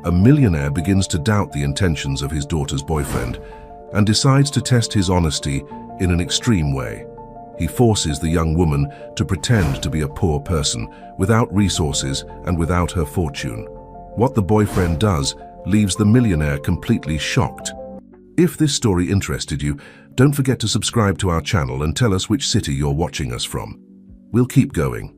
a millionaire begins to doubt the intentions of his daughter's boyfriend and decides to test his honesty in an extreme way. He forces the young woman to pretend to be a poor person, without resources and without her fortune. What the boyfriend does leaves the millionaire completely shocked. If this story interested you, don't forget to subscribe to our channel and tell us which city you're watching us from. We'll keep going.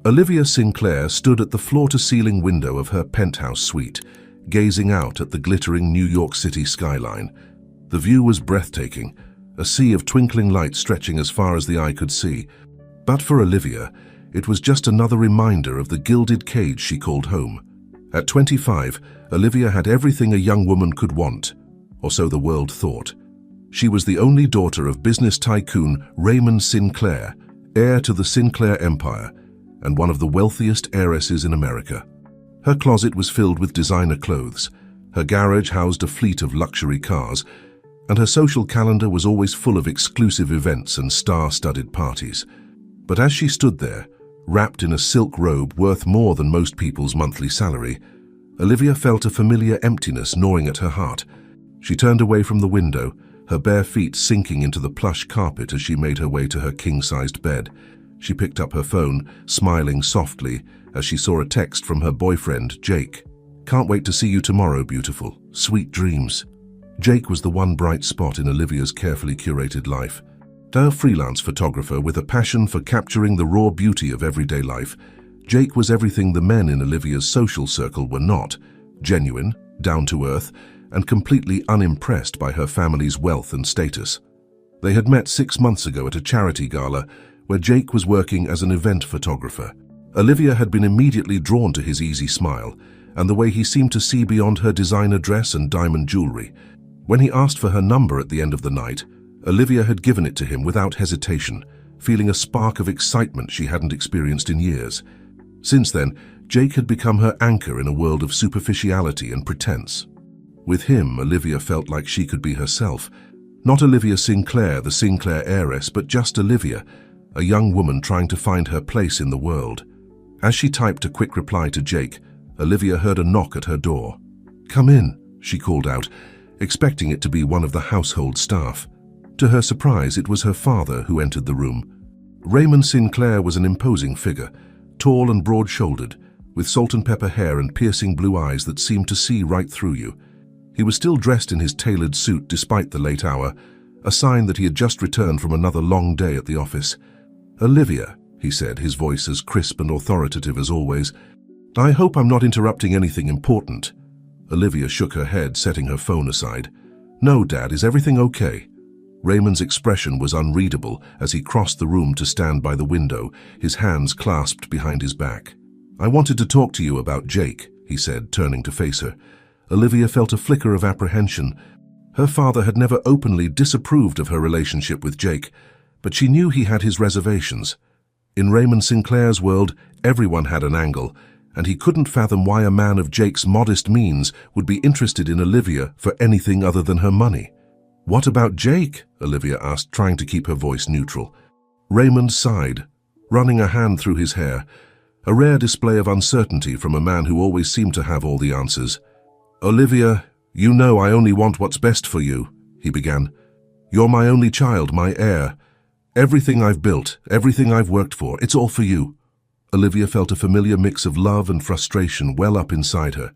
Olivia Sinclair stood at the floor-to-ceiling window of her penthouse suite, gazing out at the glittering New York City skyline. The view was breathtaking, a sea of twinkling lights stretching as far as the eye could see. But for Olivia, it was just another reminder of the gilded cage she called home. At 25, Olivia had everything a young woman could want, or so the world thought. She was the only daughter of business tycoon Raymond Sinclair, heir to the Sinclair Empire, and one of the wealthiest heiresses in America. Her closet was filled with designer clothes, her garage housed a fleet of luxury cars, and her social calendar was always full of exclusive events and star-studded parties. But as she stood there, wrapped in a silk robe worth more than most people's monthly salary, Olivia felt a familiar emptiness gnawing at her heart. She turned away from the window, her bare feet sinking into the plush carpet as she made her way to her king-sized bed. She picked up her phone, smiling softly as she saw a text from her boyfriend, Jake. "Can't wait to see you tomorrow, beautiful. Sweet dreams." Jake was the one bright spot in Olivia's carefully curated life. A freelance photographer with a passion for capturing the raw beauty of everyday life, Jake was everything the men in Olivia's social circle were not: genuine, down-to-earth, and completely unimpressed by her family's wealth and status. They had met 6 months ago at a charity gala where Jake was working as an event photographer. Olivia had been immediately drawn to his easy smile and the way he seemed to see beyond her designer dress and diamond jewelry. When he asked for her number at the end of the night, Olivia had given it to him without hesitation, feeling a spark of excitement she hadn't experienced in years. Since then, Jake had become her anchor in a world of superficiality and pretense. With him, Olivia felt like she could be herself. Not Olivia Sinclair, the Sinclair heiress, but just Olivia, a young woman trying to find her place in the world. As she typed a quick reply to Jake, Olivia heard a knock at her door. "Come in," she called out, expecting it to be one of the household staff. To her surprise, it was her father who entered the room. Raymond Sinclair was an imposing figure, tall and broad-shouldered, with salt-and-pepper hair and piercing blue eyes that seemed to see right through you. He was still dressed in his tailored suit despite the late hour, a sign that he had just returned from another long day at the office. "Olivia," he said, his voice as crisp and authoritative as always, "I hope I'm not interrupting anything important." Olivia shook her head, setting her phone aside. "No, Dad, is everything okay?" Raymond's expression was unreadable as he crossed the room to stand by the window, his hands clasped behind his back. "I wanted to talk to you about Jake," he said, turning to face her. Olivia felt a flicker of apprehension. Her father had never openly disapproved of her relationship with Jake, but she knew he had his reservations. In Raymond Sinclair's world, everyone had an angle, and he couldn't fathom why a man of Jake's modest means would be interested in Olivia for anything other than her money. "What about Jake?" Olivia asked, trying to keep her voice neutral. Raymond sighed, running a hand through his hair, a rare display of uncertainty from a man who always seemed to have all the answers. "Olivia, you know I only want what's best for you," he began. "You're my only child, my heir. Everything I've built, everything I've worked for, it's all for you." Olivia felt a familiar mix of love and frustration well up inside her.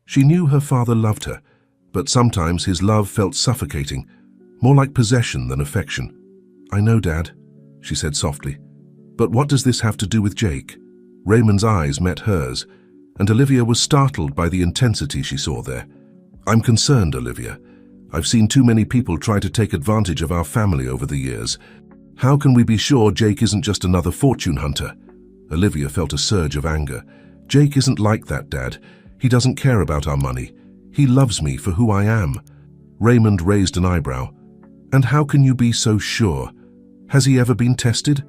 She knew her father loved her, but sometimes his love felt suffocating, more like possession than affection. "I know, Dad," she said softly. "But what does this have to do with Jake?" Raymond's eyes met hers, and Olivia was startled by the intensity she saw there. "I'm concerned, Olivia. I've seen too many people try to take advantage of our family over the years. How can we be sure Jake isn't just another fortune hunter?" Olivia felt a surge of anger. "Jake isn't like that, Dad. He doesn't care about our money. He loves me for who I am." Raymond raised an eyebrow. "And how can you be so sure? Has he ever been tested?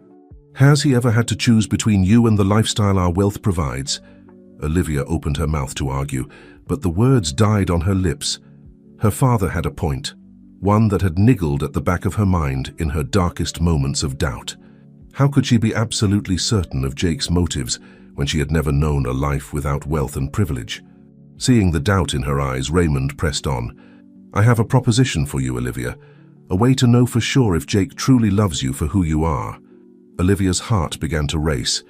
Has he ever had to choose between you and the lifestyle our wealth provides?" Olivia opened her mouth to argue, but the words died on her lips. Her father had a point, one that had niggled at the back of her mind in her darkest moments of doubt. How could she be absolutely certain of Jake's motives when she had never known a life without wealth and privilege? Seeing the doubt in her eyes, Raymond pressed on. "I have a proposition for you, Olivia. A way to know for sure if Jake truly loves you for who you are." Olivia's heart began to race.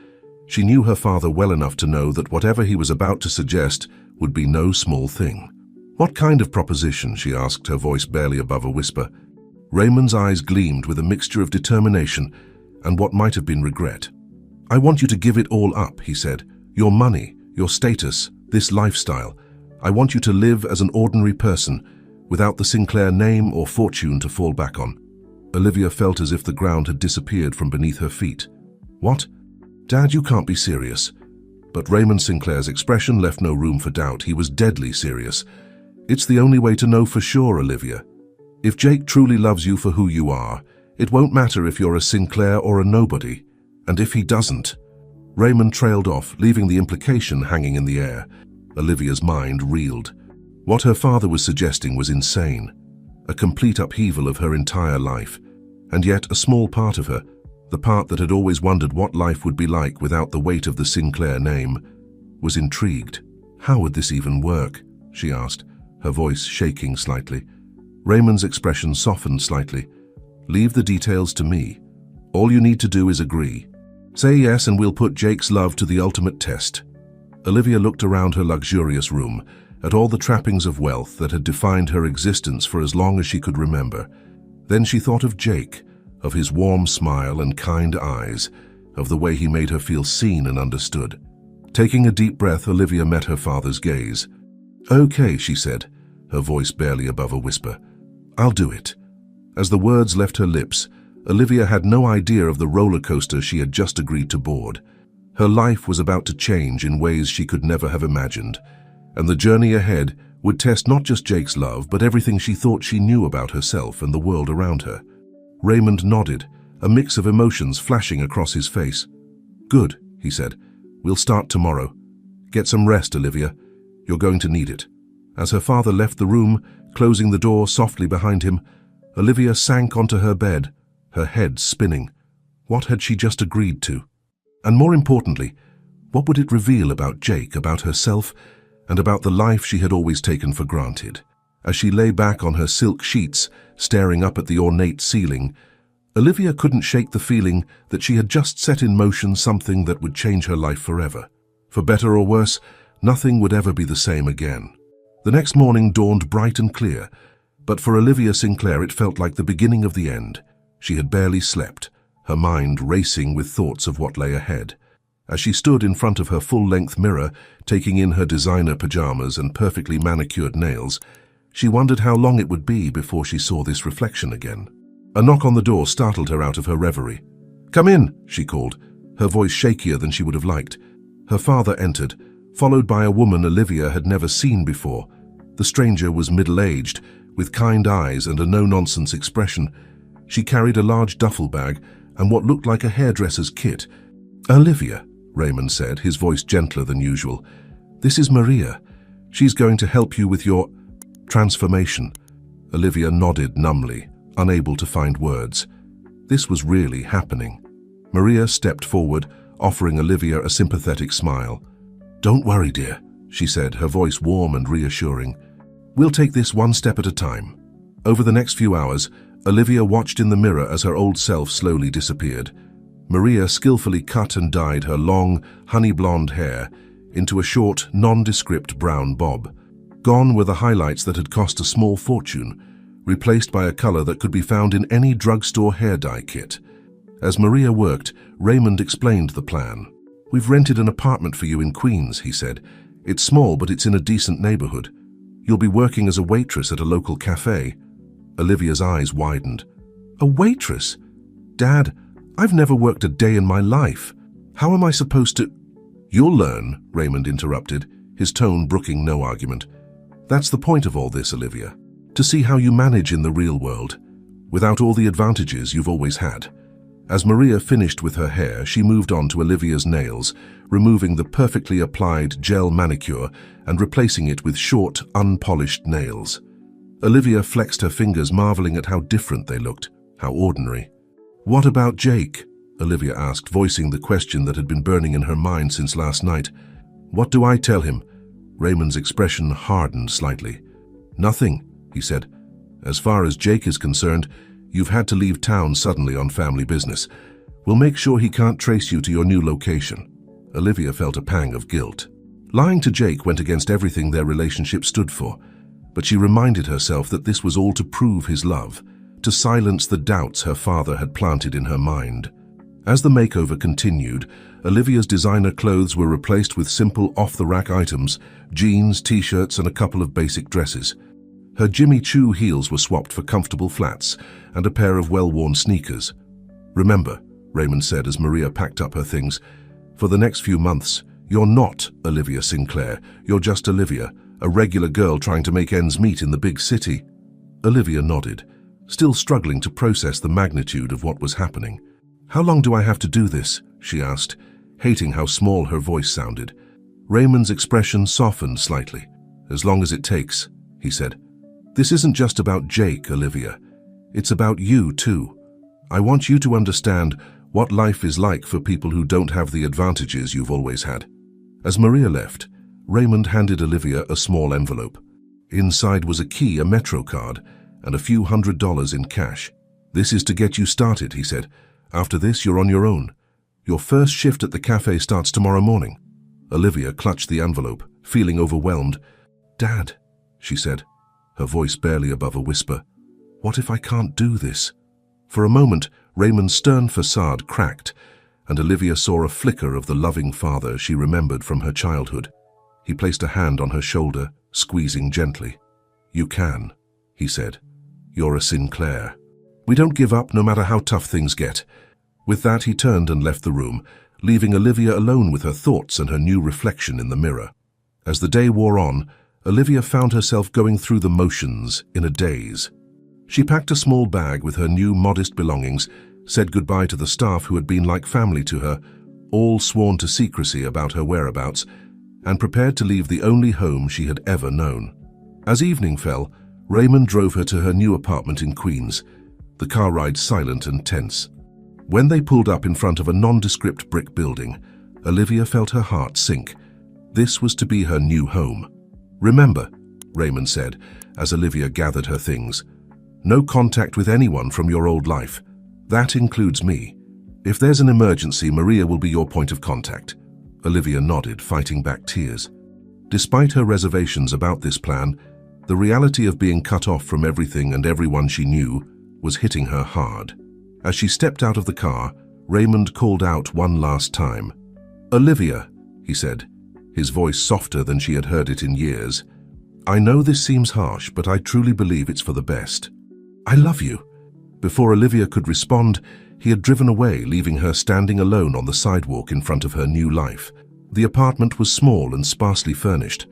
She knew her father well enough to know that whatever he was about to suggest would be no small thing. "What kind of proposition?" she asked, her voice barely above a whisper. Raymond's eyes gleamed with a mixture of determination and what might have been regret. "I want you to give it all up," he said. "Your money, your status, this lifestyle. I want you to live as an ordinary person, without the Sinclair name or fortune to fall back on." Olivia felt as if the ground had disappeared from beneath her feet. "What? Dad, you can't be serious." But Raymond Sinclair's expression left no room for doubt. He was deadly serious. "It's the only way to know for sure, Olivia. If Jake truly loves you for who you are, it won't matter if you're a Sinclair or a nobody. And if he doesn't..." Raymond trailed off, leaving the implication hanging in the air. Olivia's mind reeled. What her father was suggesting was insane. A complete upheaval of her entire life. And yet a small part of her, the part that had always wondered what life would be like without the weight of the Sinclair name, was intrigued. "How would this even work?" she asked, her voice shaking slightly. Raymond's expression softened slightly. "Leave the details to me. All you need to do is agree. Say yes and we'll put Jake's love to the ultimate test." Olivia looked around her luxurious room, at all the trappings of wealth that had defined her existence for as long as she could remember. Then she thought of Jake, of his warm smile and kind eyes, of the way he made her feel seen and understood. Taking a deep breath, Olivia met her father's gaze. "Okay," she said, her voice barely above a whisper. "I'll do it." As the words left her lips, Olivia had no idea of the roller coaster she had just agreed to board. Her life was about to change in ways she could never have imagined, and the journey ahead would test not just Jake's love, but everything she thought she knew about herself and the world around her. Raymond nodded, a mix of emotions flashing across his face. "Good," he said. "We'll start tomorrow. Get some rest, Olivia. You're going to need it." As her father left the room, closing the door softly behind him, Olivia sank onto her bed, her head spinning. What had she just agreed to? And more importantly, what would it reveal about Jake, about herself, and about the life she had always taken for granted? As she lay back on her silk sheets, staring up at the ornate ceiling, Olivia couldn't shake the feeling that she had just set in motion something that would change her life forever. For better or worse, nothing would ever be the same again. The next morning dawned bright and clear, but for Olivia Sinclair it felt like the beginning of the end. She had barely slept, her mind racing with thoughts of what lay ahead. As she stood in front of her full-length mirror, taking in her designer pajamas and perfectly manicured nails, she wondered how long it would be before she saw this reflection again. A knock on the door startled her out of her reverie. "Come in," she called, her voice shakier than she would have liked. Her father entered, followed by a woman Olivia had never seen before. The stranger was middle-aged, with kind eyes and a no-nonsense expression. She carried a large duffel bag and what looked like a hairdresser's kit. "Olivia," Raymond said, his voice gentler than usual. "This is Maria. She's going to help you with your transformation." Olivia nodded numbly, unable to find words. This was really happening. Maria stepped forward, offering Olivia a sympathetic smile. "Don't worry, dear," she said, her voice warm and reassuring. "We'll take this one step at a time." Over the next few hours, Olivia watched in the mirror as her old self slowly disappeared. Maria skillfully cut and dyed her long, honey-blonde hair into a short, nondescript brown bob. Gone were the highlights that had cost a small fortune, replaced by a color that could be found in any drugstore hair dye kit. As Maria worked, Raymond explained the plan. "We've rented an apartment for you in Queens," he said. "It's small, but it's in a decent neighborhood. You'll be working as a waitress at a local cafe." Olivia's eyes widened. "A waitress? Dad, I've never worked a day in my life. How am I supposed to—" "You'll learn," Raymond interrupted, his tone brooking no argument. "That's the point of all this, Olivia. To see how you manage in the real world, without all the advantages you've always had." As Maria finished with her hair, she moved on to Olivia's nails, removing the perfectly applied gel manicure and replacing it with short, unpolished nails. Olivia flexed her fingers, marveling at how different they looked, how ordinary. "What about Jake?" Olivia asked, voicing the question that had been burning in her mind since last night. "What do I tell him?" Raymond's expression hardened slightly. "Nothing," he said. "As far as Jake is concerned, you've had to leave town suddenly on family business. We'll make sure he can't trace you to your new location." Olivia felt a pang of guilt. Lying to Jake went against everything their relationship stood for, but she reminded herself that this was all to prove his love, to silence the doubts her father had planted in her mind. As the makeover continued, Olivia's designer clothes were replaced with simple off-the-rack items, jeans, t-shirts, and a couple of basic dresses. Her Jimmy Choo heels were swapped for comfortable flats and a pair of well-worn sneakers. "Remember," Raymond said as Maria packed up her things, "for the next few months, you're not Olivia Sinclair. You're just Olivia, a regular girl trying to make ends meet in the big city." Olivia nodded, still struggling to process the magnitude of what was happening. "How long do I have to do this?" she asked, hating how small her voice sounded. Raymond's expression softened slightly. "As long as it takes," he said. "This isn't just about Jake, Olivia. It's about you, too. I want you to understand what life is like for people who don't have the advantages you've always had." As Maria left, Raymond handed Olivia a small envelope. Inside was a key, a Metro card, and a few $100s in cash. "This is to get you started," he said. "After this, you're on your own. Your first shift at the cafe starts tomorrow morning." Olivia clutched the envelope, feeling overwhelmed. "Dad," she said, her voice barely above a whisper, "what if I can't do this?" For a moment, Raymond's stern facade cracked, and Olivia saw a flicker of the loving father she remembered from her childhood. He placed a hand on her shoulder, squeezing gently. "You can," he said. "You're a Sinclair. We don't give up no matter how tough things get." With that, he turned and left the room, leaving Olivia alone with her thoughts and her new reflection in the mirror. As the day wore on, Olivia found herself going through the motions in a daze. She packed a small bag with her new modest belongings, said goodbye to the staff who had been like family to her, all sworn to secrecy about her whereabouts, and prepared to leave the only home she had ever known. As evening fell, Raymond drove her to her new apartment in Queens, the car ride silent and tense. When they pulled up in front of a nondescript brick building, Olivia felt her heart sink. This was to be her new home. "Remember," Raymond said, as Olivia gathered her things, "no contact with anyone from your old life. That includes me. If there's an emergency, Maria will be your point of contact." Olivia nodded, fighting back tears. Despite her reservations about this plan, the reality of being cut off from everything and everyone she knew was hitting her hard. As she stepped out of the car, Raymond called out one last time. "Olivia," he said, his voice softer than she had heard it in years. "I know this seems harsh, but I truly believe it's for the best. I love you." Before Olivia could respond, he had driven away, leaving her standing alone on the sidewalk in front of her new life. The apartment was small and sparsely furnished,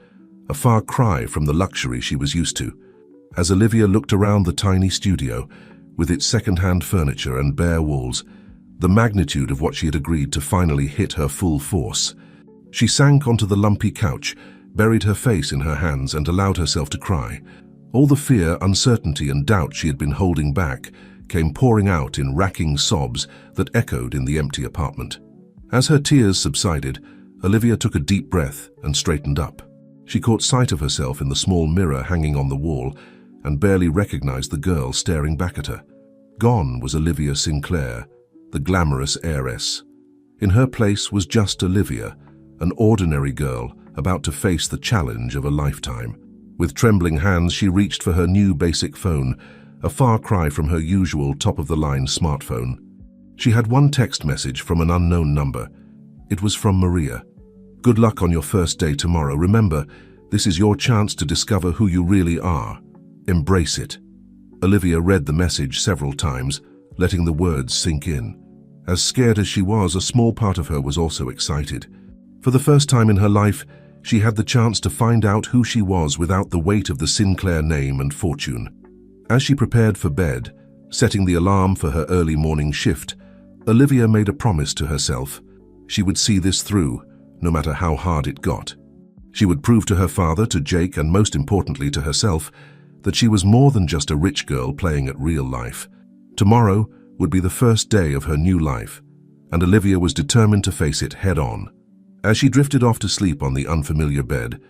a far cry from the luxury she was used to. As Olivia looked around the tiny studio, with its second-hand furniture and bare walls, the magnitude of what she had agreed to finally hit her full force. She sank onto the lumpy couch, buried her face in her hands, and allowed herself to cry. All the fear, uncertainty, and doubt she had been holding back came pouring out in racking sobs that echoed in the empty apartment. As her tears subsided, Olivia took a deep breath and straightened up. She caught sight of herself in the small mirror hanging on the wall and barely recognized the girl staring back at her. Gone was Olivia Sinclair, the glamorous heiress. In her place was just Olivia, an ordinary girl about to face the challenge of a lifetime. With trembling hands, she reached for her new basic phone, a far cry from her usual top-of-the-line smartphone. She had one text message from an unknown number. It was from Maria. "Good luck on your first day tomorrow. Remember, this is your chance to discover who you really are. Embrace it." Olivia read the message several times, letting the words sink in. As scared as she was, a small part of her was also excited. For the first time in her life, she had the chance to find out who she was without the weight of the Sinclair name and fortune. As she prepared for bed, setting the alarm for her early morning shift, Olivia made a promise to herself. She would see this through, no matter how hard it got. She would prove to her father, to Jake, and most importantly to herself, that she was more than just a rich girl playing at real life. Tomorrow would be the first day of her new life, and Olivia was determined to face it head-on. As she drifted off to sleep on the unfamiliar bed,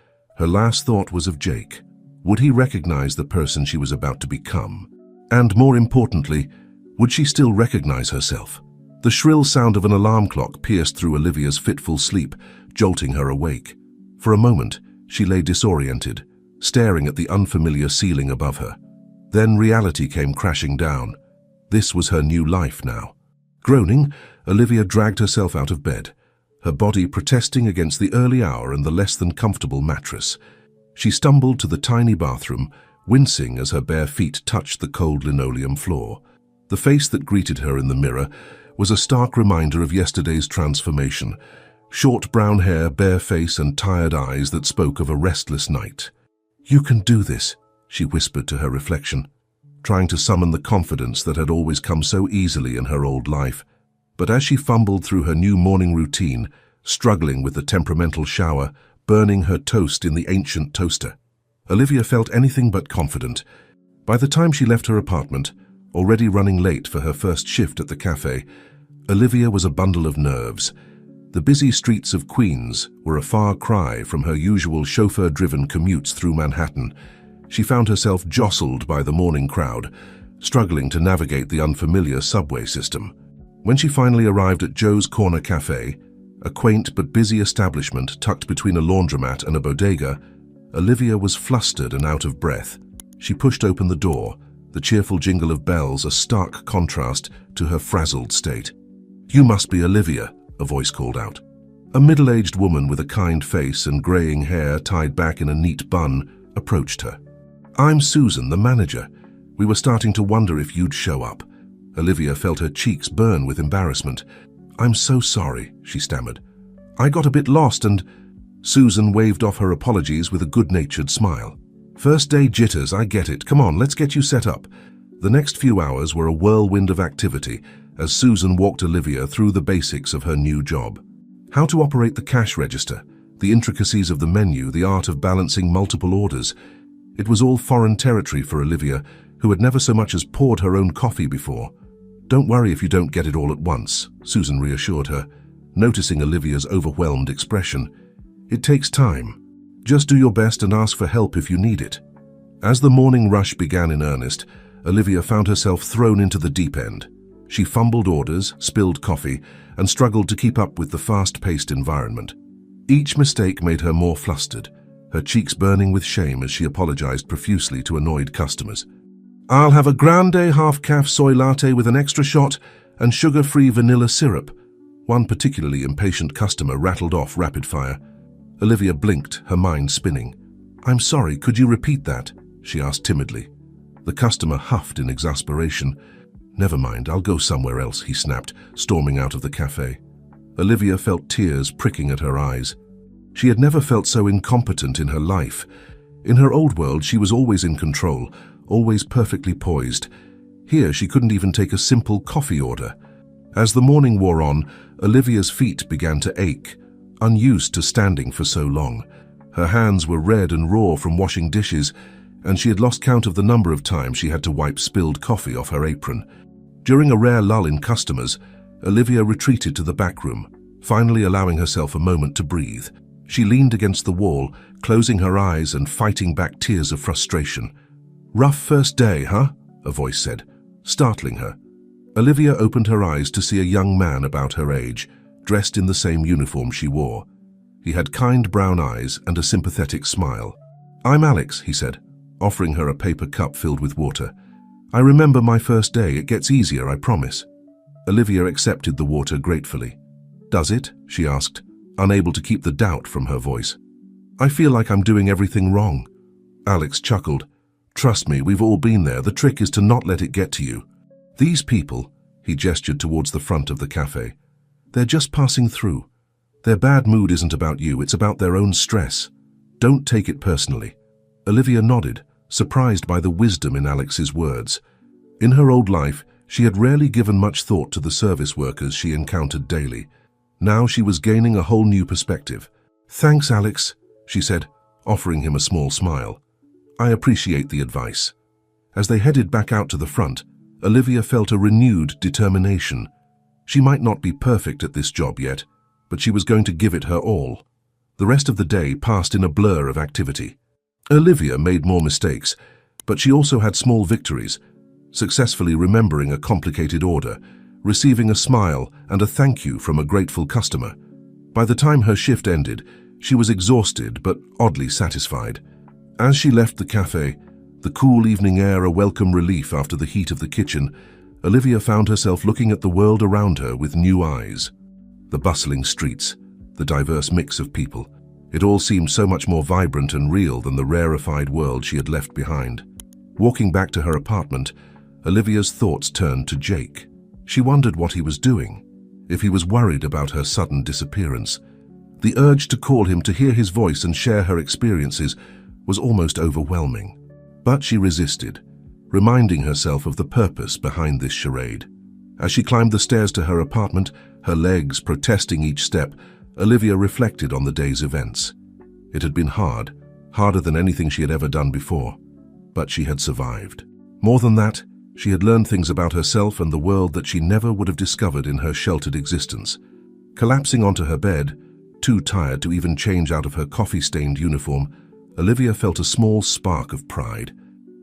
Her last thought was of Jake. Would he recognize the person she was about to become? And more importantly, would she still recognize herself? The shrill sound of an alarm clock pierced through Olivia's fitful sleep, jolting her awake. For a moment, she lay disoriented, staring at the unfamiliar ceiling above her. Then reality came crashing down. This was her new life now. Groaning, Olivia dragged herself out of bed, her body protesting against the early hour and the less than comfortable mattress. She stumbled to the tiny bathroom, wincing as her bare feet touched the cold linoleum floor. The face that greeted her in the mirror was a stark reminder of yesterday's transformation. Short brown hair, bare face, and tired eyes that spoke of a restless night. "You can do this," she whispered to her reflection, trying to summon the confidence that had always come so easily in her old life. But as she fumbled through her new morning routine, struggling with the temperamental shower, burning her toast in the ancient toaster, Olivia felt anything but confident. By the time she left her apartment, already running late for her first shift at the cafe, Olivia was a bundle of nerves. The busy streets of Queens were a far cry from her usual chauffeur-driven commutes through Manhattan. She found herself jostled by the morning crowd, struggling to navigate the unfamiliar subway system. When she finally arrived at Joe's Corner Cafe, a quaint but busy establishment tucked between a laundromat and a bodega, Olivia was flustered and out of breath. She pushed open the door, the cheerful jingle of bells a stark contrast to her frazzled state. "You must be Olivia," a voice called out. A middle-aged woman with a kind face and graying hair tied back in a neat bun approached her. "I'm Susan, the manager. We were starting to wonder if you'd show up." Olivia felt her cheeks burn with embarrassment. "I'm so sorry," she stammered. "I got a bit lost and—" Susan waved off her apologies with a good-natured smile. "First day jitters, I get it. Come on, let's get you set up." The next few hours were a whirlwind of activity as Susan walked Olivia through the basics of her new job. How to operate the cash register, the intricacies of the menu, the art of balancing multiple orders. It was all foreign territory for Olivia, who had never so much as poured her own coffee before. "Don't worry if you don't get it all at once," Susan reassured her, noticing Olivia's overwhelmed expression. "It takes time. Just do your best and ask for help if you need it." As the morning rush began in earnest, Olivia found herself thrown into the deep end. She fumbled orders, spilled coffee, and struggled to keep up with the fast-paced environment. Each mistake made her more flustered, her cheeks burning with shame as she apologized profusely to annoyed customers. "I'll have a grande half-calf soy latte with an extra shot and sugar-free vanilla syrup," one particularly impatient customer rattled off rapid-fire. Olivia blinked, her mind spinning. "I'm sorry, could you repeat that?" she asked timidly. The customer huffed in exasperation. "Never mind, I'll go somewhere else," he snapped, storming out of the cafe. Olivia felt tears pricking at her eyes. She had never felt so incompetent in her life. In her old world, she was always in control, always perfectly poised. Here, she couldn't even take a simple coffee order. As the morning wore on, Olivia's feet began to ache, unused to standing for so long. Her hands were red and raw from washing dishes, and she had lost count of the number of times she had to wipe spilled coffee off her apron. During a rare lull in customers, Olivia retreated to the back room, finally allowing herself a moment to breathe. She leaned against the wall, closing her eyes and fighting back tears of frustration. "Rough first day, huh?" a voice said, startling her. Olivia opened her eyes to see a young man about her age, dressed in the same uniform she wore. He had kind brown eyes and a sympathetic smile. "I'm Alex," he said, offering her a paper cup filled with water. "I remember my first day. It gets easier, I promise." Olivia accepted the water gratefully. "Does it?" she asked, unable to keep the doubt from her voice. "I feel like I'm doing everything wrong." Alex chuckled. "Trust me, we've all been there. The trick is to not let it get to you. These people," he gestured towards the front of the cafe, "they're just passing through. Their bad mood isn't about you, it's about their own stress. Don't take it personally." Olivia nodded, surprised by the wisdom in Alex's words. In her old life, she had rarely given much thought to the service workers she encountered daily. Now she was gaining a whole new perspective. "Thanks, Alex," she said, offering him a small smile. "I appreciate the advice." As they headed back out to the front, Olivia felt a renewed determination. She might not be perfect at this job yet, but she was going to give it her all. The rest of the day passed in a blur of activity. Olivia made more mistakes, but she also had small victories, successfully remembering a complicated order, receiving a smile and a thank you from a grateful customer. By the time her shift ended, she was exhausted but oddly satisfied. As she left the cafe, the cool evening air a welcome relief after the heat of the kitchen, Olivia found herself looking at the world around her with new eyes. The bustling streets, the diverse mix of people, it all seemed so much more vibrant and real than the rarefied world she had left behind. Walking back to her apartment, Olivia's thoughts turned to Jake. She wondered what he was doing, if he was worried about her sudden disappearance. The urge to call him, to hear his voice and share her experiences was almost overwhelming. But she resisted, reminding herself of the purpose behind this charade. As she climbed the stairs to her apartment, her legs protesting each step, Olivia reflected on the day's events. It had been hard, harder than anything she had ever done before, but she had survived. More than that, she had learned things about herself and the world that she never would have discovered in her sheltered existence. Collapsing onto her bed, too tired to even change out of her coffee-stained uniform, Olivia felt a small spark of pride.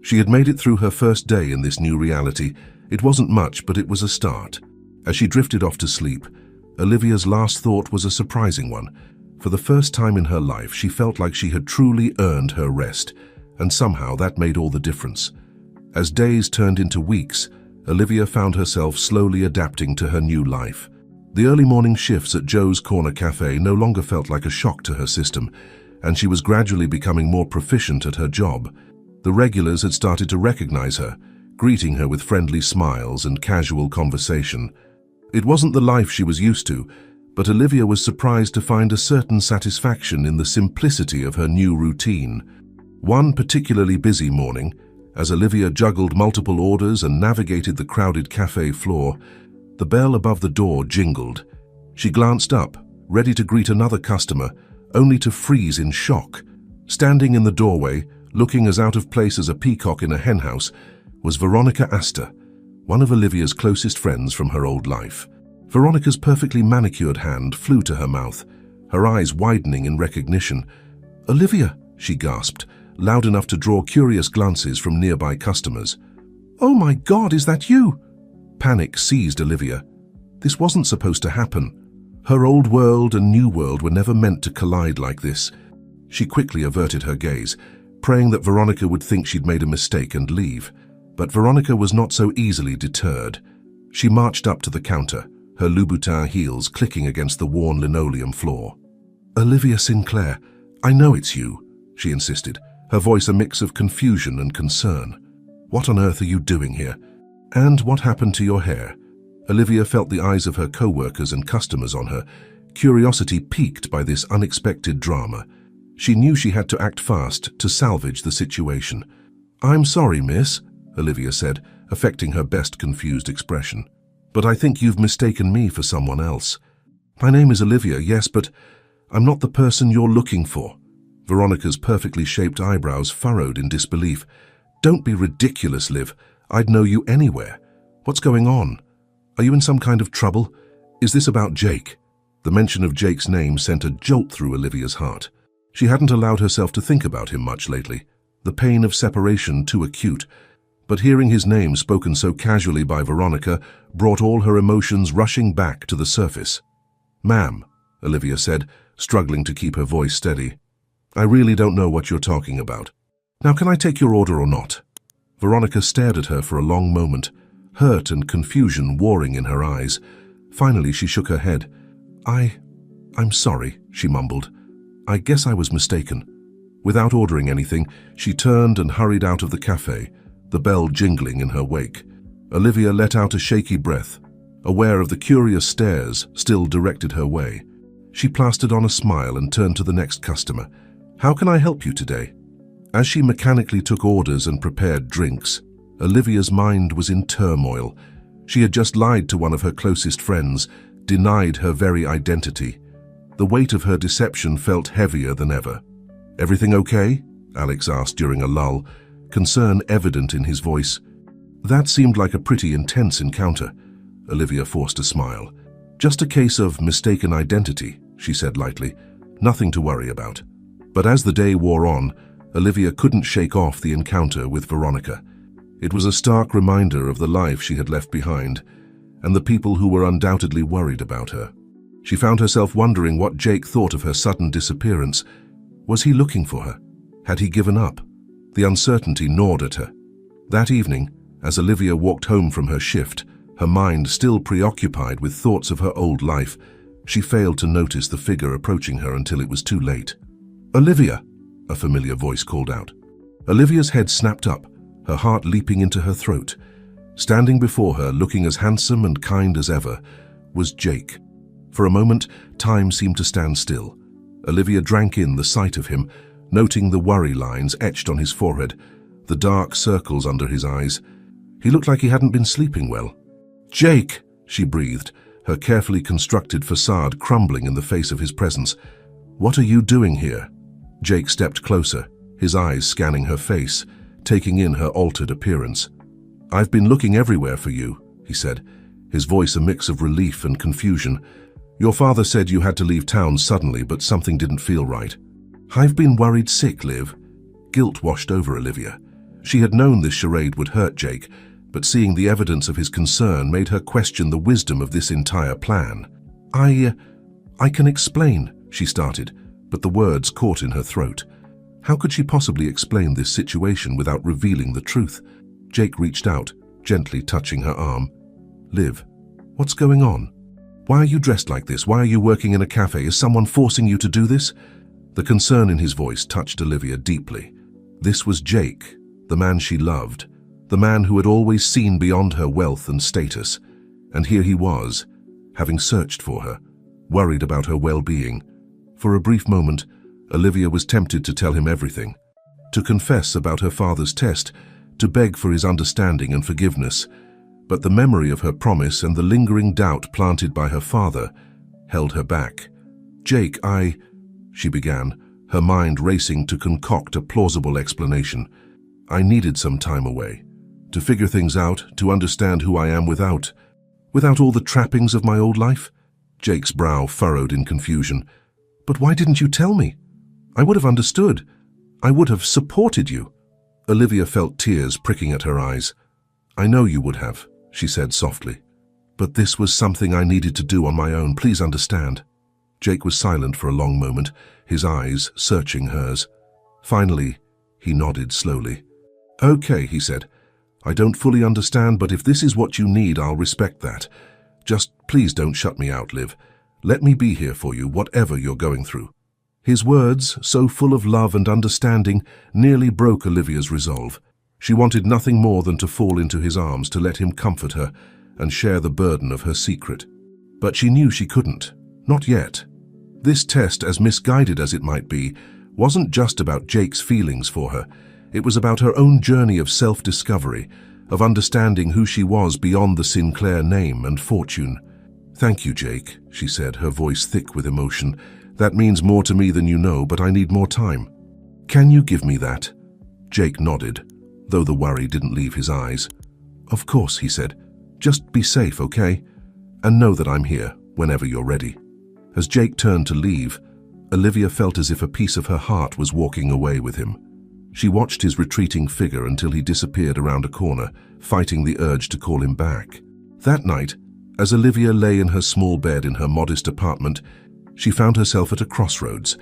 She had made it through her first day in this new reality. It wasn't much, but it was a start. As she drifted off to sleep, Olivia's last thought was a surprising one. For the first time in her life, she felt like she had truly earned her rest, and somehow that made all the difference. As days turned into weeks, Olivia found herself slowly adapting to her new life. The early morning shifts at Joe's Corner Cafe no longer felt like a shock to her system, and she was gradually becoming more proficient at her job. The regulars had started to recognize her, greeting her with friendly smiles and casual conversation. It wasn't the life she was used to, but Olivia was surprised to find a certain satisfaction in the simplicity of her new routine. One particularly busy morning, as Olivia juggled multiple orders and navigated the crowded cafe floor, the bell above the door jingled. She glanced up, ready to greet another customer, only to freeze in shock. Standing in the doorway, looking as out of place as a peacock in a henhouse, was Veronica Astor, one of Olivia's closest friends from her old life. Veronica's perfectly manicured hand flew to her mouth, her eyes widening in recognition. "Olivia," she gasped, loud enough to draw curious glances from nearby customers. "Oh my God, is that you?" Panic seized Olivia. This wasn't supposed to happen. Her old world and new world were never meant to collide like this. She quickly averted her gaze, praying that Veronica would think she'd made a mistake and leave. But Veronica was not so easily deterred. She marched up to the counter, her Louboutin heels clicking against the worn linoleum floor. "Olivia Sinclair, I know it's you," she insisted, her voice a mix of confusion and concern. "What on earth are you doing here? And what happened to your hair?" Olivia felt the eyes of her co-workers and customers on her, curiosity piqued by this unexpected drama. She knew she had to act fast to salvage the situation. "I'm sorry, miss," Olivia said, affecting her best confused expression. "But I think you've mistaken me for someone else." "My name is Olivia, yes, but I'm not the person you're looking for." Veronica's perfectly shaped eyebrows furrowed in disbelief. "Don't be ridiculous, Liv. I'd know you anywhere. What's going on? Are you in some kind of trouble? Is this about Jake?" The mention of Jake's name sent a jolt through Olivia's heart. She hadn't allowed herself to think about him much lately, the pain of separation too acute. But hearing his name spoken so casually by Veronica brought all her emotions rushing back to the surface. "Ma'am," Olivia said, struggling to keep her voice steady, "I really don't know what you're talking about. Now, can I take your order or not?" Veronica stared at her for a long moment, hurt and confusion warring in her eyes. Finally, she shook her head. I'm sorry," she mumbled. "I guess I was mistaken." Without ordering anything, she turned and hurried out of the cafe, the bell jingling in her wake. Olivia let out a shaky breath, aware of the curious stares still directed her way. She plastered on a smile and turned to the next customer. "How can I help you today?" As she mechanically took orders and prepared drinks, Olivia's mind was in turmoil. She had just lied to one of her closest friends, denied her very identity. The weight of her deception felt heavier than ever. "Everything okay?" Alex asked during a lull, concern evident in his voice. That seemed like a pretty intense encounter. Olivia forced a smile. "Just a case of mistaken identity," she said lightly. nothing to worry about. But as the day wore on, Olivia couldn't shake off the encounter with Veronica. It was a stark reminder of the life she had left behind, and the people who were undoubtedly worried about her. She found herself wondering what Jake thought of her sudden disappearance. Was he looking for her? Had he given up? The uncertainty gnawed at her. That evening, as Olivia walked home from her shift, her mind still preoccupied with thoughts of her old life, she failed to notice the figure approaching her until it was too late. "Olivia!" a familiar voice called out. Olivia's head snapped up, her heart leaping into her throat. Standing before her, looking as handsome and kind as ever, was Jake. For a moment, time seemed to stand still. Olivia drank in the sight of him, noting the worry lines etched on his forehead, the dark circles under his eyes. He looked like he hadn't been sleeping well. "Jake!" she breathed, her carefully constructed facade crumbling in the face of his presence. "What are you doing here?" Jake stepped closer, his eyes scanning her face, taking in her altered appearance. "I've been looking everywhere for you," he said, his voice a mix of relief and confusion. "Your father said you had to leave town suddenly, but something didn't feel right." "I've been worried sick, Liv." Guilt washed over Olivia. She had known this charade would hurt Jake, but seeing the evidence of his concern made her question the wisdom of this entire plan. I can explain," she started, but the words caught in her throat. How could she possibly explain this situation without revealing the truth? Jake reached out, gently touching her arm. "Liv, what's going on? Why are you dressed like this? Why are you working in a cafe? Is someone forcing you to do this?" The concern in his voice touched Olivia deeply. This was Jake, the man she loved, the man who had always seen beyond her wealth and status. And here he was, having searched for her, worried about her well-being. For a brief moment, Olivia was tempted to tell him everything, to confess about her father's test, to beg for his understanding and forgiveness. But the memory of her promise and the lingering doubt planted by her father held her back. "Jake, she began, her mind racing to concoct a plausible explanation. "I needed some time away, to figure things out, to understand who I am without all the trappings of my old life." Jake's brow furrowed in confusion. "But why didn't you tell me? I would have understood. I would have supported you." Olivia felt tears pricking at her eyes. "I know you would have," she said softly. "But this was something I needed to do on my own. Please understand." Jake was silent for a long moment, his eyes searching hers. Finally, he nodded slowly. "Okay," he said. "I don't fully understand, but if this is what you need, I'll respect that. Just please don't shut me out, Liv. Let me be here for you, whatever you're going through." His words, so full of love and understanding, nearly broke Olivia's resolve. She wanted nothing more than to fall into his arms, to let him comfort her and share the burden of her secret. But she knew she couldn't. Not yet. This test, as misguided as it might be, wasn't just about Jake's feelings for her. It was about her own journey of self-discovery, of understanding who she was beyond the Sinclair name and fortune. "Thank you, Jake," she said, her voice thick with emotion. "That means more to me than you know, but I need more time. Can you give me that?" Jake nodded, though the worry didn't leave his eyes. "Of course," he said. "Just be safe, okay? And know that I'm here whenever you're ready." As Jake turned to leave, Olivia felt as if a piece of her heart was walking away with him. She watched his retreating figure until he disappeared around a corner, fighting the urge to call him back. That night, as Olivia lay in her small bed in her modest apartment, she found herself at a crossroads.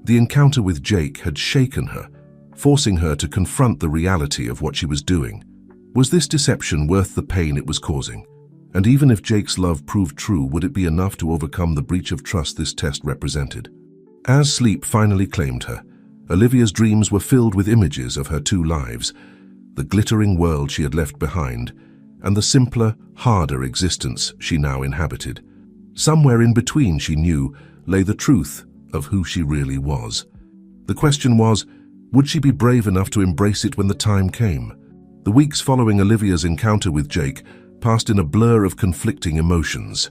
The encounter with Jake had shaken her, forcing her to confront the reality of what she was doing. Was this deception worth the pain it was causing? And even if Jake's love proved true, would it be enough to overcome the breach of trust this test represented? As sleep finally claimed her, Olivia's dreams were filled with images of her two lives, the glittering world she had left behind, and the simpler, harder existence she now inhabited. Somewhere in between, she knew, lay the truth of who she really was. The question was, would she be brave enough to embrace it when the time came? The weeks following Olivia's encounter with Jake passed in a blur of conflicting emotions.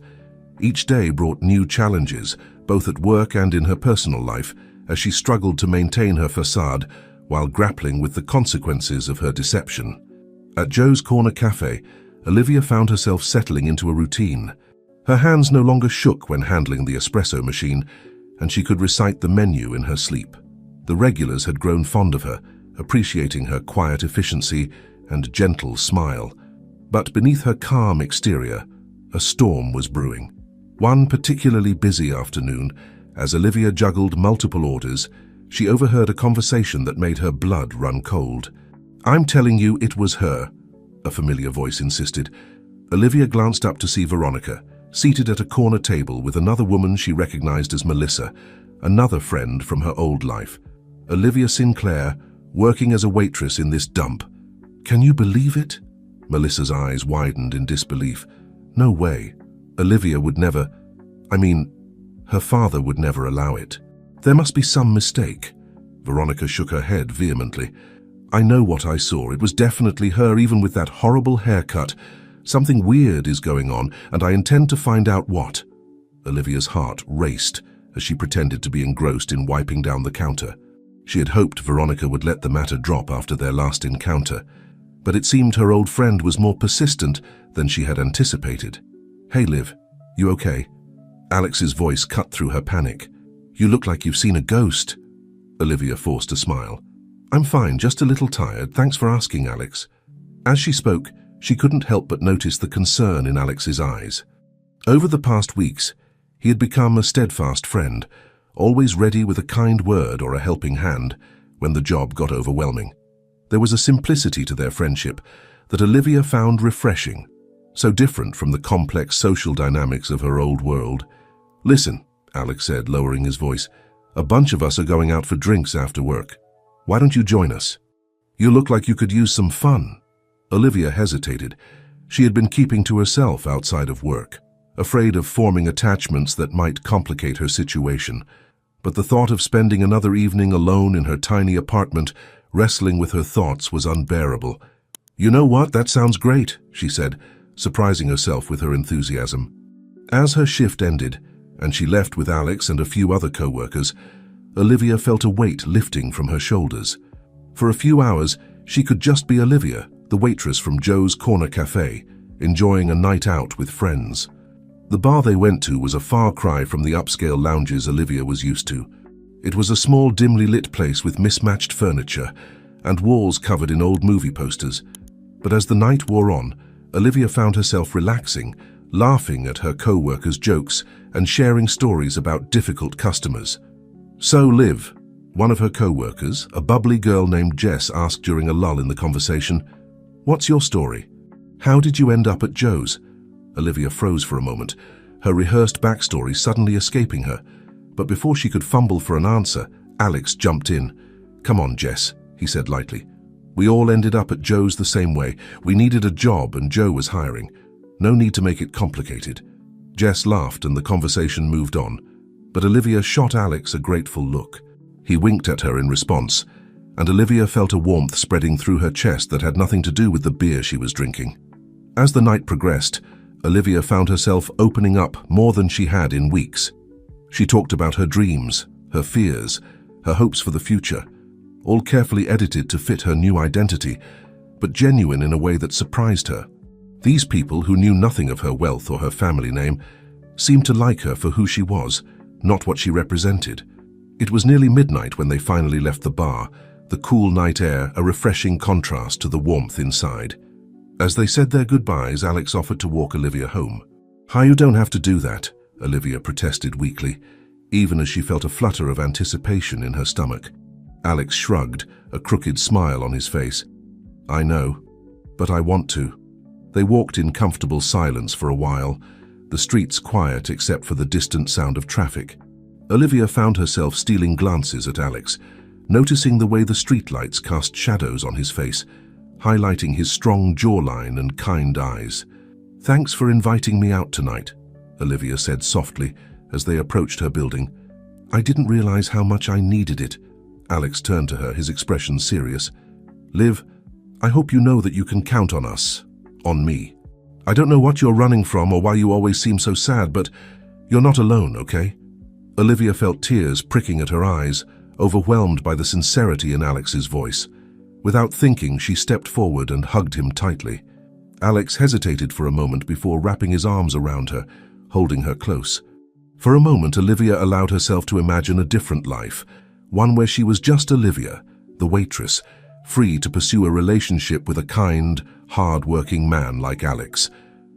Each day brought new challenges, both at work and in her personal life, as she struggled to maintain her facade while grappling with the consequences of her deception. At Joe's Corner Cafe, Olivia found herself settling into a routine. Her hands no longer shook when handling the espresso machine. and she could recite the menu in her sleep. The regulars had grown fond of her, appreciating her quiet efficiency and gentle smile. But beneath her calm exterior, a storm was brewing. One particularly busy afternoon, as Olivia juggled multiple orders, she overheard a conversation that made her blood run cold. "I'm telling you it was her," a familiar voice insisted. Olivia glanced up to see Veronica, seated at a corner table with another woman she recognized as Melissa, another friend from her old life. Olivia Sinclair, working as a waitress in this dump. "Can you believe it?" Melissa's eyes widened in disbelief. "No way. Olivia would never... her father would never allow it. There must be some mistake." Veronica shook her head vehemently. "I know what I saw. It was definitely her, even with that horrible haircut. Something weird is going on, and I intend to find out what." Olivia's heart raced as she pretended to be engrossed in wiping down the counter. She had hoped Veronica would let the matter drop after their last encounter, but it seemed her old friend was more persistent than she had anticipated. "Hey, Liv, you okay?" Alex's voice cut through her panic. "You look like you've seen a ghost." Olivia forced a smile. "I'm fine, just a little tired. Thanks for asking, Alex." As she spoke, she couldn't help but notice the concern in Alex's eyes. Over the past weeks, he had become a steadfast friend, always ready with a kind word or a helping hand when the job got overwhelming. There was a simplicity to their friendship that Olivia found refreshing, so different from the complex social dynamics of her old world. "Listen," Alex said, lowering his voice, "a bunch of us are going out for drinks after work. Why don't you join us? You look like you could use some fun." Olivia hesitated. She had been keeping to herself outside of work, afraid of forming attachments that might complicate her situation. But the thought of spending another evening alone in her tiny apartment, wrestling with her thoughts, was unbearable. "You know what? That sounds great," she said, surprising herself with her enthusiasm. As her shift ended, and she left with Alex and a few other co-workers, Olivia felt a weight lifting from her shoulders. For a few hours, she could just be Olivia, the waitress from Joe's Corner Cafe, enjoying a night out with friends. The bar they went to was a far cry from the upscale lounges Olivia was used to. It was a small, dimly lit place with mismatched furniture and walls covered in old movie posters. But as the night wore on, Olivia found herself relaxing, laughing at her co-workers' jokes and sharing stories about difficult customers. "So, Liv," one of her co-workers, a bubbly girl named Jess, asked during a lull in the conversation, "what's your story? How did you end up at Joe's?" Olivia froze for a moment, her rehearsed backstory suddenly escaping her. But before she could fumble for an answer, Alex jumped in. "Come on, Jess," he said lightly. "We all ended up at Joe's the same way. We needed a job and Joe was hiring. No need to make it complicated." Jess laughed and the conversation moved on, but Olivia shot Alex a grateful look. He winked at her in response, and Olivia felt a warmth spreading through her chest that had nothing to do with the beer she was drinking. As the night progressed, Olivia found herself opening up more than she had in weeks. She talked about her dreams, her fears, her hopes for the future, all carefully edited to fit her new identity, but genuine in a way that surprised her. These people, who knew nothing of her wealth or her family name, seemed to like her for who she was, not what she represented. It was nearly midnight when they finally left the bar, the cool night air a refreshing contrast to the warmth inside. As they said their goodbyes, Alex offered to walk Olivia home. "Hi, you don't have to do that," Olivia protested weakly, even as she felt a flutter of anticipation in her stomach. Alex shrugged, a crooked smile on his face. "I know, but I want to." They walked in comfortable silence for a while, the streets quiet except for the distant sound of traffic. Olivia found herself stealing glances at Alex, noticing the way the streetlights cast shadows on his face, highlighting his strong jawline and kind eyes. "Thanks for inviting me out tonight," Olivia said softly as they approached her building. "I didn't realize how much I needed it." Alex turned to her, his expression serious. "Liv, I hope you know that you can count on us. On me. I don't know what you're running from or why you always seem so sad, but you're not alone, okay?" Olivia felt tears pricking at her eyes, overwhelmed by the sincerity in Alex's voice. Without thinking, she stepped forward and hugged him tightly. Alex hesitated for a moment before wrapping his arms around her, holding her close. For a moment, Olivia allowed herself to imagine a different life, one where she was just Olivia, the waitress, free to pursue a relationship with a kind, hard-working man like Alex.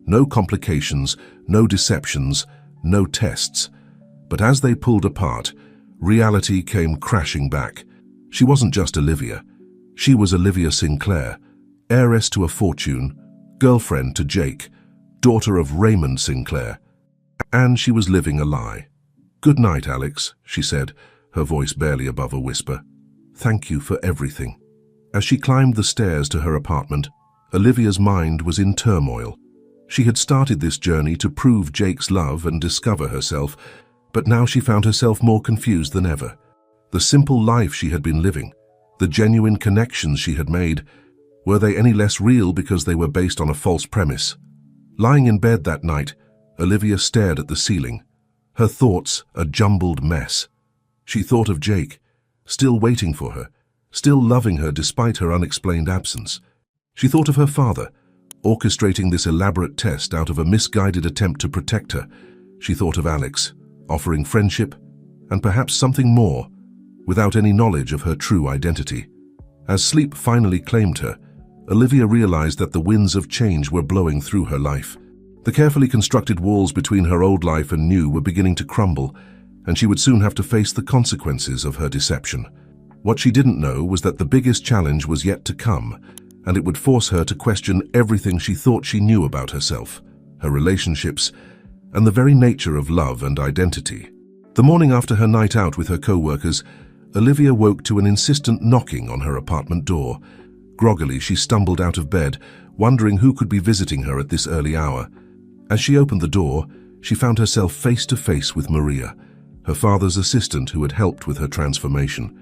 No complications, no deceptions, no tests. But as they pulled apart, reality came crashing back. She wasn't just Olivia. She was Olivia Sinclair, heiress to a fortune, girlfriend to Jake, daughter of Raymond Sinclair. And she was living a lie. "Good night, Alex," she said, her voice barely above a whisper. "Thank you for everything." As she climbed the stairs to her apartment, Olivia's mind was in turmoil. She had started this journey to prove Jake's love and discover herself, but now she found herself more confused than ever. The simple life she had been living, the genuine connections she had made, were they any less real because they were based on a false premise? Lying in bed that night, Olivia stared at the ceiling, her thoughts a jumbled mess. She thought of Jake, still waiting for her, still loving her despite her unexplained absence. She thought of her father, orchestrating this elaborate test out of a misguided attempt to protect her. She thought of Alex, offering friendship, and perhaps something more, without any knowledge of her true identity. As sleep finally claimed her, Olivia realized that the winds of change were blowing through her life. The carefully constructed walls between her old life and new were beginning to crumble, and she would soon have to face the consequences of her deception. What she didn't know was that the biggest challenge was yet to come, and it would force her to question everything she thought she knew about herself, her relationships, and the very nature of love and identity. The morning after her night out with her co-workers, Olivia woke to an insistent knocking on her apartment door. Groggily, she stumbled out of bed, wondering who could be visiting her at this early hour. As she opened the door, she found herself face to face with Maria, her father's assistant who had helped with her transformation.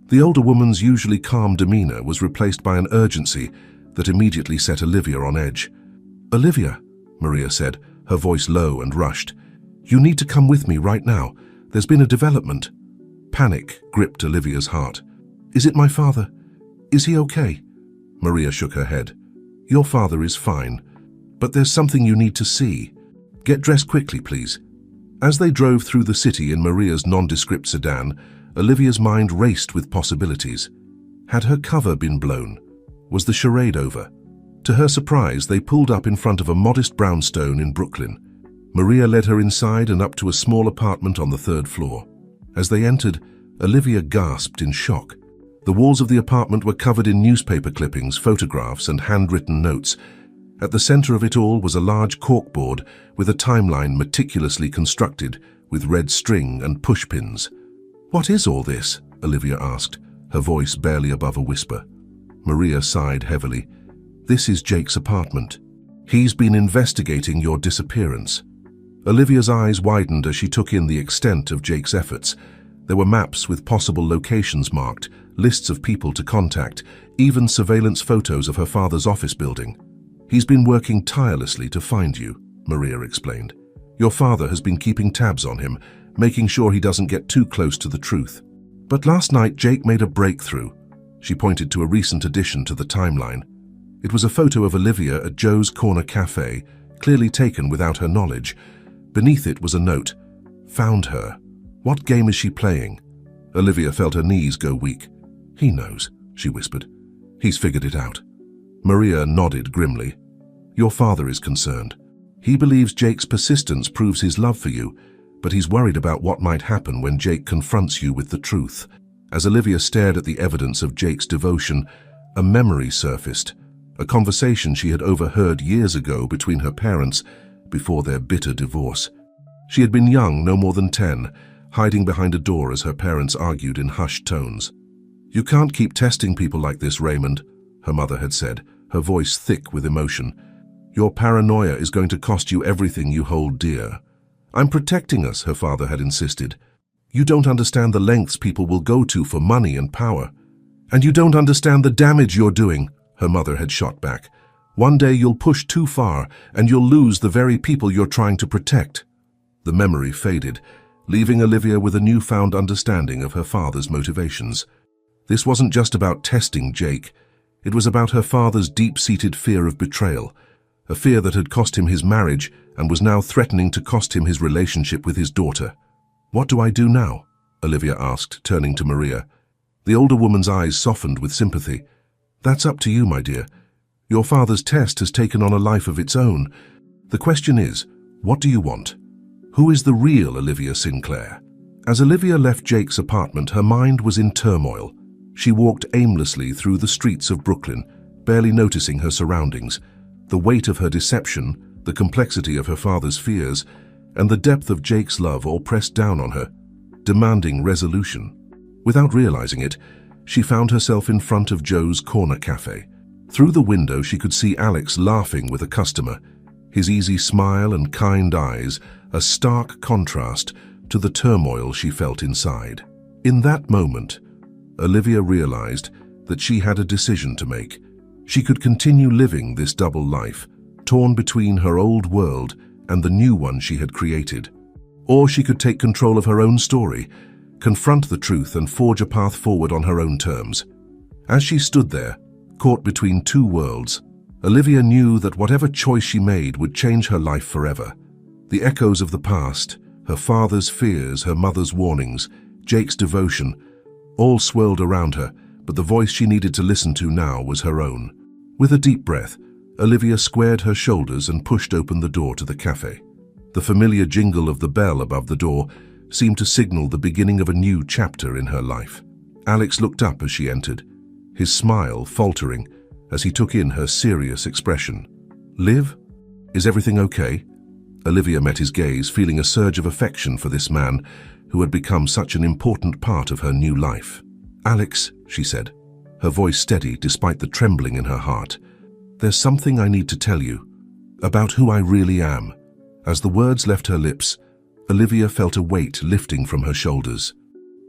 The older woman's usually calm demeanor was replaced by an urgency that immediately set Olivia on edge. "Olivia," Maria said, her voice low and rushed, "you need to come with me right now. There's been a development." Panic gripped Olivia's heart. "Is it my father? Is he okay?" Maria shook her head. "Your father is fine, but there's something you need to see. Get dressed quickly, please." As they drove through the city in Maria's nondescript sedan, Olivia's mind raced with possibilities. Had her cover been blown? Was the charade over? To her surprise, they pulled up in front of a modest brownstone in Brooklyn. Maria led her inside and up to a small apartment on the 3rd floor. As they entered, Olivia gasped in shock. The walls of the apartment were covered in newspaper clippings, photographs, and handwritten notes. At the center of it all was a large corkboard with a timeline meticulously constructed with red string and pushpins. "What is all this?" Olivia asked, her voice barely above a whisper. Maria sighed heavily. "This is Jake's apartment. He's been investigating your disappearance." Olivia's eyes widened as she took in the extent of Jake's efforts. There were maps with possible locations marked, lists of people to contact, even surveillance photos of her father's office building. "He's been working tirelessly to find you," Maria explained. "Your father has been keeping tabs on him, making sure he doesn't get too close to the truth. But last night, Jake made a breakthrough." She pointed to a recent addition to the timeline. It was a photo of Olivia at Joe's Corner Cafe, clearly taken without her knowledge. Beneath it was a note. "Found her. What game is she playing?" Olivia felt her knees go weak. "He knows," she whispered. "He's figured it out." Maria nodded grimly. "Your father is concerned. He believes Jake's persistence proves his love for you, but he's worried about what might happen when Jake confronts you with the truth." As Olivia stared at the evidence of Jake's devotion, a memory surfaced, a conversation she had overheard years ago between her parents before their bitter divorce. She had been young, no more than 10, hiding behind a door as her parents argued in hushed tones. "You can't keep testing people like this, Raymond," her mother had said, her voice thick with emotion. "Your paranoia is going to cost you everything you hold dear." "I'm protecting us," her father had insisted. "You don't understand the lengths people will go to for money and power. And you don't understand the damage you're doing," her mother had shot back. "One day you'll push too far, and you'll lose the very people you're trying to protect." The memory faded, leaving Olivia with a newfound understanding of her father's motivations. This wasn't just about testing Jake. It was about her father's deep-seated fear of betrayal, a fear that had cost him his marriage and was now threatening to cost him his relationship with his daughter. "What do I do now?" Olivia asked, turning to Maria. The older woman's eyes softened with sympathy. "That's up to you, my dear. Your father's test has taken on a life of its own. The question is, what do you want? Who is the real Olivia Sinclair?" As Olivia left Jake's apartment, her mind was in turmoil. She walked aimlessly through the streets of Brooklyn, barely noticing her surroundings. The weight of her deception, the complexity of her father's fears, and the depth of Jake's love all pressed down on her, demanding resolution. Without realizing it, she found herself in front of Joe's Corner Cafe. Through the window, she could see Alex laughing with a customer, his easy smile and kind eyes a stark contrast to the turmoil she felt inside. In that moment, Olivia realized that she had a decision to make. She could continue living this double life, torn between her old world and the new one she had created. Or she could take control of her own story, confront the truth and forge a path forward on her own terms. As she stood there, caught between two worlds, Olivia knew that whatever choice she made would change her life forever. The echoes of the past, her father's fears, her mother's warnings, Jake's devotion, all swirled around her, but the voice she needed to listen to now was her own. With a deep breath, Olivia squared her shoulders and pushed open the door to the cafe. The familiar jingle of the bell above the door seemed to signal the beginning of a new chapter in her life. Alex looked up as she entered, his smile faltering as he took in her serious expression. "Liv, is everything okay?" Olivia met his gaze, feeling a surge of affection for this man who had become such an important part of her new life. "Alex," she said, her voice steady despite the trembling in her heart, "there's something I need to tell you about who I really am." As the words left her lips, Olivia felt a weight lifting from her shoulders.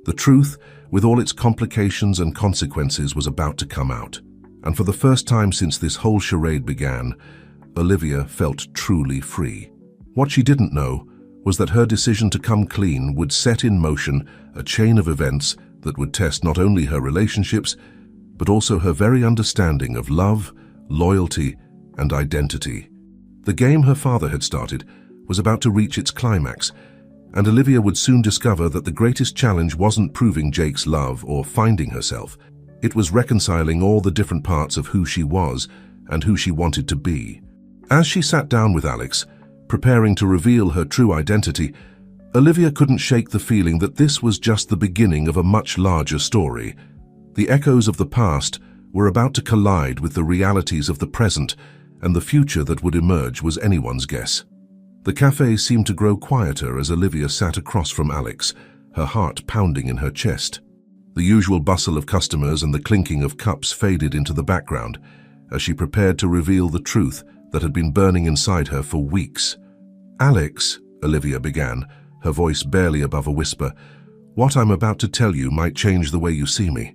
The truth, with all its complications and consequences, was about to come out. And for the first time since this whole charade began, Olivia felt truly free. What she didn't know was that her decision to come clean would set in motion a chain of events that would test not only her relationships, but also her very understanding of love, loyalty, and identity. The game her father had started was about to reach its climax, and Olivia would soon discover that the greatest challenge wasn't proving Jake's love or finding herself. It was reconciling all the different parts of who she was and who she wanted to be. As she sat down with Alex, preparing to reveal her true identity, Olivia couldn't shake the feeling that this was just the beginning of a much larger story. The echoes of the past were about to collide with the realities of the present, and the future that would emerge was anyone's guess. The cafe seemed to grow quieter as Olivia sat across from Alex, her heart pounding in her chest. The usual bustle of customers and the clinking of cups faded into the background as she prepared to reveal the truth that had been burning inside her for weeks. "Alex," Olivia began, her voice barely above a whisper, "what I'm about to tell you might change the way you see me,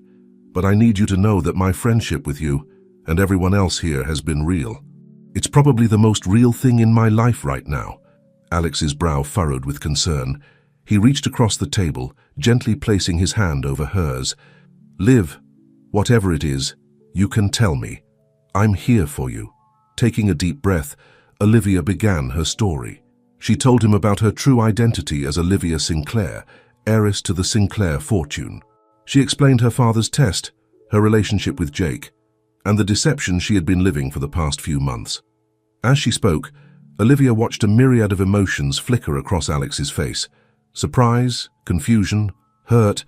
but I need you to know that my friendship with you and everyone else here has been real. It's probably the most real thing in my life right now." Alex's brow furrowed with concern. He reached across the table, gently placing his hand over hers. "Liv, whatever it is, you can tell me. I'm here for you." Taking a deep breath, Olivia began her story. She told him about her true identity as Olivia Sinclair, heiress to the Sinclair fortune. She explained her father's test, her relationship with Jake, and the deception she had been living for the past few months. As she spoke, Olivia watched a myriad of emotions flicker across Alex's face. Surprise, confusion, hurt,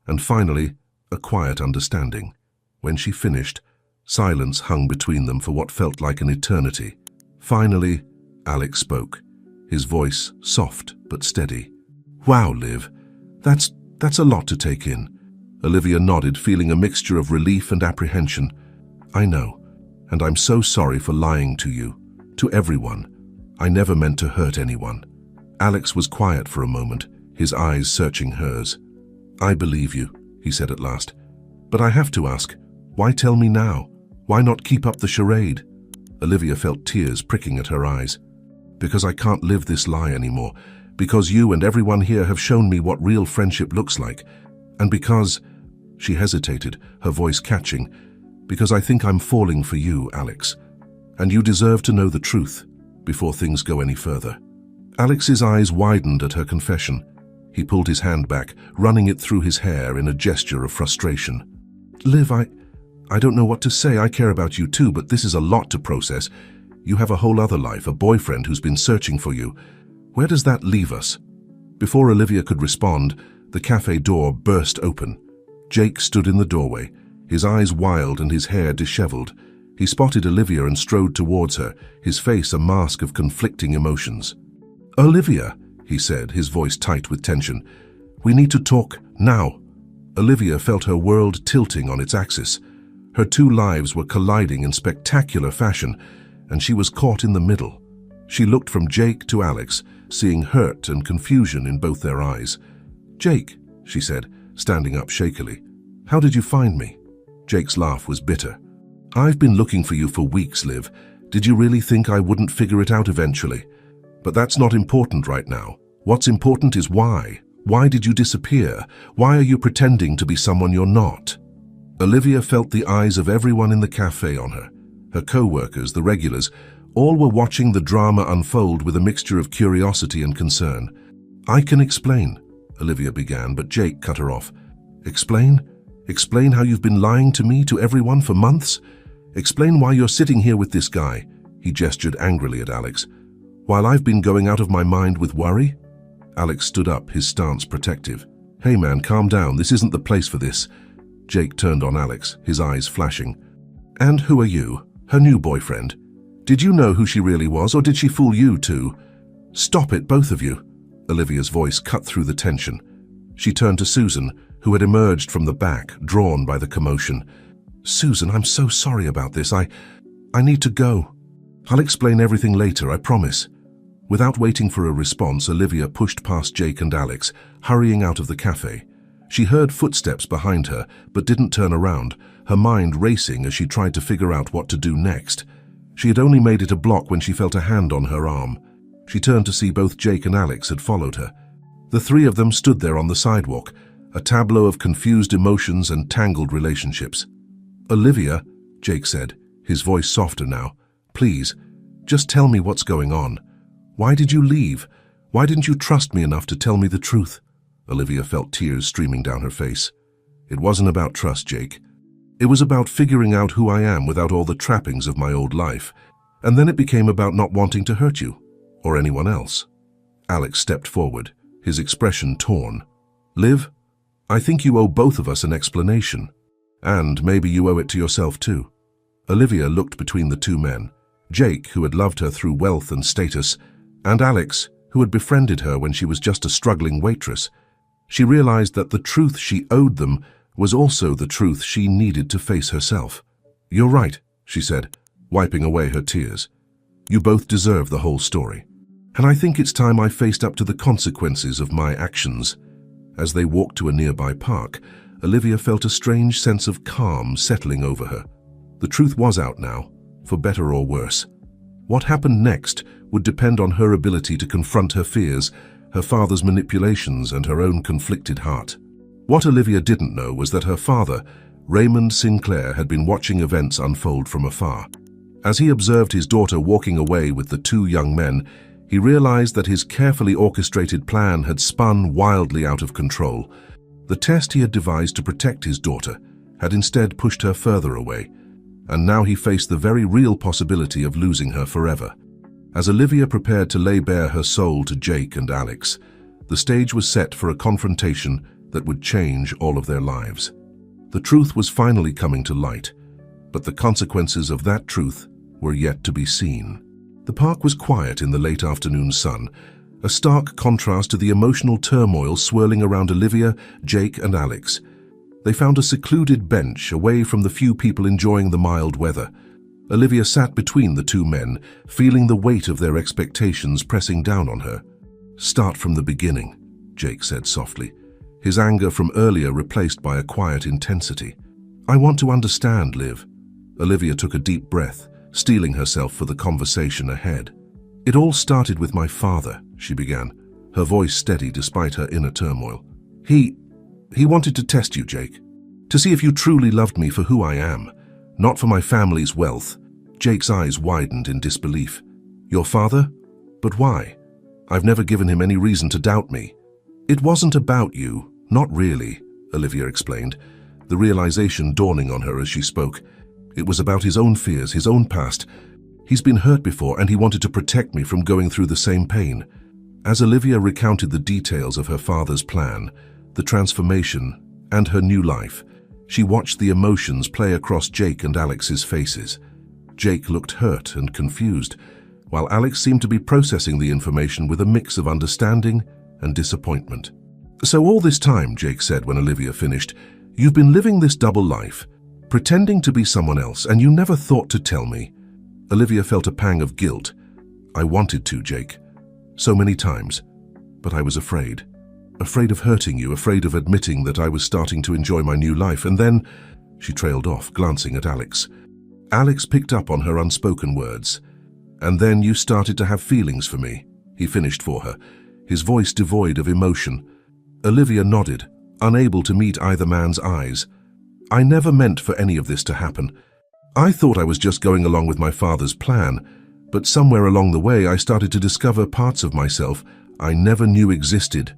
and finally, a quiet understanding. When she finished, silence hung between them for what felt like an eternity. Finally, Alex spoke, his voice soft but steady. "Wow, Liv, that's a lot to take in." Olivia nodded, feeling a mixture of relief and apprehension. "I know, and I'm so sorry for lying to you, to everyone. I never meant to hurt anyone." Alex was quiet for a moment, his eyes searching hers. "I believe you," he said at last. "But I have to ask, why tell me now? Why not keep up the charade?" Olivia felt tears pricking at her eyes. "Because I can't live this lie anymore. Because you and everyone here have shown me what real friendship looks like. And because—" she hesitated, her voice catching, "because I think I'm falling for you, Alex. And you deserve to know the truth. before things go any further. Alex's eyes widened at her confession. He pulled his hand back, running it through his hair in a gesture of frustration. Liv, I don't know what to say. I care about you too, but this is a lot to process. You have a whole other life, a boyfriend who's been searching for you. Where does that leave us? Before Olivia could respond, the cafe door burst open. Jake stood in the doorway, his eyes wild and his hair disheveled. He spotted Olivia and strode towards her, his face a mask of conflicting emotions. Olivia, he said, his voice tight with tension. We need to talk now. Olivia felt her world tilting on its axis. Her two lives were colliding in spectacular fashion, and she was caught in the middle. She looked from Jake to Alex, seeing hurt and confusion in both their eyes. Jake, she said, standing up shakily. How did you find me? Jake's laugh was bitter. I've been looking for you for weeks, Liv. Did you really think I wouldn't figure it out eventually? But that's not important right now. What's important is why. Why did you disappear? Why are you pretending to be someone you're not? Olivia felt the eyes of everyone in the cafe on her. Her co-workers, the regulars, all were watching the drama unfold with a mixture of curiosity and concern. I can explain, Olivia began, but Jake cut her off. Explain? Explain how you've been lying to me, to everyone, for months? Explain why you're sitting here with this guy, he gestured angrily at Alex, while I've been going out of my mind with worry? Alex stood up, his stance protective. Hey man, calm down, this isn't the place for this. Jake turned on Alex, his eyes flashing. And who are you? Her new boyfriend? Did you know who she really was, or did she fool you too? Stop it, both of you. Olivia's voice cut through the tension. She turned to Susan, who had emerged from the back, drawn by the commotion. Susan, I'm so sorry about this. I need to go. I'll explain everything later, I promise. Without waiting for a response, Olivia pushed past Jake and Alex, hurrying out of the cafe. She heard footsteps behind her, but didn't turn around, her mind racing as she tried to figure out what to do next. She had only made it a block when she felt a hand on her arm. She turned to see both Jake and Alex had followed her. The three of them stood there on the sidewalk, a tableau of confused emotions and tangled relationships. Olivia, Jake said, his voice softer now, please, just tell me what's going on. Why did you leave? Why didn't you trust me enough to tell me the truth? Olivia felt tears streaming down her face. It wasn't about trust, Jake. It was about figuring out who I am without all the trappings of my old life. And then it became about not wanting to hurt you, or anyone else. Alex stepped forward, his expression torn. Liv, I think you owe both of us an explanation. And maybe you owe it to yourself too. Olivia looked between the two men, Jake, who had loved her through wealth and status, and Alex, who had befriended her when she was just a struggling waitress. She realized that the truth she owed them was also the truth she needed to face herself. You're right, she said, wiping away her tears. You both deserve the whole story. And I think it's time I faced up to the consequences of my actions. As they walked to a nearby park, Olivia felt a strange sense of calm settling over her. The truth was out now, for better or worse. What happened next would depend on her ability to confront her fears, her father's manipulations, and her own conflicted heart. What Olivia didn't know was that her father, Raymond Sinclair, had been watching events unfold from afar. As he observed his daughter walking away with the two young men, he realized that his carefully orchestrated plan had spun wildly out of control. The test he had devised to protect his daughter had instead pushed her further away, and now he faced the very real possibility of losing her forever. As Olivia prepared to lay bare her soul to Jake and Alex, the stage was set for a confrontation that would change all of their lives. The truth was finally coming to light, but the consequences of that truth were yet to be seen. The park was quiet in the late afternoon sun, a stark contrast to the emotional turmoil swirling around Olivia, Jake, and Alex. They found a secluded bench away from the few people enjoying the mild weather. Olivia sat between the two men, feeling the weight of their expectations pressing down on her. Start from the beginning, Jake said softly, his anger from earlier replaced by a quiet intensity. I want to understand, Liv. Olivia took a deep breath, steeling herself for the conversation ahead. It all started with my father, she began, her voice steady despite her inner turmoil. He wanted to test you, Jake, to see if you truly loved me for who I am, not for my family's wealth. Jake's eyes widened in disbelief. Your father? But why? I've never given him any reason to doubt me. It wasn't about you, not really, Olivia explained, the realization dawning on her as she spoke. It was about his own fears, his own past. He's been hurt before and he wanted to protect me from going through the same pain. As Olivia recounted the details of her father's plan, the transformation, and her new life, she watched the emotions play across Jake and Alex's faces. Jake looked hurt and confused, while Alex seemed to be processing the information with a mix of understanding and disappointment. So all this time, Jake said when Olivia finished, you've been living this double life, pretending to be someone else, and you never thought to tell me. Olivia felt a pang of guilt. I wanted to, Jake. So many times. But I was afraid. Afraid of hurting you, afraid of admitting that I was starting to enjoy my new life. And then, she trailed off, glancing at Alex. Alex picked up on her unspoken words. And then you started to have feelings for me, he finished for her, his voice devoid of emotion. Olivia nodded, unable to meet either man's eyes. I never meant for any of this to happen. I thought I was just going along with my father's plan, but somewhere along the way I started to discover parts of myself I never knew existed.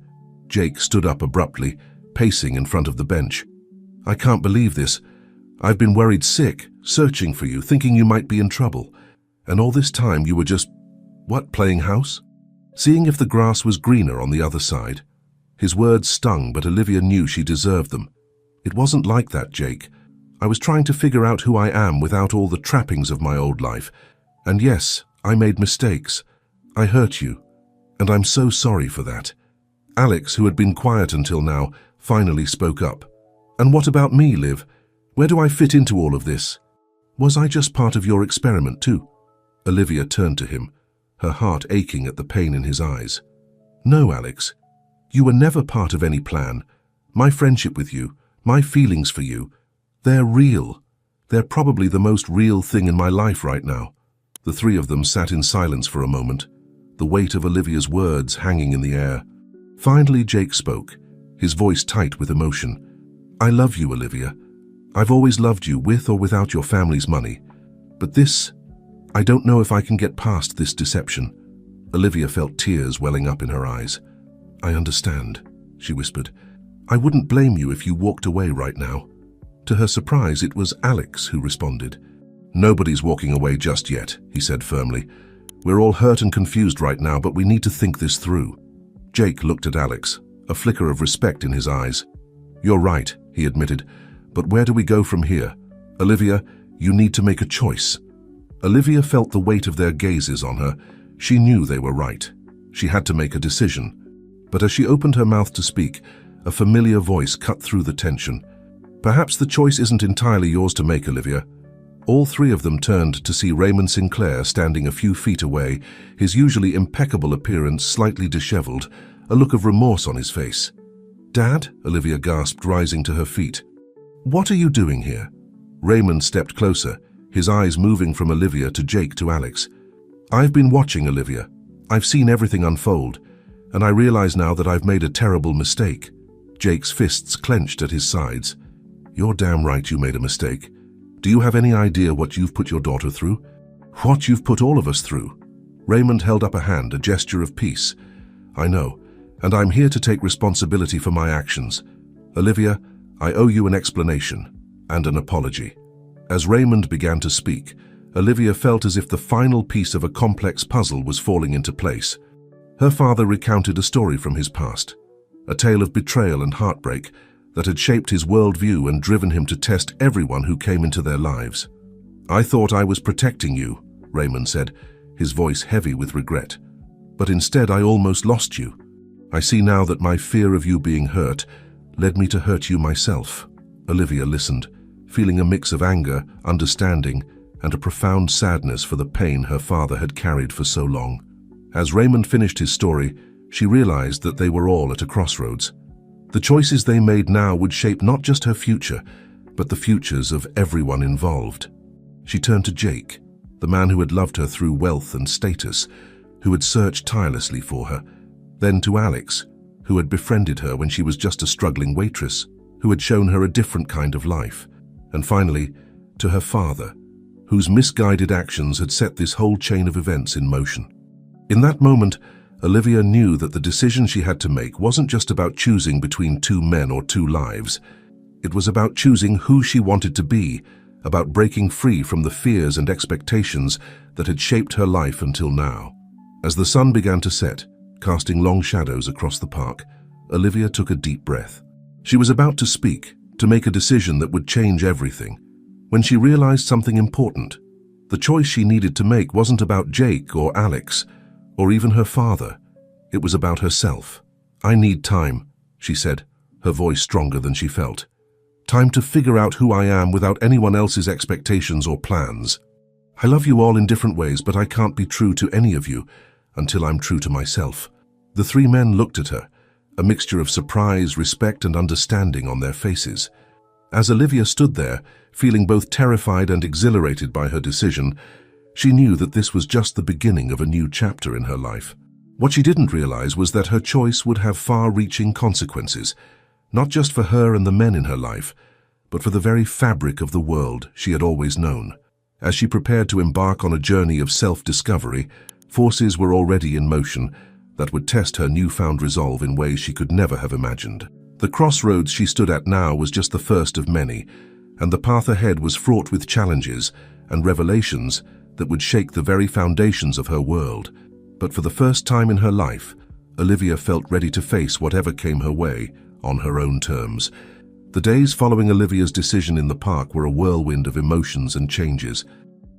Jake stood up abruptly, pacing in front of the bench. I can't believe this. I've been worried sick, searching for you, thinking you might be in trouble. And all this time you were just, playing house? Seeing if the grass was greener on the other side. His words stung, but Olivia knew she deserved them. It wasn't like that, Jake. I was trying to figure out who I am without all the trappings of my old life. And yes, I made mistakes. I hurt you. And I'm so sorry for that. Alex, who had been quiet until now, finally spoke up. And what about me, Liv? Where do I fit into all of this? Was I just part of your experiment too? Olivia turned to him, her heart aching at the pain in his eyes. No, Alex. You were never part of any plan. My friendship with you, my feelings for you, they're real. They're probably the most real thing in my life right now. The three of them sat in silence for a moment, the weight of Olivia's words hanging in the air. Finally, Jake spoke, his voice tight with emotion. I love you, Olivia. I've always loved you, with or without your family's money. But this, I don't know if I can get past this deception. Olivia felt tears welling up in her eyes. I understand, she whispered. I wouldn't blame you if you walked away right now. To her surprise, it was Alex who responded. Nobody's walking away just yet, he said firmly. We're all hurt and confused right now, but we need to think this through. Jake looked at Alex, a flicker of respect in his eyes. You're right, he admitted, but where do we go from here? Olivia, you need to make a choice. Olivia felt the weight of their gazes on her. She knew they were right. She had to make a decision. But as she opened her mouth to speak, a familiar voice cut through the tension. Perhaps the choice isn't entirely yours to make, Olivia. All three of them turned to see Raymond Sinclair standing a few feet away, his usually impeccable appearance slightly disheveled, a look of remorse on his face. Dad? Olivia gasped, rising to her feet. What are you doing here? Raymond stepped closer, his eyes moving from Olivia to Jake to Alex. I've been watching, Olivia. I've seen everything unfold, and I realize now that I've made a terrible mistake. Jake's fists clenched at his sides. You're damn right you made a mistake. Do you have any idea what you've put your daughter through? What you've put all of us through? Raymond held up a hand, a gesture of peace. I know, and I'm here to take responsibility for my actions. Olivia, I owe you an explanation and an apology. As Raymond began to speak, Olivia felt as if the final piece of a complex puzzle was falling into place. Her father recounted a story from his past, a tale of betrayal and heartbreak that had shaped his worldview and driven him to test everyone who came into their lives. I thought I was protecting you, Raymond said, his voice heavy with regret. But instead I almost lost you. I see now that my fear of you being hurt led me to hurt you myself. Olivia listened, feeling a mix of anger, understanding, and a profound sadness for the pain her father had carried for so long. As Raymond finished his story, she realized that they were all at a crossroads. The choices they made now would shape not just her future, but the futures of everyone involved. She turned to Jake, the man who had loved her through wealth and status, who had searched tirelessly for her, then to Alex, who had befriended her when she was just a struggling waitress, who had shown her a different kind of life, and finally, to her father, whose misguided actions had set this whole chain of events in motion. In that moment, Olivia knew that the decision she had to make wasn't just about choosing between two men or two lives. It was about choosing who she wanted to be, about breaking free from the fears and expectations that had shaped her life until now. As the sun began to set, casting long shadows across the park, Olivia took a deep breath. She was about to speak, to make a decision that would change everything, when she realized something important. The choice she needed to make wasn't about Jake or Alex, or even her father. It was about herself. "I need time," she said, her voice stronger than she felt. "Time to figure out who I am without anyone else's expectations or plans. I love you all in different ways, but I can't be true to any of you until I'm true to myself." The three men looked at her, a mixture of surprise, respect, and understanding on their faces. As Olivia stood there, feeling both terrified and exhilarated by her decision, she knew that this was just the beginning of a new chapter in her life. What she didn't realize was that her choice would have far-reaching consequences, not just for her and the men in her life, but for the very fabric of the world she had always known. As she prepared to embark on a journey of self-discovery, forces were already in motion that would test her newfound resolve in ways she could never have imagined. The crossroads she stood at now was just the first of many, and the path ahead was fraught with challenges and revelations that would shake the very foundations of her world. But for the first time in her life, Olivia felt ready to face whatever came her way on her own terms. The days following Olivia's decision in the park were a whirlwind of emotions and changes.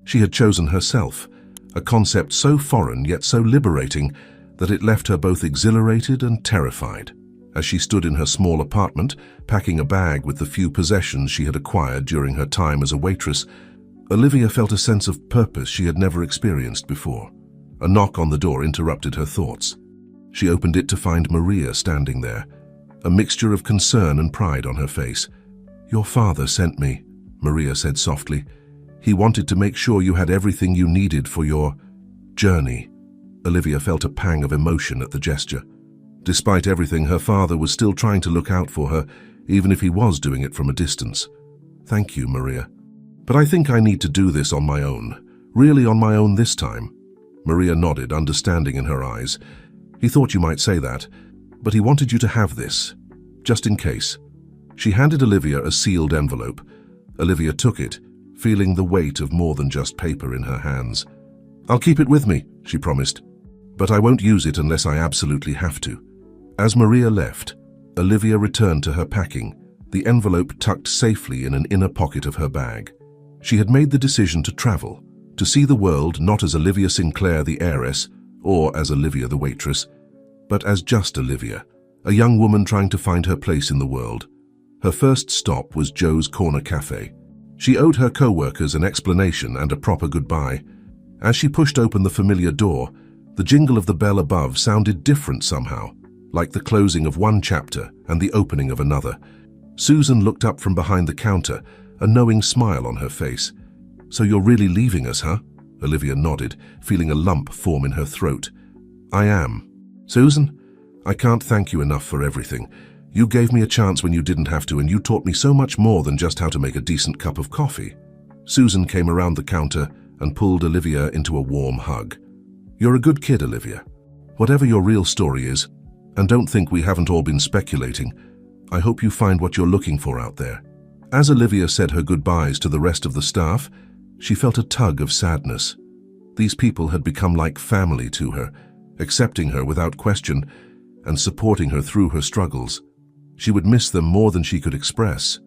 She had chosen herself, a concept so foreign yet so liberating that it left her both exhilarated and terrified. As she stood in her small apartment, packing a bag with the few possessions she had acquired during her time as a waitress, Olivia felt a sense of purpose she had never experienced before. A knock on the door interrupted her thoughts. She opened it to find Maria standing there, a mixture of concern and pride on her face. "Your father sent me," Maria said softly. "He wanted to make sure you had everything you needed for your journey." Olivia felt a pang of emotion at the gesture. Despite everything, her father was still trying to look out for her, even if he was doing it from a distance. "Thank you, Maria. But I think I need to do this on my own. Really on my own this time." Maria nodded, understanding in her eyes. "He thought you might say that, but he wanted you to have this, just in case." She handed Olivia a sealed envelope. Olivia took it, feeling the weight of more than just paper in her hands. "I'll keep it with me," she promised, "but I won't use it unless I absolutely have to." As Maria left, Olivia returned to her packing, the envelope tucked safely in an inner pocket of her bag. She had made the decision to travel, to see the world not as Olivia Sinclair the heiress, or as Olivia the waitress, but as just Olivia, a young woman trying to find her place in the world. Her first stop was Joe's Corner Cafe. She owed her co-workers an explanation and a proper goodbye. As she pushed open the familiar door, the jingle of the bell above sounded different somehow, like the closing of one chapter and the opening of another. Susan looked up from behind the counter, a knowing smile on her face. "So you're really leaving us, huh?" Olivia nodded, feeling a lump form in her throat. "I am. Susan, I can't thank you enough for everything. You gave me a chance when you didn't have to, and you taught me so much more than just how to make a decent cup of coffee." Susan came around the counter and pulled Olivia into a warm hug. "You're a good kid, Olivia. Whatever your real story is, and don't think we haven't all been speculating, I hope you find what you're looking for out there." As Olivia said her goodbyes to the rest of the staff, she felt a tug of sadness. These people had become like family to her, accepting her without question and supporting her through her struggles. She would miss them more than she could express.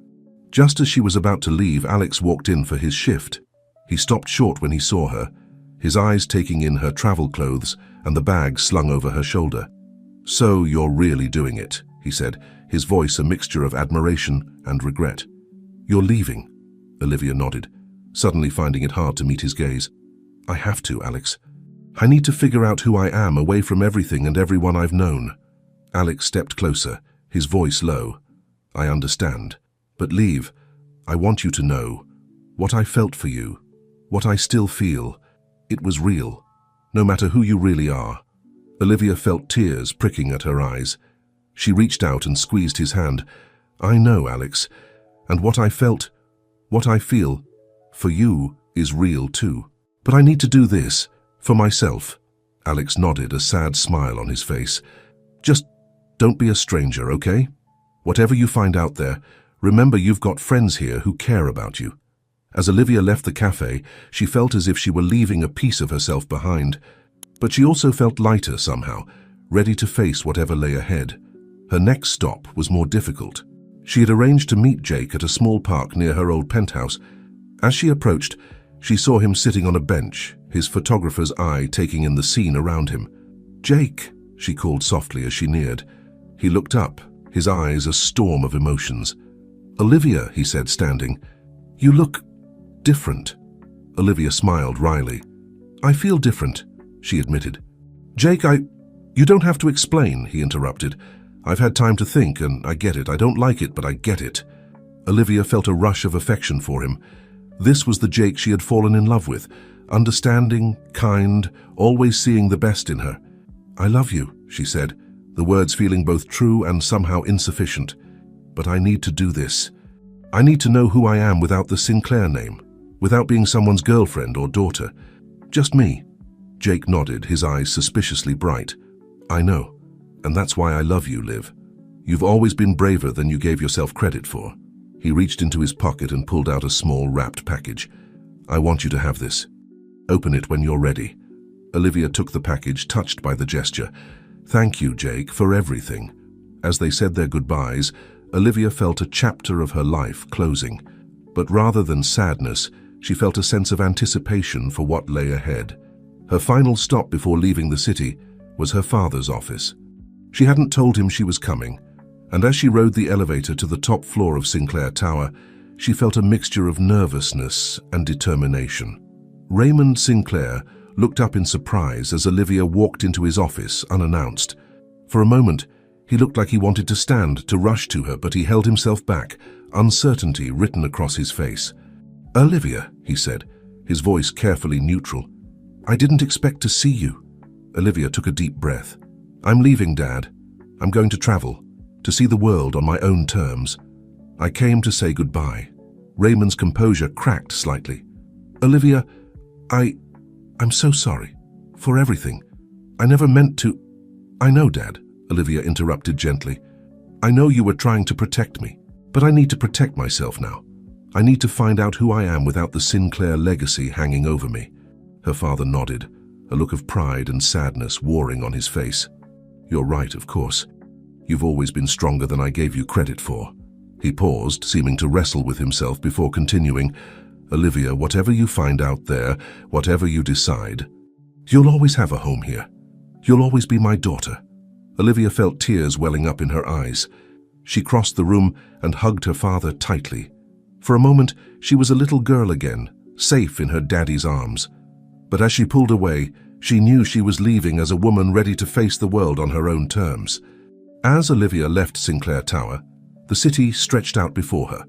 Just as she was about to leave, Alex walked in for his shift. He stopped short when he saw her, his eyes taking in her travel clothes and the bag slung over her shoulder. "So you're really doing it," he said, his voice a mixture of admiration and regret. "You're leaving?" Olivia nodded, suddenly finding it hard to meet his gaze. "I have to, Alex. I need to figure out who I am away from everything and everyone I've known." Alex stepped closer, his voice low. "I understand. But leave. I want you to know. What I felt for you, what I still feel, it was real, no matter who you really are." Olivia felt tears pricking at her eyes. She reached out and squeezed his hand. "I know, Alex, and what I felt, what I feel, for you, is real too. But I need to do this, for myself. Alex nodded, a sad smile on his face. Just don't be a stranger, okay? Whatever you find out there, remember you've got friends here who care about you. As Olivia left the cafe, she felt as if she were leaving a piece of herself behind. But she also felt lighter somehow, ready to face whatever lay ahead. Her next stop was more difficult. She had arranged to meet Jake at a small park near her old penthouse. As she approached, she saw him sitting on a bench, his photographer's eye taking in the scene around him. "Jake," she called softly as she neared. He looked up, his eyes a storm of emotions. "Olivia," he said, standing, "you look different." Olivia smiled wryly. "I feel different," she admitted. "Jake, you don't have to explain," he interrupted. "I've had time to think, and I get it. I don't like it, but I get it." Olivia felt a rush of affection for him. This was the Jake she had fallen in love with, understanding, kind, always seeing the best in her. "I love you," she said, the words feeling both true and somehow insufficient. "But I need to do this. I need to know who I am without the Sinclair name, without being someone's girlfriend or daughter. Just me." Jake nodded, his eyes suspiciously bright. "I know, and that's why I love you, Liv. You've always been braver than you gave yourself credit for." He reached into his pocket and pulled out a small wrapped package. "I want you to have this. Open it when you're ready." Olivia took the package, touched by the gesture. "Thank you, Jake, for everything." As they said their goodbyes, Olivia felt a chapter of her life closing. But rather than sadness, she felt a sense of anticipation for what lay ahead. Her final stop before leaving the city was her father's office. She hadn't told him she was coming, and as she rode the elevator to the top floor of Sinclair Tower, she felt a mixture of nervousness and determination. Raymond Sinclair looked up in surprise as Olivia walked into his office unannounced. For a moment, he looked like he wanted to stand, to rush to her, but he held himself back, uncertainty written across his face. "Olivia," he said, his voice carefully neutral. "I didn't expect to see you." Olivia took a deep breath. "I'm leaving, Dad. I'm going to travel, to see the world on my own terms. I came to say goodbye." Raymond's composure cracked slightly. "Olivia, I'm so sorry. For everything. I never meant to—" "I know, Dad," Olivia interrupted gently. "I know you were trying to protect me, but I need to protect myself now. I need to find out who I am without the Sinclair legacy hanging over me." Her father nodded, a look of pride and sadness warring on his face. "You're right, of course. You've always been stronger than I gave you credit for." He paused, seeming to wrestle with himself before continuing. "Olivia, whatever you find out there, whatever you decide, you'll always have a home here. You'll always be my daughter." Olivia felt tears welling up in her eyes. She crossed the room and hugged her father tightly. For a moment, she was a little girl again, safe in her daddy's arms. But as she pulled away, she knew she was leaving as a woman ready to face the world on her own terms. As Olivia left Sinclair Tower, the city stretched out before her,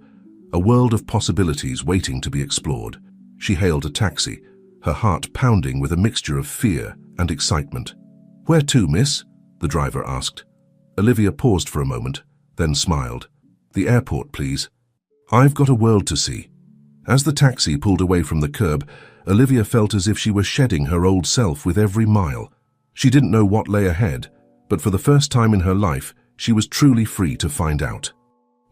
a world of possibilities waiting to be explored. She hailed a taxi, her heart pounding with a mixture of fear and excitement. "Where to, miss?" the driver asked. Olivia paused for a moment, then smiled. "The airport, please. I've got a world to see." As the taxi pulled away from the curb, Olivia felt as if she were shedding her old self with every mile. She didn't know what lay ahead, but for the first time in her life, she was truly free to find out.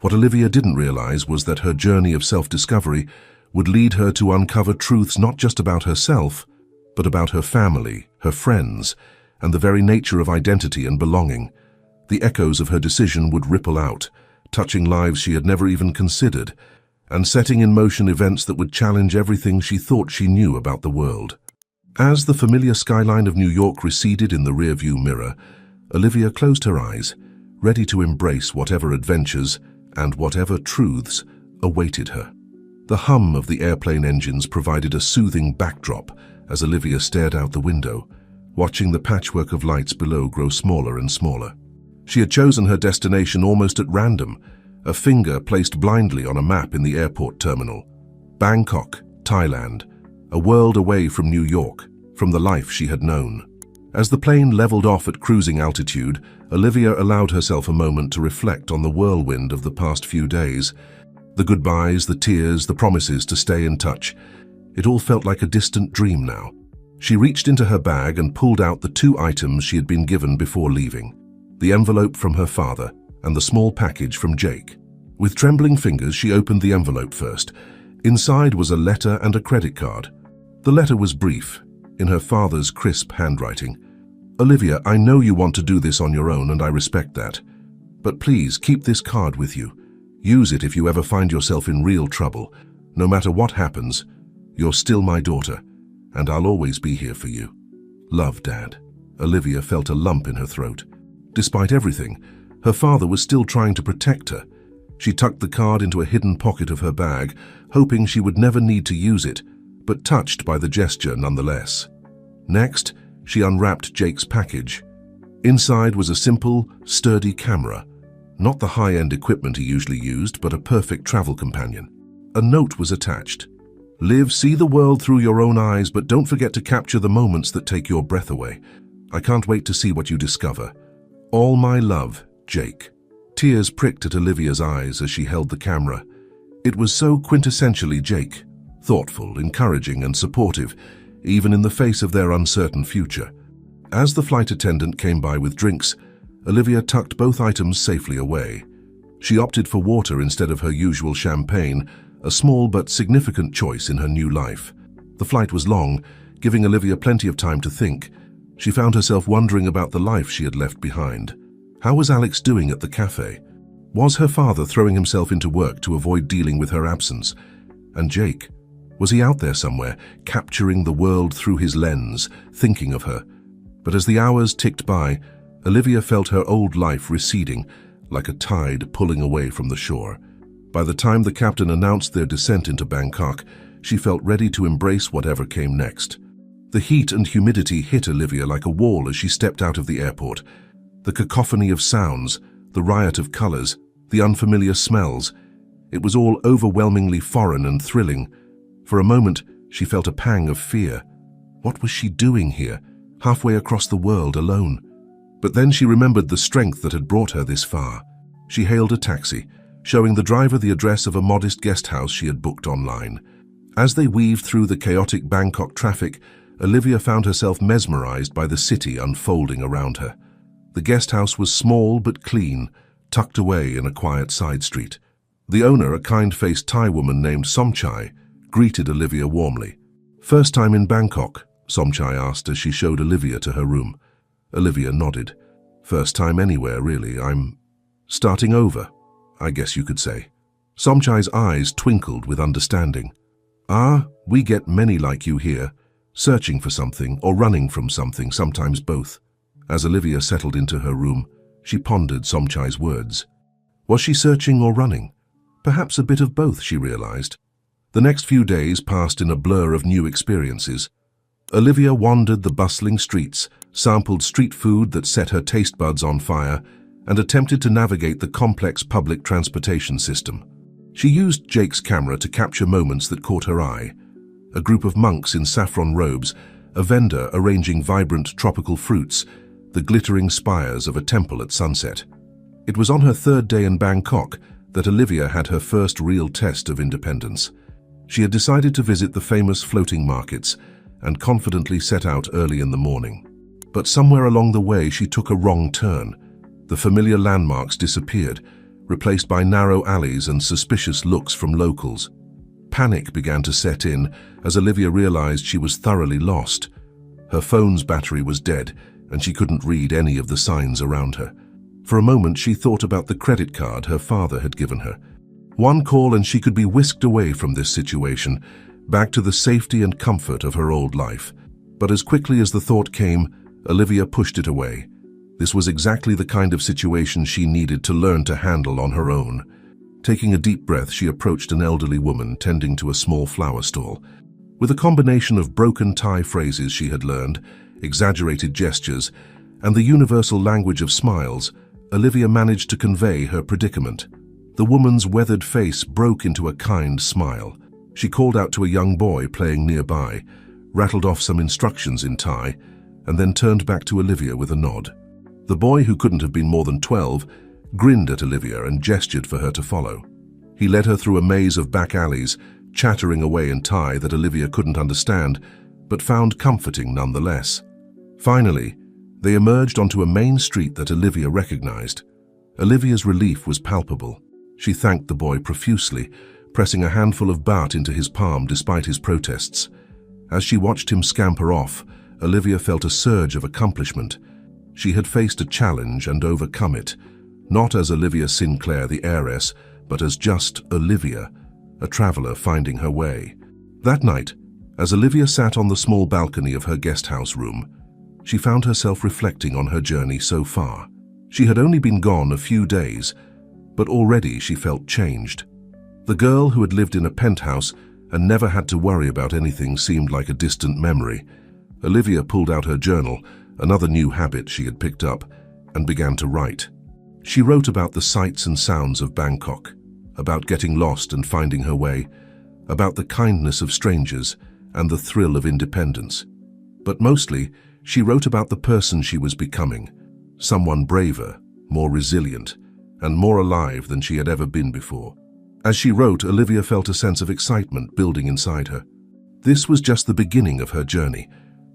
What Olivia didn't realize was that her journey of self-discovery would lead her to uncover truths not just about herself, but about her family, her friends, and the very nature of identity and belonging. The echoes of her decision would ripple out, touching lives she had never even considered, and setting in motion events that would challenge everything she thought she knew about the world. As the familiar skyline of New York receded in the rearview mirror, Olivia closed her eyes, ready to embrace whatever adventures and whatever truths awaited her. The hum of the airplane engines provided a soothing backdrop as Olivia stared out the window, watching the patchwork of lights below grow smaller and smaller. She had chosen her destination almost at random, a finger placed blindly on a map in the airport terminal. Bangkok, Thailand, a world away from New York, from the life she had known. As the plane leveled off at cruising altitude, Olivia allowed herself a moment to reflect on the whirlwind of the past few days. The goodbyes, the tears, the promises to stay in touch. It all felt like a distant dream now. She reached into her bag and pulled out the 2 items she had been given before leaving: the envelope from her father and the small package from Jake. With trembling fingers, she opened the envelope first. Inside was a letter and a credit card. The letter was brief, in her father's crisp handwriting. "Olivia, I know you want to do this on your own, and I respect that. But please keep this card with you. Use it if you ever find yourself in real trouble. No matter what happens, you're still my daughter, and I'll always be here for you. Love, Dad." Olivia felt a lump in her throat. Despite everything, her father was still trying to protect her. She tucked the card into a hidden pocket of her bag, hoping she would never need to use it, but touched by the gesture nonetheless. Next, she unwrapped Jake's package. Inside was a simple, sturdy camera. Not the high-end equipment he usually used, but a perfect travel companion. A note was attached. "Live, see the world through your own eyes, but don't forget to capture the moments that take your breath away. I can't wait to see what you discover. All my love, Jake." Tears pricked at Olivia's eyes as she held the camera. It was so quintessentially Jake, thoughtful, encouraging, and supportive, even in the face of their uncertain future. As the flight attendant came by with drinks, Olivia tucked both items safely away. She opted for water instead of her usual champagne, a small but significant choice in her new life. The flight was long, giving Olivia plenty of time to think. She found herself wondering about the life she had left behind. How was Alex doing at the cafe? Was her father throwing himself into work to avoid dealing with her absence? And Jake? Was he out there somewhere, capturing the world through his lens, thinking of her? But as the hours ticked by, Olivia felt her old life receding, like a tide pulling away from the shore. By the time the captain announced their descent into Bangkok, she felt ready to embrace whatever came next. The heat and humidity hit Olivia like a wall as she stepped out of the airport. The cacophony of sounds, the riot of colors, the unfamiliar smells. It was all overwhelmingly foreign and thrilling. For a moment, she felt a pang of fear. What was she doing here, halfway across the world alone? But then she remembered the strength that had brought her this far. She hailed a taxi, showing the driver the address of a modest guest house she had booked online. As they weaved through the chaotic Bangkok traffic, Olivia found herself mesmerized by the city unfolding around her. The guest house was small but clean, tucked away in a quiet side street. The owner, a kind-faced Thai woman named Somchai, greeted Olivia warmly. "First time in Bangkok?" Somchai asked as she showed Olivia to her room. Olivia nodded. "First time anywhere, really. I'm starting over, I guess you could say." Somchai's eyes twinkled with understanding. "Ah, we get many like you here, searching for something or running from something, sometimes both." As Olivia settled into her room, she pondered Somchai's words. Was she searching or running? Perhaps a bit of both, she realized. The next few days passed in a blur of new experiences. Olivia wandered the bustling streets, sampled street food that set her taste buds on fire, and attempted to navigate the complex public transportation system. She used Jake's camera to capture moments that caught her eye. A group of monks in saffron robes, a vendor arranging vibrant tropical fruits, the glittering spires of a temple at sunset. It was on her 3rd day in Bangkok that Olivia had her first real test of independence. She had decided to visit the famous floating markets and confidently set out early in the morning. But somewhere along the way she took a wrong turn. The familiar landmarks disappeared, replaced by narrow alleys and suspicious looks from locals. Panic began to set in as Olivia realized she was thoroughly lost. Her phone's battery was dead, and she couldn't read any of the signs around her. For a moment she thought about the credit card her father had given her. One call and she could be whisked away from this situation, back to the safety and comfort of her old life. But as quickly as the thought came, Olivia pushed it away. This was exactly the kind of situation she needed to learn to handle on her own. Taking a deep breath, she approached an elderly woman tending to a small flower stall. With a combination of broken Thai phrases she had learned, exaggerated gestures, and the universal language of smiles, Olivia managed to convey her predicament. The woman's weathered face broke into a kind smile. She called out to a young boy playing nearby, rattled off some instructions in Thai, and then turned back to Olivia with a nod. The boy, who couldn't have been more than 12, grinned at Olivia and gestured for her to follow. He led her through a maze of back alleys, chattering away in Thai that Olivia couldn't understand, but found comforting nonetheless. Finally, they emerged onto a main street that Olivia recognized. Olivia's relief was palpable. She thanked the boy profusely, pressing a handful of baht into his palm despite his protests. As she watched him scamper off, Olivia felt a surge of accomplishment. She had faced a challenge and overcome it, not as Olivia Sinclair, the heiress, but as just Olivia, a traveler finding her way. That night, as Olivia sat on the small balcony of her guest house room, she found herself reflecting on her journey so far. She had only been gone a few days, but already she felt changed. The girl who had lived in a penthouse and never had to worry about anything seemed like a distant memory. Olivia pulled out her journal, another new habit she had picked up, and began to write. She wrote about the sights and sounds of Bangkok, about getting lost and finding her way, about the kindness of strangers and the thrill of independence. But mostly, she wrote about the person she was becoming, someone braver, more resilient, and more alive than she had ever been before. As she wrote, Olivia felt a sense of excitement building inside her. This was just the beginning of her journey,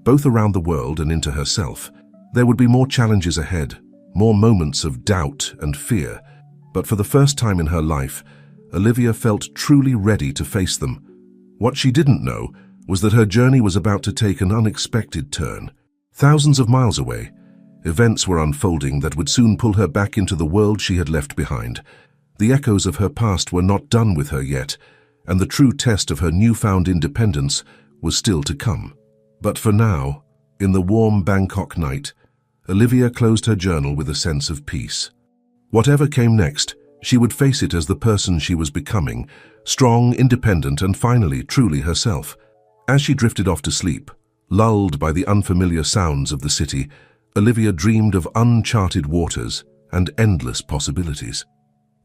both around the world and into herself. There would be more challenges ahead, more moments of doubt and fear, but for the first time in her life, Olivia felt truly ready to face them. What she didn't know was that her journey was about to take an unexpected turn. Thousands of miles away, events were unfolding that would soon pull her back into the world she had left behind. The echoes of her past were not done with her yet, and the true test of her newfound independence was still to come. But for now, in the warm Bangkok night, Olivia closed her journal with a sense of peace. Whatever came next, she would face it as the person she was becoming, strong, independent, and finally truly herself. As she drifted off to sleep, lulled by the unfamiliar sounds of the city, Olivia dreamed of uncharted waters and endless possibilities.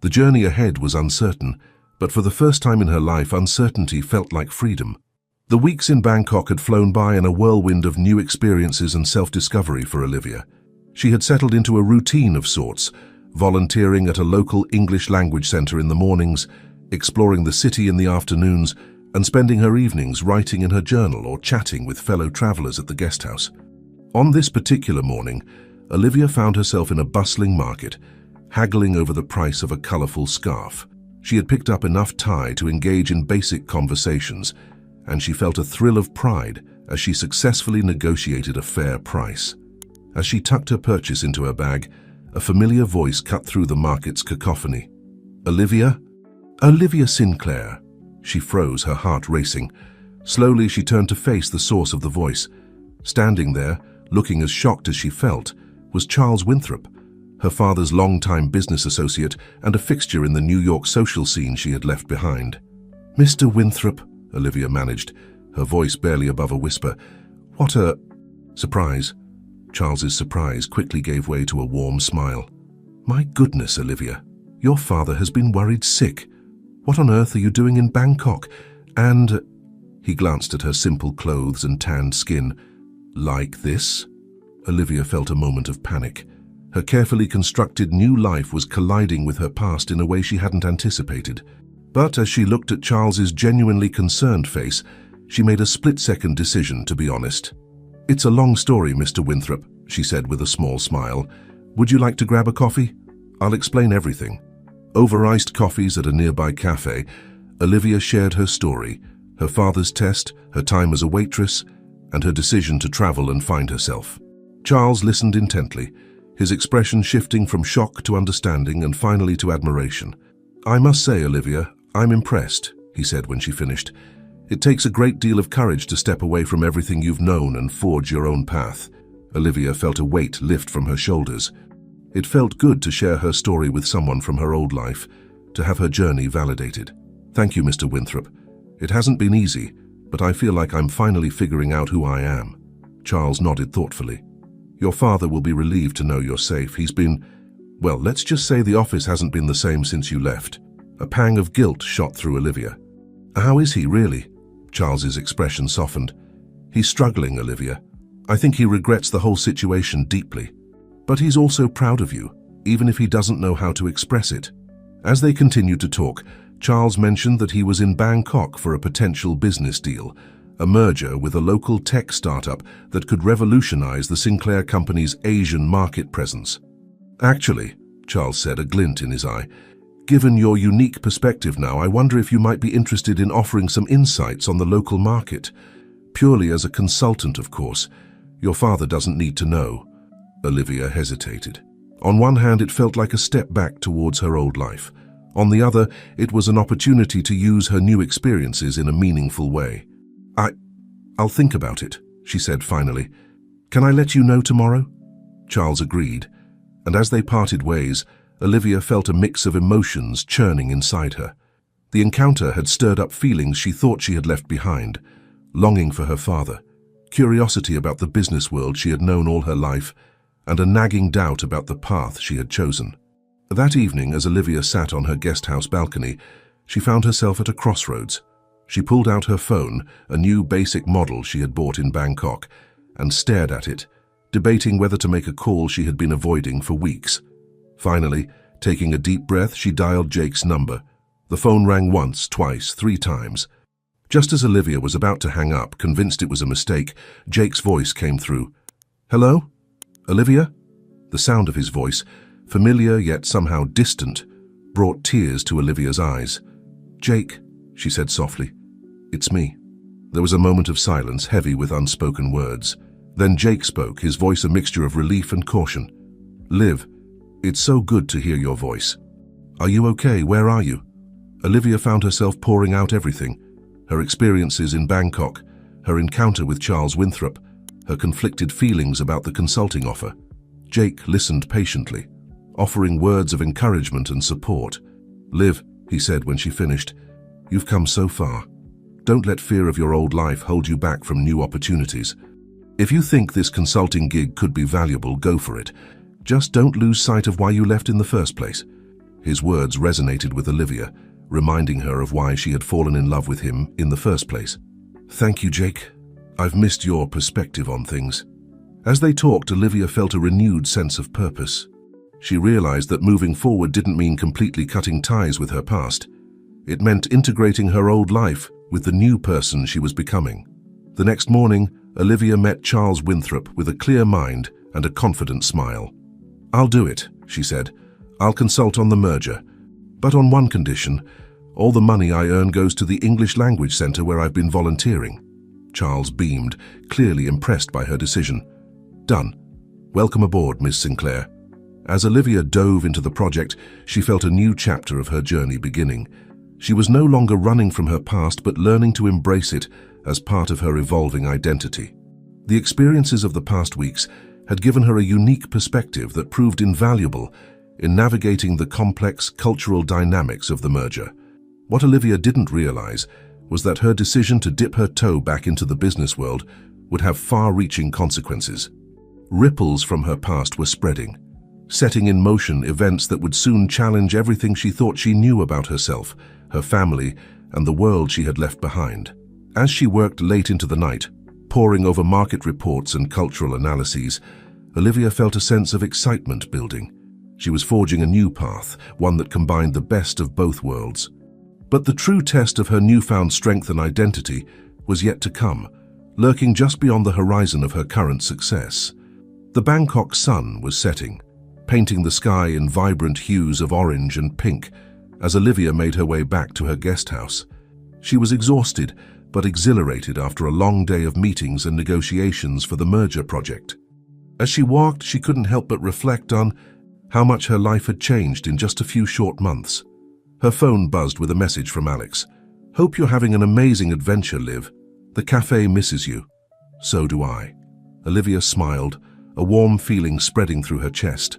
The journey ahead was uncertain, but for the first time in her life, uncertainty felt like freedom. The weeks in Bangkok had flown by in a whirlwind of new experiences and self-discovery for Olivia. She had settled into a routine of sorts, volunteering at a local English language center in the mornings, exploring the city in the afternoons, and spending her evenings writing in her journal or chatting with fellow travelers at the guest house. On this particular morning, Olivia found herself in a bustling market, haggling over the price of a colorful scarf. She had picked up enough Thai to engage in basic conversations, and she felt a thrill of pride as she successfully negotiated a fair price. As she tucked her purchase into her bag, a familiar voice cut through the market's cacophony. "Olivia? Olivia Sinclair." She froze, her heart racing. Slowly, she turned to face the source of the voice. Standing there, looking as shocked as she felt, was Charles Winthrop, her father's longtime business associate and a fixture in the New York social scene she had left behind. "Mr. Winthrop," Olivia managed, her voice barely above a whisper. "What a..." Surprise. Charles's surprise quickly gave way to a warm smile. "My goodness, Olivia, your father has been worried sick. What on earth are you doing in Bangkok? And..." He glanced at her simple clothes and tanned skin. "Like this?" Olivia felt a moment of panic. Her carefully constructed new life was colliding with her past in a way she hadn't anticipated. But as she looked at Charles's genuinely concerned face, she made a split-second decision to be honest. "It's a long story, Mr. Winthrop," she said with a small smile. "Would you like to grab a coffee? I'll explain everything." Over iced coffees at a nearby cafe, Olivia shared her story, her father's test, her time as a waitress, and her decision to travel and find herself. Charles listened intently, his expression shifting from shock to understanding and finally to admiration. "I must say, Olivia, I'm impressed," he said when she finished. "It takes a great deal of courage to step away from everything you've known and forge your own path." Olivia felt a weight lift from her shoulders. It felt good to share her story with someone from her old life, to have her journey validated. "Thank you, Mr. Winthrop. It hasn't been easy, but I feel like I'm finally figuring out who I am." Charles nodded thoughtfully. "Your father will be relieved to know you're safe. He's been... well, let's just say the office hasn't been the same since you left." A pang of guilt shot through Olivia. "How is he, really?" Charles's expression softened. "He's struggling, Olivia. I think he regrets the whole situation deeply. But he's also proud of you, even if he doesn't know how to express it." As they continued to talk, Charles mentioned that he was in Bangkok for a potential business deal, a merger with a local tech startup that could revolutionize the Sinclair company's Asian market presence. "Actually," Charles said, a glint in his eye, "given your unique perspective now, I wonder if you might be interested in offering some insights on the local market. Purely as a consultant, of course. Your father doesn't need to know." Olivia hesitated. On one hand, it felt like a step back towards her old life. On the other, it was an opportunity to use her new experiences in a meaningful way. I'll think about it," she said finally. "Can I let you know tomorrow?" Charles agreed, and as they parted ways, Olivia felt a mix of emotions churning inside her. The encounter had stirred up feelings she thought she had left behind: longing for her father, curiosity about the business world she had known all her life, and a nagging doubt about the path she had chosen. That evening, as Olivia sat on her guest house balcony, she found herself at a crossroads. She pulled out her phone, a new basic model she had bought in Bangkok, and stared at it, debating whether to make a call she had been avoiding for weeks. Finally, taking a deep breath, she dialed Jake's number. The phone rang once, twice, 3 times. Just as Olivia was about to hang up, convinced it was a mistake, Jake's voice came through. "Hello? Olivia?" The sound of his voice, familiar yet somehow distant, brought tears to Olivia's eyes. "Jake," she said softly, "it's me." There was a moment of silence, heavy with unspoken words. Then Jake spoke, his voice a mixture of relief and caution. "Liv, it's so good to hear your voice. Are you okay? Where are you?" Olivia found herself pouring out everything: her experiences in Bangkok, her encounter with Charles Winthrop, her conflicted feelings about the consulting offer. Jake listened patiently, offering words of encouragement and support. "Liv," he said when she finished, "you've come so far. Don't let fear of your old life hold you back from new opportunities. If you think this consulting gig could be valuable, go for it. Just don't lose sight of why you left in the first place." His words resonated with Olivia, reminding her of why she had fallen in love with him in the first place. "Thank you, Jake. I've missed your perspective on things." As they talked, Olivia felt a renewed sense of purpose. She realized that moving forward didn't mean completely cutting ties with her past. It meant integrating her old life with the new person she was becoming. The next morning, Olivia met Charles Winthrop with a clear mind and a confident smile. "I'll do it," she said. "I'll consult on the merger. But on one condition: all the money I earn goes to the English Language Center where I've been volunteering." Charles beamed, clearly impressed by her decision. "Done. Welcome aboard, Miss Sinclair." As Olivia dove into the project, she felt a new chapter of her journey beginning. She was no longer running from her past, but learning to embrace it as part of her evolving identity. The experiences of the past weeks had given her a unique perspective that proved invaluable in navigating the complex cultural dynamics of the merger. What Olivia didn't realize was that her decision to dip her toe back into the business world would have far-reaching consequences. Ripples from her past were spreading, setting in motion events that would soon challenge everything she thought she knew about herself, her family, and the world she had left behind. As she worked late into the night, poring over market reports and cultural analyses, Olivia felt a sense of excitement building. She was forging a new path, one that combined the best of both worlds. But the true test of her newfound strength and identity was yet to come, lurking just beyond the horizon of her current success. The Bangkok sun was setting, painting the sky in vibrant hues of orange and pink as Olivia made her way back to her guest house. She was exhausted but exhilarated after a long day of meetings and negotiations for the merger project. As she walked, she couldn't help but reflect on how much her life had changed in just a few short months. Her phone buzzed with a message from Alex. "Hope you're having an amazing adventure, Liv. The cafe misses you." "So do I." Olivia smiled, a warm feeling spreading through her chest.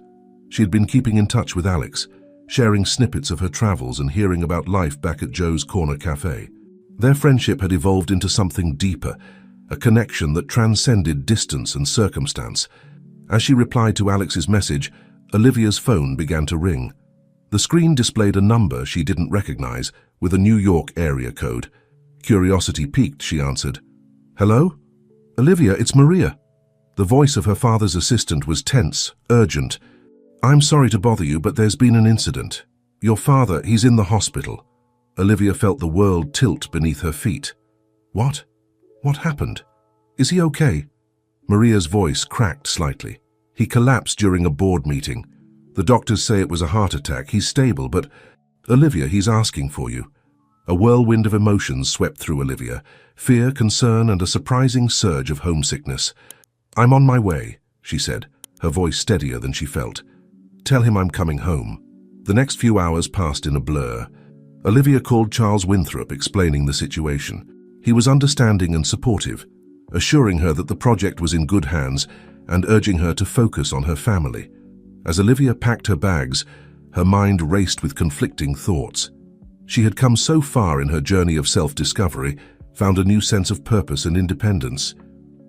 She had been keeping in touch with Alex, sharing snippets of her travels and hearing about life back at Joe's Corner Cafe. Their friendship had evolved into something deeper, a connection that transcended distance and circumstance. As she replied to Alex's message, Olivia's phone began to ring. The screen displayed a number she didn't recognize, with a New York area code. Curiosity piqued, she answered. "Hello? Olivia, it's Maria." The voice of her father's assistant was tense, urgent. "I'm sorry to bother you, but there's been an incident. Your father, he's in the hospital." Olivia felt the world tilt beneath her feet. What? What happened? Is he okay? Maria's voice cracked slightly. He collapsed during a board meeting. The doctors say it was a heart attack. He's stable, but Olivia, he's asking for you. A whirlwind of emotions swept through Olivia, fear, concern, and a surprising surge of homesickness. I'm on my way, she said, her voice steadier than she felt. Tell him I'm coming home. The next few hours passed in a blur. Olivia called Charles Winthrop, explaining the situation. He was understanding and supportive, assuring her that the project was in good hands and urging her to focus on her family. As Olivia packed her bags, her mind raced with conflicting thoughts. She had come so far in her journey of self-discovery, found a new sense of purpose and independence.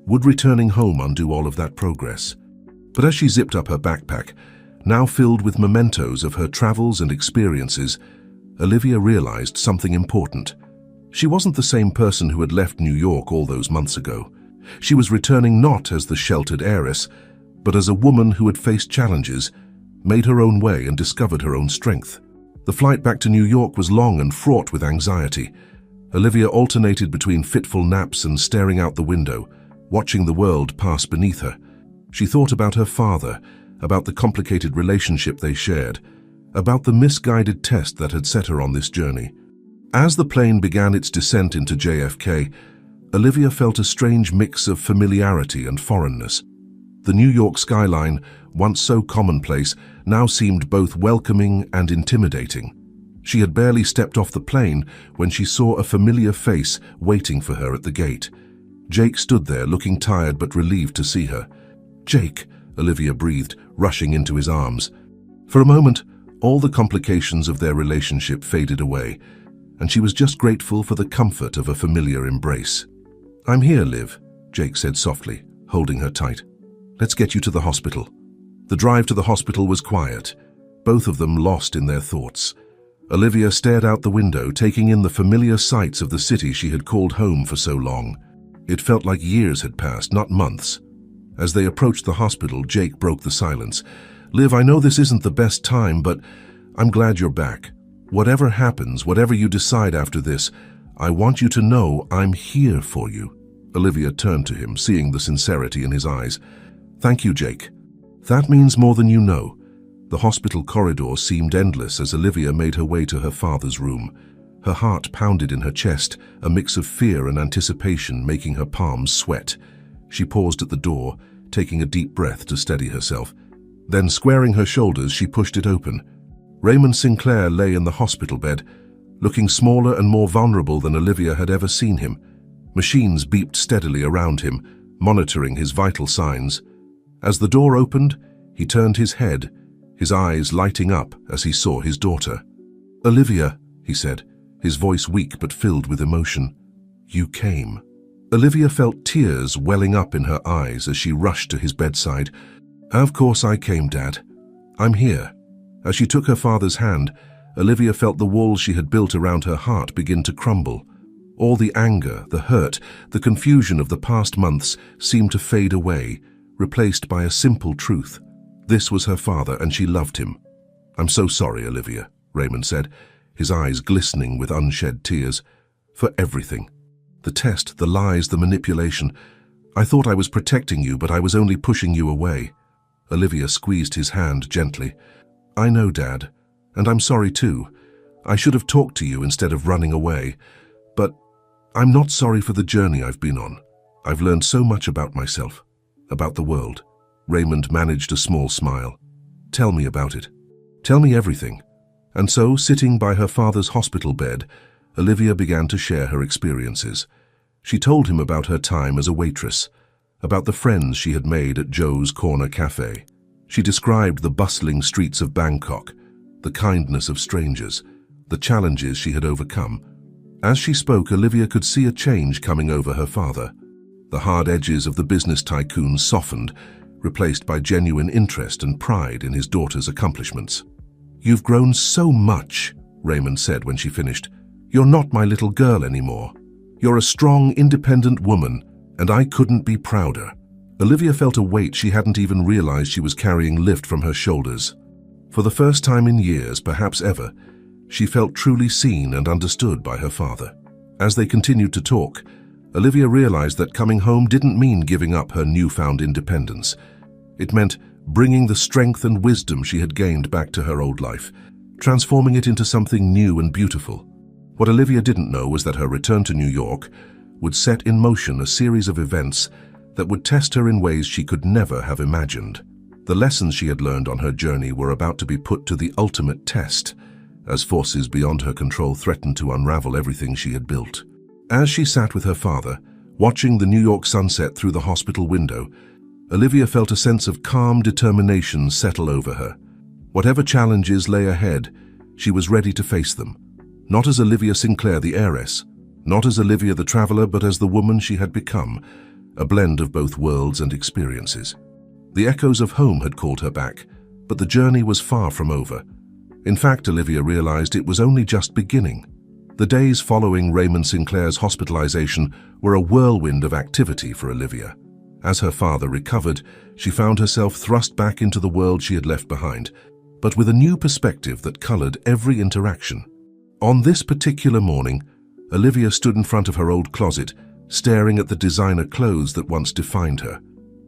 Would returning home undo all of that progress? But as she zipped up her backpack, now filled with mementos of her travels and experiences, Olivia realized something important. She wasn't the same person who had left New York all those months ago. She was returning not as the sheltered heiress, but as a woman who had faced challenges, made her own way and discovered her own strength. The flight back to New York was long and fraught with anxiety. Olivia alternated between fitful naps and staring out the window, watching the world pass beneath her. She thought about her father, about the complicated relationship they shared, about the misguided test that had set her on this journey. As the plane began its descent into JFK, Olivia felt a strange mix of familiarity and foreignness. The New York skyline, once so commonplace, now seemed both welcoming and intimidating. She had barely stepped off the plane when she saw a familiar face waiting for her at the gate. Jake stood there, looking tired but relieved to see her. "Jake," Olivia breathed, rushing into his arms. For a moment, all the complications of their relationship faded away, and she was just grateful for the comfort of a familiar embrace. "I'm here, Liv," Jake said softly, holding her tight. "Let's get you to the hospital." The drive to the hospital was quiet, both of them lost in their thoughts. Olivia stared out the window, taking in the familiar sights of the city she had called home for so long. It felt like years had passed, not months. As they approached the hospital, Jake broke the silence. "Liv, I know this isn't the best time, but I'm glad you're back. Whatever happens, whatever you decide after this, I want you to know I'm here for you." Olivia turned to him, seeing the sincerity in his eyes. "Thank you, Jake. That means more than you know." The hospital corridor seemed endless as Olivia made her way to her father's room. Her heart pounded in her chest, a mix of fear and anticipation making her palms sweat. She paused at the door, taking a deep breath to steady herself. Then, squaring her shoulders, she pushed it open. Raymond Sinclair lay in the hospital bed, looking smaller and more vulnerable than Olivia had ever seen him. Machines beeped steadily around him, monitoring his vital signs. As the door opened, he turned his head, his eyes lighting up as he saw his daughter. "Olivia," he said, his voice weak but filled with emotion. "You came." Olivia felt tears welling up in her eyes as she rushed to his bedside. "Of course I came, Dad. I'm here." As she took her father's hand, Olivia felt the walls she had built around her heart begin to crumble. All the anger, the hurt, the confusion of the past months seemed to fade away, replaced by a simple truth. This was her father, and she loved him. "I'm so sorry, Olivia," Raymond said, his eyes glistening with unshed tears. "For everything. The test, the lies, the manipulation. I thought I was protecting you, but I was only pushing you away." Olivia squeezed his hand gently. "I know, Dad, and I'm sorry too. I should have talked to you instead of running away. But I'm not sorry for the journey I've been on. I've learned so much about myself, about the world." Raymond managed a small smile. "Tell me about it. Tell me everything." And so, sitting by her father's hospital bed, Olivia began to share her experiences. She told him about her time as a waitress, about the friends she had made at Joe's Corner Cafe. She described the bustling streets of Bangkok, the kindness of strangers, the challenges she had overcome. As she spoke, Olivia could see a change coming over her father. The hard edges of the business tycoon softened, replaced by genuine interest and pride in his daughter's accomplishments. "You've grown so much," Raymond said when she finished. "You're not my little girl anymore. You're a strong, independent woman, and I couldn't be prouder." Olivia felt a weight she hadn't even realized she was carrying lift from her shoulders. For the first time in years, perhaps ever, She felt truly seen and understood by her father. As they continued to talk, Olivia realized that coming home didn't mean giving up her newfound independence. It meant bringing the strength and wisdom she had gained back to her old life, transforming it into something new and beautiful. What Olivia didn't know was that her return to New York would set in motion a series of events that would test her in ways she could never have imagined. The lessons she had learned on her journey were about to be put to the ultimate test, as forces beyond her control threatened to unravel everything she had built. As she sat with her father, watching the New York sunset through the hospital window, Olivia felt a sense of calm determination settle over her. Whatever challenges lay ahead, she was ready to face them. Not as Olivia Sinclair, the heiress, not as Olivia the traveler, but as the woman she had become, a blend of both worlds and experiences. The echoes of home had called her back, but the journey was far from over. In fact, Olivia realized it was only just beginning. The days following Raymond Sinclair's hospitalization were a whirlwind of activity for Olivia. As her father recovered, she found herself thrust back into the world she had left behind, but with a new perspective that colored every interaction. On this particular morning, Olivia stood in front of her old closet, staring at the designer clothes that once defined her.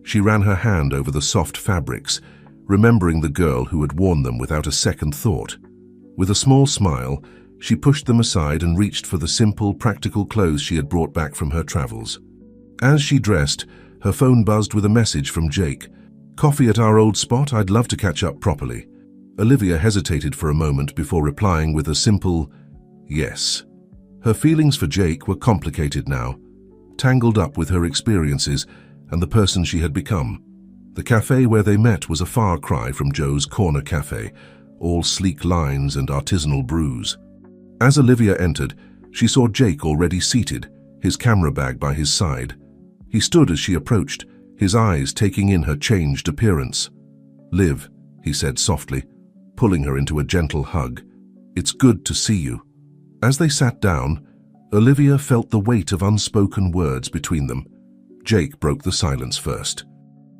She ran her hand over the soft fabrics, remembering the girl who had worn them without a second thought. With a small smile, she pushed them aside and reached for the simple, practical clothes she had brought back from her travels. As she dressed, her phone buzzed with a message from Jake. "Coffee at our old spot? I'd love to catch up properly." Olivia hesitated for a moment before replying with a simple yes. Her feelings for Jake were complicated now, tangled up with her experiences and the person she had become. The cafe where they met was a far cry from Joe's Corner Cafe, all sleek lines and artisanal brews. As Olivia entered, she saw Jake already seated, his camera bag by his side. He stood as she approached, his eyes taking in her changed appearance. "Liv," he said softly, pulling her into a gentle hug. "It's good to see you." As they sat down, Olivia felt the weight of unspoken words between them. Jake broke the silence first.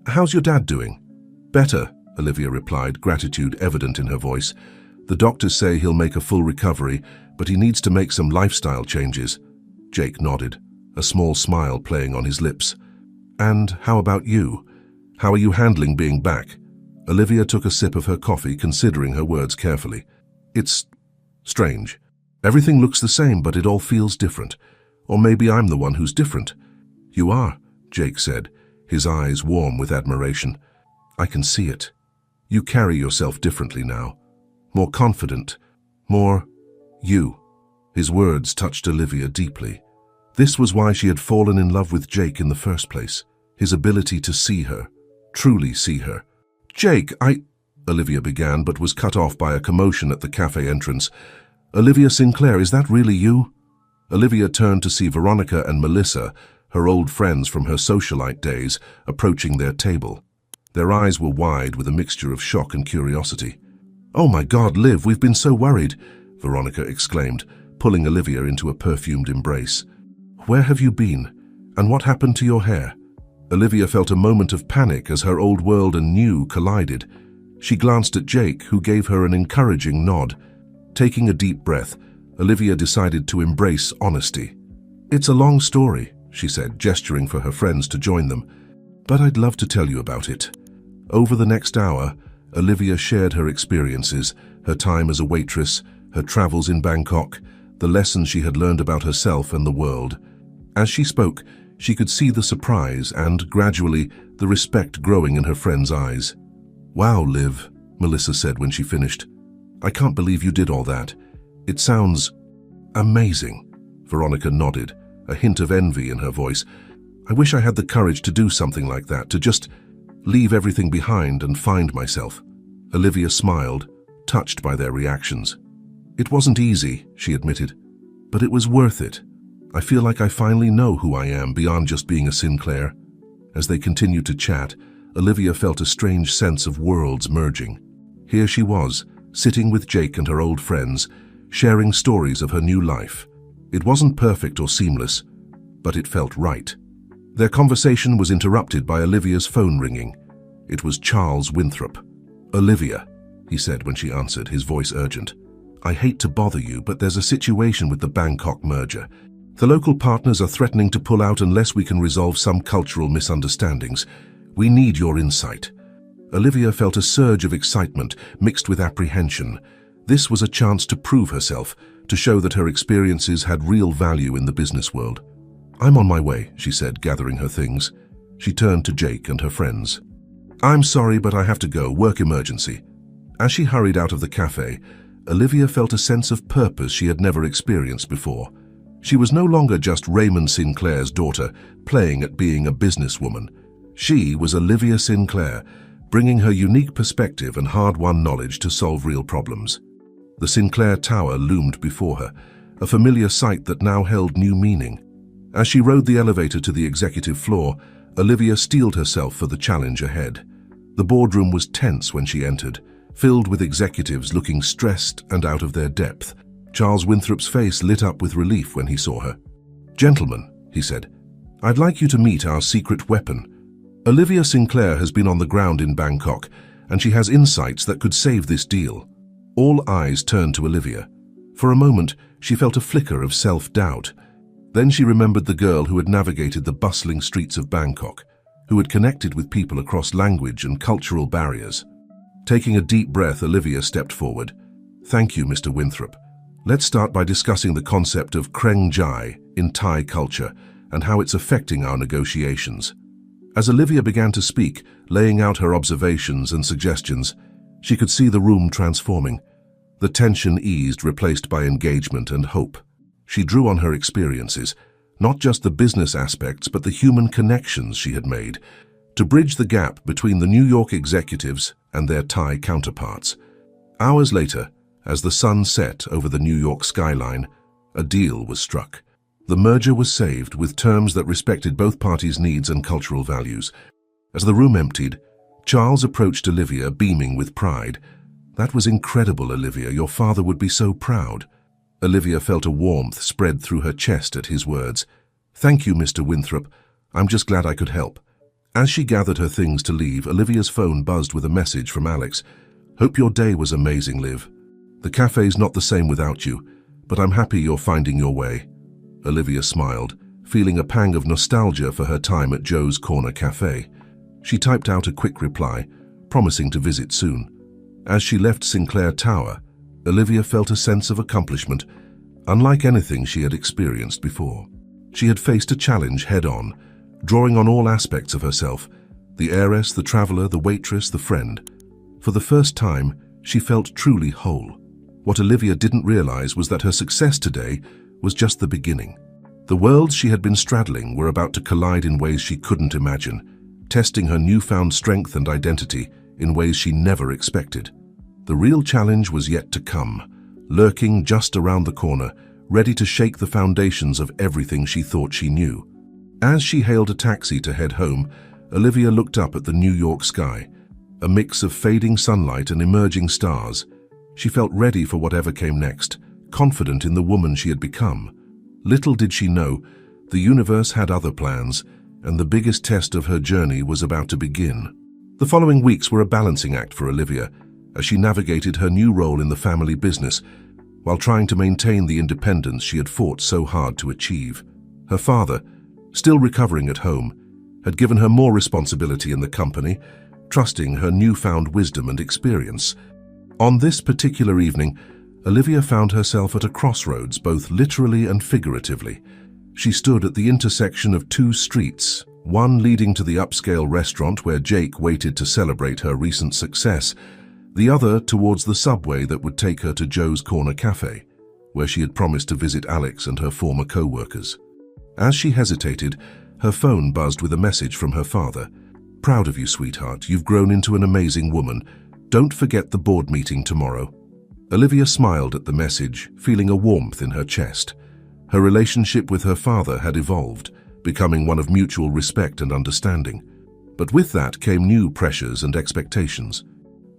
"How's your dad doing?" "Better," Olivia replied, gratitude evident in her voice. "The doctors say he'll make a full recovery, but he needs to make some lifestyle changes." Jake nodded, a small smile playing on his lips. "And how about you? How are you handling being back?" Olivia took a sip of her coffee, considering her words carefully. "It's strange. Everything looks the same, but it all feels different. Or maybe I'm the one who's different." "You are," Jake said, his eyes warm with admiration. "I can see it. You carry yourself differently now. More confident. More you." His words touched Olivia deeply. This was why she had fallen in love with Jake in the first place. His ability to see her. Truly see her. "Jake, Olivia began, but was cut off by a commotion at the cafe entrance. "Olivia Sinclair, is that really you?" Olivia turned to see Veronica and Melissa, her old friends from her socialite days, approaching their table. Their eyes were wide with a mixture of shock and curiosity. "Oh my God, Liv, we've been so worried," Veronica exclaimed, pulling Olivia into a perfumed embrace. "Where have you been? And what happened to your hair?" Olivia felt a moment of panic as her old world and new collided. She glanced at Jake, who gave her an encouraging nod. Taking a deep breath, Olivia decided to embrace honesty. "It's a long story," she said, gesturing for her friends to join them, "but I'd love to tell you about it." Over the next hour, Olivia shared her experiences, her time as a waitress, her travels in Bangkok, the lessons she had learned about herself and the world. As she spoke, she could see the surprise and, gradually, the respect growing in her friends' eyes. "Wow, Liv," Melissa said when she finished. "I can't believe you did all that. It sounds amazing." Veronica nodded, a hint of envy in her voice. "I wish I had the courage to do something like that, to just leave everything behind and find myself." Olivia smiled, touched by their reactions. "It wasn't easy," she admitted, "but it was worth it. I feel like I finally know who I am beyond just being a Sinclair." As they continued to chat, Olivia felt a strange sense of worlds merging. Here she was, sitting with Jake and her old friends, sharing stories of her new life. It wasn't perfect or seamless, but it felt right. Their conversation was interrupted by Olivia's phone ringing. It was Charles Winthrop. "Olivia," he said when she answered, his voice urgent. I hate to bother you, but there's a situation with the Bangkok merger. The local partners are threatening to pull out unless we can resolve some cultural misunderstandings. We need your insight." Olivia felt a surge of excitement mixed with apprehension. This was a chance to prove herself, to show that her experiences had real value in the business world. "I'm on my way," she said, gathering her things. She turned to Jake and her friends. "I'm sorry, but I have to go. Work emergency." As she hurried out of the cafe, Olivia felt a sense of purpose she had never experienced before. She was no longer just Raymond Sinclair's daughter, playing at being a businesswoman. She was Olivia Sinclair, bringing her unique perspective and hard-won knowledge to solve real problems. The Sinclair Tower loomed before her, a familiar sight that now held new meaning. As she rode the elevator to the executive floor, Olivia steeled herself for the challenge ahead. The boardroom was tense when she entered, filled with executives looking stressed and out of their depth. Charles Winthrop's face lit up with relief when he saw her. "Gentlemen," he said, "I'd like you to meet our secret weapon. Olivia Sinclair has been on the ground in Bangkok, and she has insights that could save this deal." All eyes turned to Olivia. For a moment, she felt a flicker of self-doubt. Then she remembered the girl who had navigated the bustling streets of Bangkok, who had connected with people across language and cultural barriers. Taking a deep breath, Olivia stepped forward. "Thank you, Mr. Winthrop. Let's start by discussing the concept of Kreng Jai in Thai culture and how it's affecting our negotiations." As Olivia began to speak, laying out her observations and suggestions, she could see the room transforming. The tension eased, replaced by engagement and hope. She drew on her experiences, not just the business aspects but the human connections she had made, to bridge the gap between the New York executives and their Thai counterparts. Hours later, as the sun set over the New York skyline, a deal was struck. The merger was saved with terms that respected both parties' needs and cultural values. As the room emptied, Charles approached Olivia, beaming with pride. "That was incredible, Olivia. Your father would be so proud." Olivia felt a warmth spread through her chest at his words. "Thank you, Mr. Winthrop. I'm just glad I could help." As she gathered her things to leave, Olivia's phone buzzed with a message from Alex. "Hope your day was amazing, Liv. The cafe's not the same without you, but I'm happy you're finding your way." Olivia smiled, feeling a pang of nostalgia for her time at Joe's Corner Cafe. She typed out a quick reply, promising to visit soon. As she left Sinclair Tower, Olivia felt a sense of accomplishment, unlike anything she had experienced before. She had faced a challenge head-on, drawing on all aspects of herself: the heiress, the traveler, the waitress, the friend. For the first time, she felt truly whole. What Olivia didn't realize was that her success today was just the beginning. The worlds she had been straddling were about to collide in ways she couldn't imagine, testing her newfound strength and identity in ways she never expected. The real challenge was yet to come, lurking just around the corner, ready to shake the foundations of everything she thought she knew. As she hailed a taxi to head home, Olivia looked up at the New York sky, a mix of fading sunlight and emerging stars. She felt ready for whatever came next, confident in the woman she had become. Little did she know, the universe had other plans, and the biggest test of her journey was about to begin. The following weeks were a balancing act for Olivia, as she navigated her new role in the family business, while trying to maintain the independence she had fought so hard to achieve. Her father, still recovering at home, had given her more responsibility in the company, trusting her newfound wisdom and experience. On this particular evening, Olivia found herself at a crossroads, both literally and figuratively. She stood at the intersection of two streets, one leading to the upscale restaurant where Jake waited to celebrate her recent success, the other towards the subway that would take her to Joe's Corner Cafe, where she had promised to visit Alex and her former co-workers. As she hesitated, her phone buzzed with a message from her father. "Proud of you, sweetheart. You've grown into an amazing woman. Don't forget the board meeting tomorrow." Olivia smiled at the message, feeling a warmth in her chest. Her relationship with her father had evolved, becoming one of mutual respect and understanding. But with that came new pressures and expectations.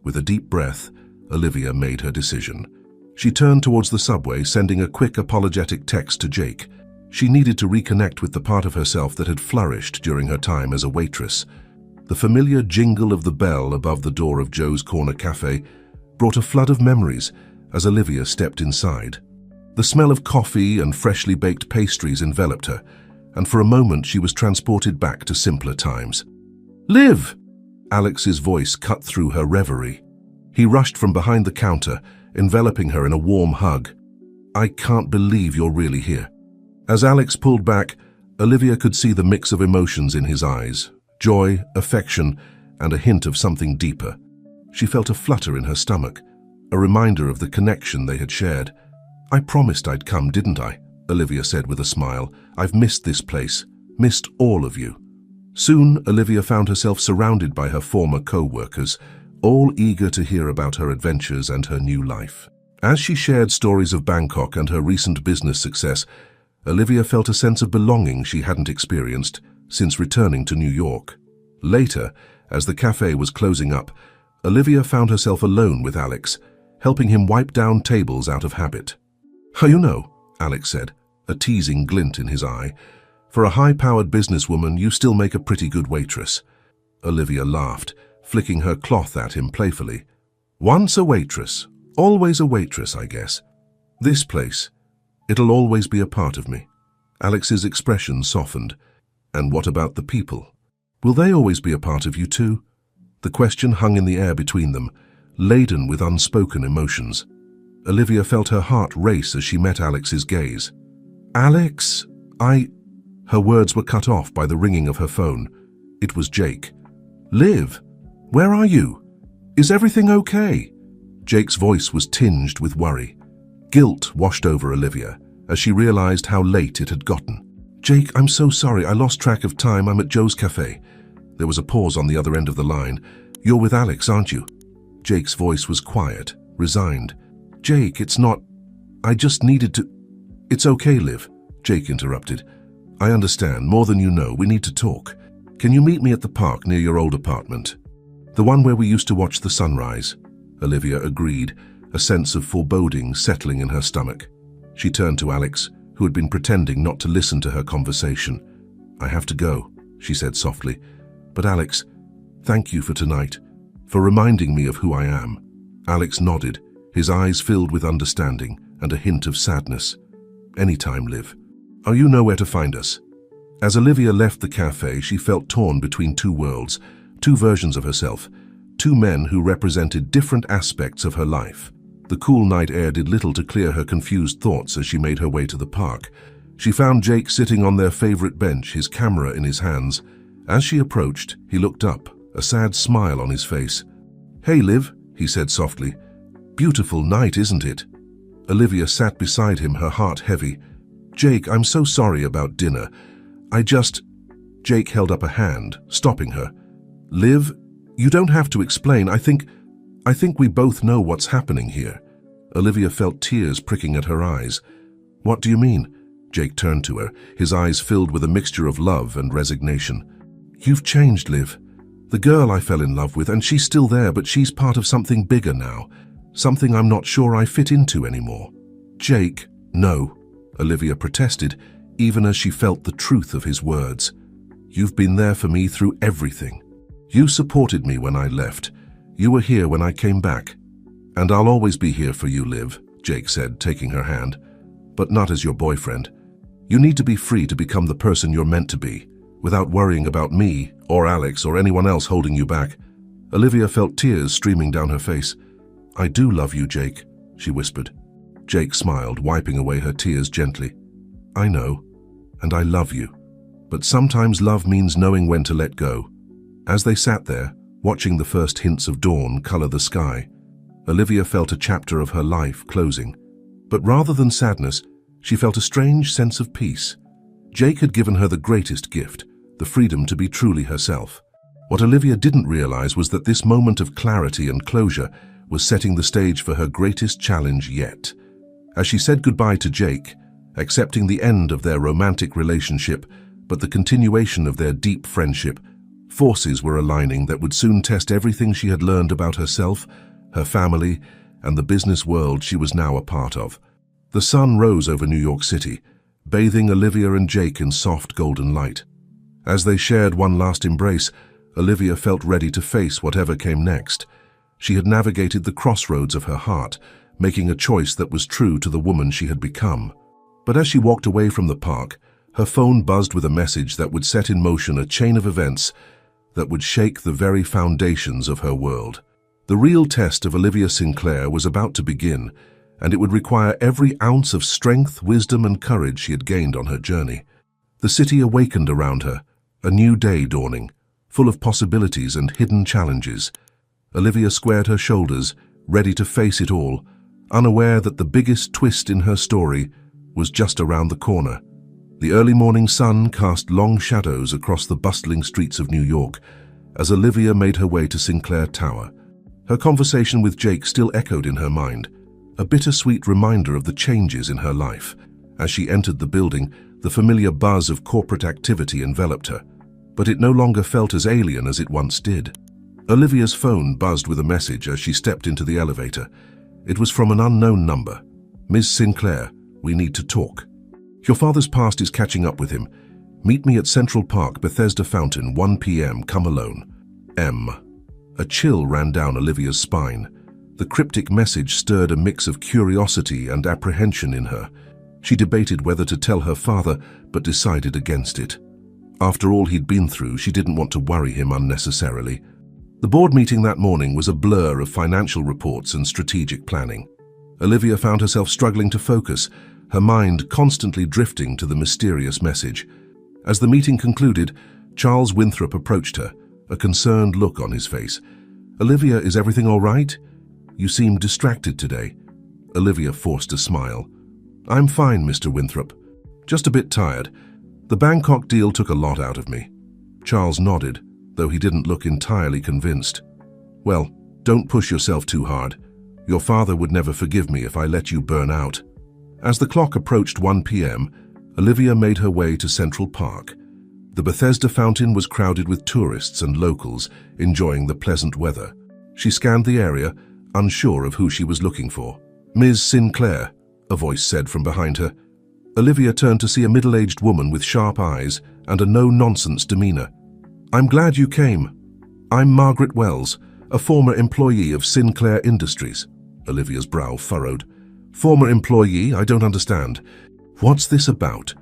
With a deep breath, Olivia made her decision. She turned towards the subway, sending a quick apologetic text to Jake. She needed to reconnect with the part of herself that had flourished during her time as a waitress. The familiar jingle of the bell above the door of Joe's Corner Cafe brought a flood of memories, as Olivia stepped inside. The smell of coffee and freshly baked pastries enveloped her, and for a moment she was transported back to simpler times. "Liv!" Alex's voice cut through her reverie. He rushed from behind the counter, enveloping her in a warm hug. "I can't believe you're really here." As Alex pulled back, Olivia could see the mix of emotions in his eyes: joy, affection, and a hint of something deeper. She felt a flutter in her stomach, a reminder of the connection they had shared. "I promised I'd come, didn't I?" Olivia said with a smile. "I've missed this place, missed all of you." Soon, Olivia found herself surrounded by her former co-workers, all eager to hear about her adventures and her new life. As she shared stories of Bangkok and her recent business success, Olivia felt a sense of belonging she hadn't experienced since returning to New York. Later, as the cafe was closing up, Olivia found herself alone with Alex, helping him wipe down tables out of habit. "You know," Alex said, a teasing glint in his eye, "for a high-powered businesswoman, you still make a pretty good waitress." Olivia laughed, flicking her cloth at him playfully. "Once a waitress, always a waitress, I guess. This place, it'll always be a part of me." Alex's expression softened. "And what about the people? Will they always be a part of you too?" The question hung in the air between them, laden with unspoken emotions. Olivia felt her heart race as she met Alex's gaze. "Alex, Her words were cut off by the ringing of her phone. It was Jake. "Liv, where are you? Is everything okay?" Jake's voice was tinged with worry. Guilt washed over Olivia as she realized how late it had gotten. "Jake, I'm so sorry. I lost track of time. I'm at Joe's cafe." There was a pause on the other end of the line. "You're with Alex, aren't you?" Jake's voice was quiet, resigned. "Jake, it's not... I just needed to..." "It's okay, Liv," Jake interrupted. "I understand. More than you know. We need to talk. Can you meet me at the park near your old apartment? The one where we used to watch the sunrise." Olivia agreed, a sense of foreboding settling in her stomach. She turned to Alex, who had been pretending not to listen to her conversation. "I have to go," she said softly. "But Alex, thank you for tonight, for reminding me of who I am." Alex nodded, his eyes filled with understanding and a hint of sadness. "Anytime, Liv. You know where to find us." As Olivia left the cafe, she felt torn between two worlds, two versions of herself, two men who represented different aspects of her life. The cool night air did little to clear her confused thoughts as she made her way to the park. She found Jake sitting on their favorite bench, his camera in his hands. As she approached, he looked up, a sad smile on his face. "Hey, Liv," he said softly. "Beautiful night, isn't it?" Olivia sat beside him, her heart heavy. "Jake, I'm so sorry about dinner. Jake held up a hand, stopping her. "Liv, you don't have to explain. I think we both know what's happening here." Olivia felt tears pricking at her eyes. "What do you mean?" Jake turned to her, his eyes filled with a mixture of love and resignation. "You've changed, Liv. The girl I fell in love with, and she's still there, but she's part of something bigger now. Something I'm not sure I fit into anymore." "Jake, no," Olivia protested, even as she felt the truth of his words. "You've been there for me through everything. You supported me when I left. You were here when I came back. And I'll always be here for you, Liv," Jake said, taking her hand. "But not as your boyfriend. You need to be free to become the person you're meant to be, without worrying about me, or Alex, or anyone else holding you back." Olivia felt tears streaming down her face. "I do love you, Jake," she whispered. Jake smiled, wiping away her tears gently. "I know, and I love you. But sometimes love means knowing when to let go." As they sat there, watching the first hints of dawn color the sky, Olivia felt a chapter of her life closing. But rather than sadness, she felt a strange sense of peace. Jake had given her the greatest gift, the freedom to be truly herself. What Olivia didn't realize was that this moment of clarity and closure was setting the stage for her greatest challenge yet. As she said goodbye to Jake, accepting the end of their romantic relationship, but the continuation of their deep friendship, forces were aligning that would soon test everything she had learned about herself, her family, and the business world she was now a part of. The sun rose over New York City, bathing Olivia and Jake in soft golden light. As they shared one last embrace, Olivia felt ready to face whatever came next. She had navigated the crossroads of her heart, making a choice that was true to the woman she had become. But as she walked away from the park, her phone buzzed with a message that would set in motion a chain of events that would shake the very foundations of her world. The real test of Olivia Sinclair was about to begin, and it would require every ounce of strength, wisdom, and courage she had gained on her journey. The city awakened around her, a new day dawning, full of possibilities and hidden challenges. Olivia squared her shoulders, ready to face it all, unaware that the biggest twist in her story was just around the corner. The early morning sun cast long shadows across the bustling streets of New York as Olivia made her way to Sinclair Tower. Her conversation with Jake still echoed in her mind, a bittersweet reminder of the changes in her life. As she entered the building, the familiar buzz of corporate activity enveloped her, but it no longer felt as alien as it once did. Olivia's phone buzzed with a message as she stepped into the elevator. It was from an unknown number. "Ms. Sinclair, we need to talk. Your father's past is catching up with him. Meet me at Central Park, Bethesda Fountain, 1 p.m. Come alone. M." A chill ran down Olivia's spine. The cryptic message stirred a mix of curiosity and apprehension in her. She debated whether to tell her father, but decided against it. After all he'd been through, she didn't want to worry him unnecessarily. The board meeting that morning was a blur of financial reports and strategic planning. Olivia found herself struggling to focus, her mind constantly drifting to the mysterious message. As the meeting concluded, Charles Winthrop approached her, a concerned look on his face. "Olivia, is everything all right? You seem distracted today." Olivia forced a smile. "I'm fine, Mr. Winthrop. Just a bit tired. The Bangkok deal took a lot out of me." Charles nodded, though he didn't look entirely convinced. "Well, don't push yourself too hard. Your father would never forgive me if I let you burn out." As the clock approached 1 p.m., Olivia made her way to Central Park. The Bethesda Fountain was crowded with tourists and locals enjoying the pleasant weather. She scanned the area, unsure of who she was looking for. "Ms. Sinclair," a voice said from behind her. Olivia turned to see a middle-aged woman with sharp eyes and a no-nonsense demeanor. "I'm glad you came. I'm Margaret Wells, a former employee of Sinclair Industries." Olivia's brow furrowed. "Former employee? I don't understand. What's this about?"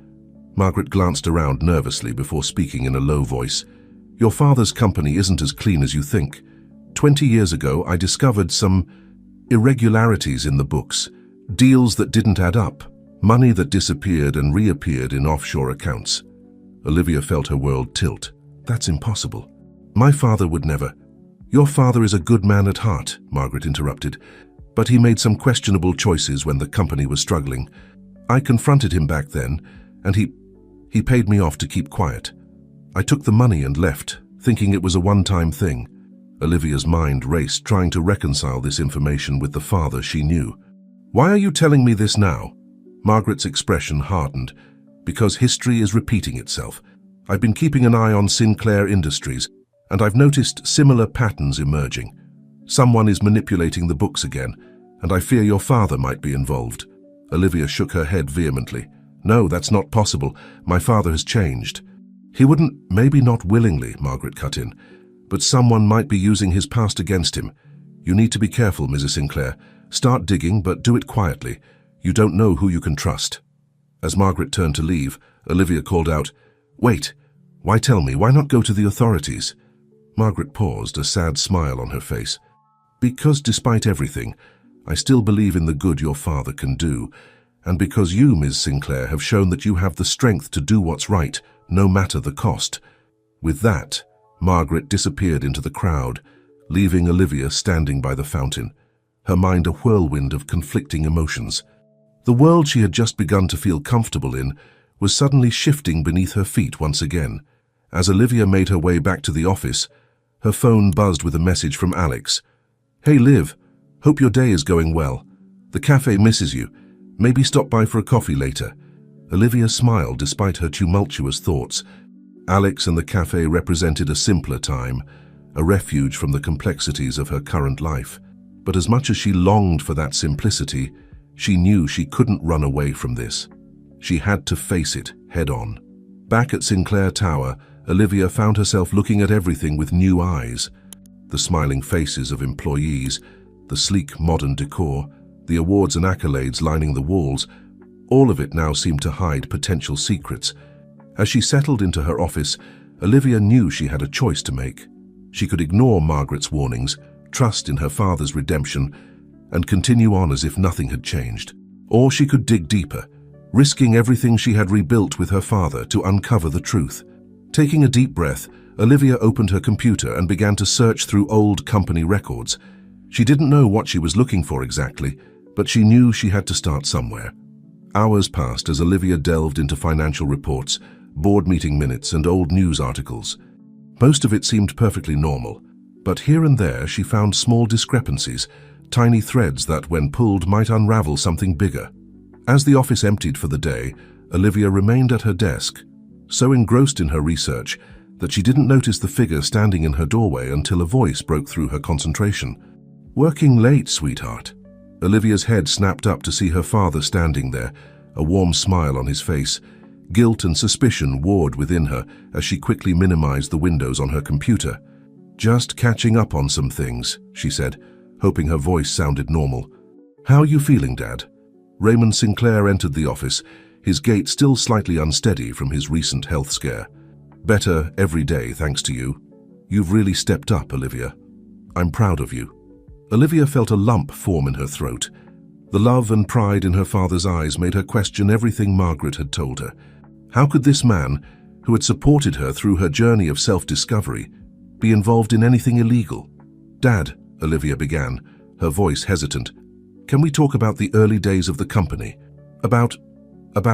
Margaret glanced around nervously before speaking in a low voice. "Your father's company isn't as clean as you think. 20 years ago, I discovered some irregularities in the books, deals that didn't add up, money that disappeared and reappeared in offshore accounts." Olivia felt her world tilt. "That's impossible. My father would never." "Your father is a good man at heart," Margaret interrupted, "but he made some questionable choices when the company was struggling. I confronted him back then, and he paid me off to keep quiet. I took the money and left, thinking it was a one-time thing." Olivia's mind raced, trying to reconcile this information with the father she knew. "Why are you telling me this now?" Margaret's expression hardened. "Because history is repeating itself. I've been keeping an eye on Sinclair Industries, and I've noticed similar patterns emerging. Someone is manipulating the books again, and I fear your father might be involved." Olivia shook her head vehemently. "No, that's not possible. My father has changed." "He wouldn't, maybe not willingly," Margaret cut in, "but someone might be using his past against him. You need to be careful, Mrs. Sinclair. Start digging, but do it quietly. You don't know who you can trust." As Margaret turned to leave, Olivia called out, "Wait, why tell me? Why not go to the authorities?" Margaret paused, a sad smile on her face. "Because despite everything, I still believe in the good your father can do, and because you, Ms. Sinclair, have shown that you have the strength to do what's right, no matter the cost." With that, Margaret disappeared into the crowd, leaving Olivia standing by the fountain, her mind a whirlwind of conflicting emotions. The world she had just begun to feel comfortable in was suddenly shifting beneath her feet once again. As Olivia made her way back to the office, her phone buzzed with a message from Alex. "Hey Liv, hope your day is going well. The cafe misses you. Maybe stop by for a coffee later." Olivia smiled despite her tumultuous thoughts. Alex and the cafe represented a simpler time, a refuge from the complexities of her current life. But as much as she longed for that simplicity, she knew she couldn't run away from this. She had to face it head-on. Back at Sinclair Tower, Olivia found herself looking at everything with new eyes. The smiling faces of employees, the sleek modern decor, the awards and accolades lining the walls, all of it now seemed to hide potential secrets. As she settled into her office, Olivia knew she had a choice to make. She could ignore Margaret's warnings, trust in her father's redemption, and continue on as if nothing had changed. Or she could dig deeper, risking everything she had rebuilt with her father to uncover the truth. Taking a deep breath, Olivia opened her computer and began to search through old company records. She didn't know what she was looking for exactly, but she knew she had to start somewhere. Hours passed as Olivia delved into financial reports, board meeting minutes, and old news articles. Most of it seemed perfectly normal, but here and there she found small discrepancies, tiny threads that, when pulled, might unravel something bigger. As the office emptied for the day, Olivia remained at her desk, so engrossed in her research that she didn't notice the figure standing in her doorway until a voice broke through her concentration. "Working late, sweetheart." Olivia's head snapped up to see her father standing there, a warm smile on his face. Guilt and suspicion warred within her as she quickly minimized the windows on her computer. "Just catching up on some things," she said, hoping her voice sounded normal. "How are you feeling, Dad?" Raymond Sinclair entered the office, his gait still slightly unsteady from his recent health scare. "Better every day, thanks to you. You've really stepped up, Olivia. I'm proud of you." Olivia felt a lump form in her throat. The love and pride in her father's eyes made her question everything Margaret had told her. How could this man, who had supported her through her journey of self-discovery, be involved in anything illegal? "Dad," Olivia began, her voice hesitant, "can we talk about the early days of the company? About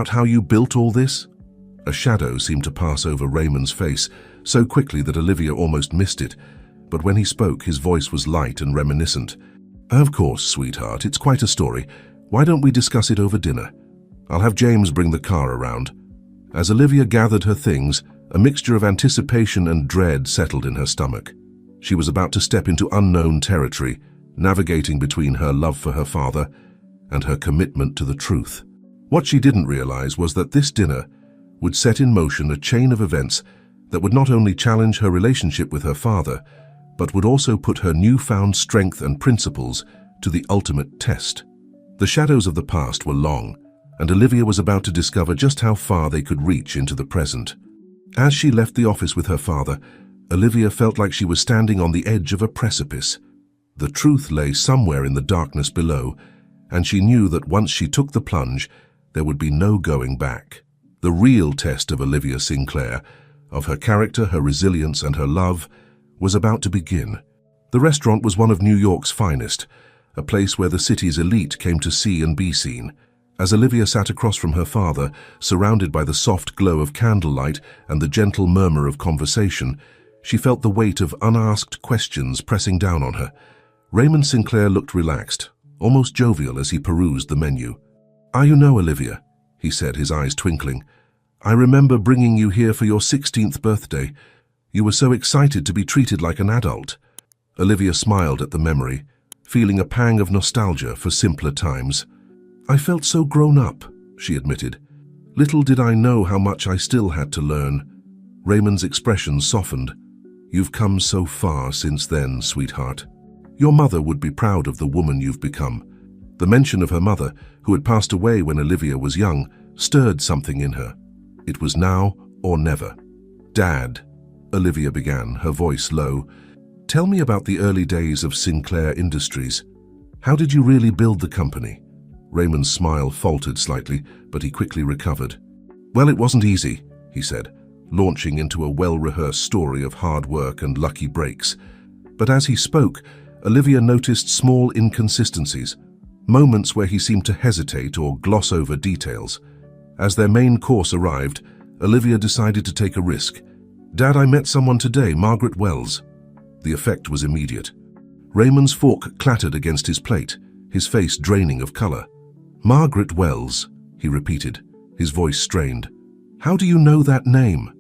how you built all this?" A shadow seemed to pass over Raymond's face, so quickly that Olivia almost missed it. But when he spoke, his voice was light and reminiscent. "Of course, sweetheart, it's quite a story. Why don't we discuss it over dinner? I'll have James bring the car around." As Olivia gathered her things, a mixture of anticipation and dread settled in her stomach. She was about to step into unknown territory, navigating between her love for her father and her commitment to the truth. What she didn't realize was that this dinner would set in motion a chain of events that would not only challenge her relationship with her father, but would also put her newfound strength and principles to the ultimate test. The shadows of the past were long, and Olivia was about to discover just how far they could reach into the present. As she left the office with her father, Olivia felt like she was standing on the edge of a precipice. The truth lay somewhere in the darkness below, and she knew that once she took the plunge, there would be no going back. The real test of Olivia Sinclair, of her character, her resilience, and her love, was about to begin. The restaurant was one of New York's finest, a place where the city's elite came to see and be seen. As Olivia sat across from her father, surrounded by the soft glow of candlelight and the gentle murmur of conversation, she felt the weight of unasked questions pressing down on her. Raymond Sinclair looked relaxed, almost jovial as he perused the menu. You know, Olivia," he said, his eyes twinkling, "I remember bringing you here for your 16th birthday. You were so excited to be treated like an adult." Olivia smiled at the memory, feeling a pang of nostalgia for simpler times. "I felt so grown up," she admitted. "Little did I know how much I still had to learn." Raymond's expression softened. "You've come so far since then, sweetheart. Your mother would be proud of the woman you've become." The mention of her mother, who had passed away when Olivia was young, stirred something in her. It was now or never. "Dad," Olivia began, her voice low, "tell me about the early days of Sinclair Industries. How did you really build the company?" Raymond's smile faltered slightly, but he quickly recovered. "Well, it wasn't easy," he said, launching into a well-rehearsed story of hard work and lucky breaks. But as he spoke, Olivia noticed small inconsistencies, moments where he seemed to hesitate or gloss over details. As their main course arrived, Olivia decided to take a risk. "Dad, I met someone today, Margaret Wells." The effect was immediate. Raymond's fork clattered against his plate, his face draining of color. "Margaret Wells," he repeated, his voice strained. "How do you know that name?"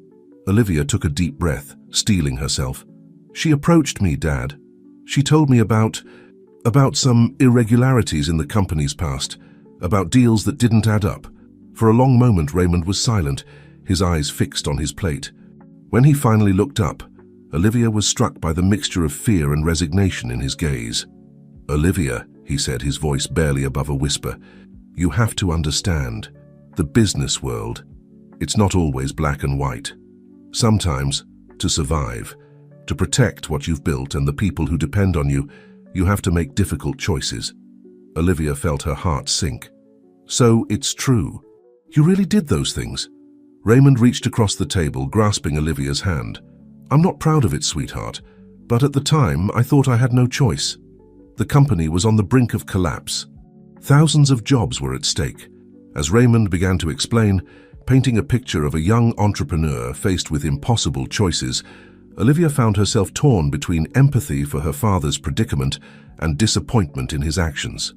Olivia took a deep breath, steeling herself. "She approached me, Dad. She told me about some irregularities in the company's past, about deals that didn't add up." For a long moment, Raymond was silent, his eyes fixed on his plate. When he finally looked up, Olivia was struck by the mixture of fear and resignation in his gaze. "Olivia," he said, his voice barely above a whisper. "You have to understand, the business world, it's not always black and white. Sometimes, to survive, to protect what you've built and the people who depend on you, you have to make difficult choices." Olivia felt her heart sink. "So it's true. You really did those things?" Raymond reached across the table, grasping Olivia's hand. "I'm not proud of it, sweetheart, but at the time I thought I had no choice. The company was on the brink of collapse. Thousands of jobs were at stake." As Raymond began to explain, painting a picture of a young entrepreneur faced with impossible choices, Olivia found herself torn between empathy for her father's predicament and disappointment in his actions.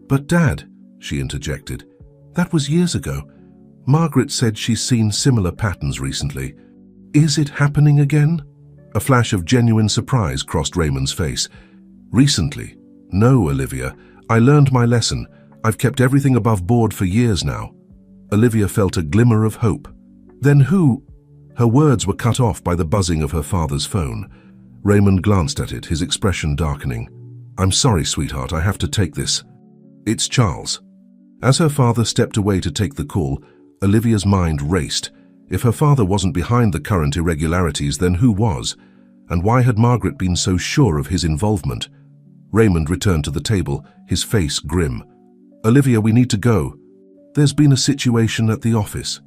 "But Dad," she interjected, "that was years ago. Margaret said she's seen similar patterns recently. Is it happening again?" A flash of genuine surprise crossed Raymond's face. "Recently? No, Olivia. I learned my lesson. I've kept everything above board for years now." Olivia felt a glimmer of hope. "Then who—" Her words were cut off by the buzzing of her father's phone. Raymond glanced at it, his expression darkening. "I'm sorry, sweetheart, I have to take this." "It's Charles." As her father stepped away to take the call, Olivia's mind raced. If her father wasn't behind the current irregularities, then who was? And why had Margaret been so sure of his involvement? Raymond returned to the table, his face grim. "Olivia, we need to go. There's been a situation at the office."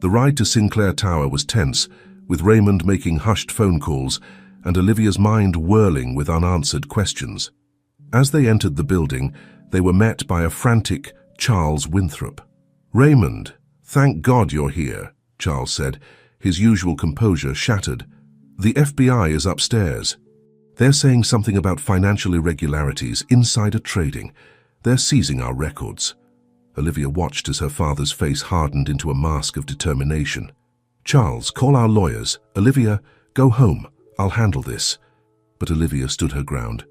The ride to Sinclair Tower was tense, with Raymond making hushed phone calls and Olivia's mind whirling with unanswered questions. As they entered the building, they were met by a frantic Charles Winthrop. "Raymond, thank God you're here," Charles said, his usual composure shattered. "The FBI is upstairs. They're saying something about financial irregularities, insider trading. They're seizing our records." Olivia watched as her father's face hardened into a mask of determination. "Charles, call our lawyers. Olivia, go home. I'll handle this." But Olivia stood her ground.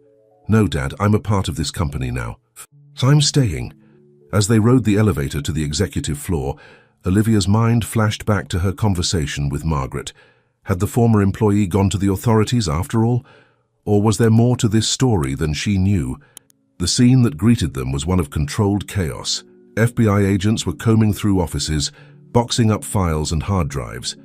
"No, Dad, I'm a part of this company now. I'm staying." As they rode the elevator to the executive floor, Olivia's mind flashed back to her conversation with Margaret. Had the former employee gone to the authorities after all? Or was there more to this story than she knew? The scene that greeted them was one of controlled chaos. FBI agents were combing through offices, boxing up files and hard drives.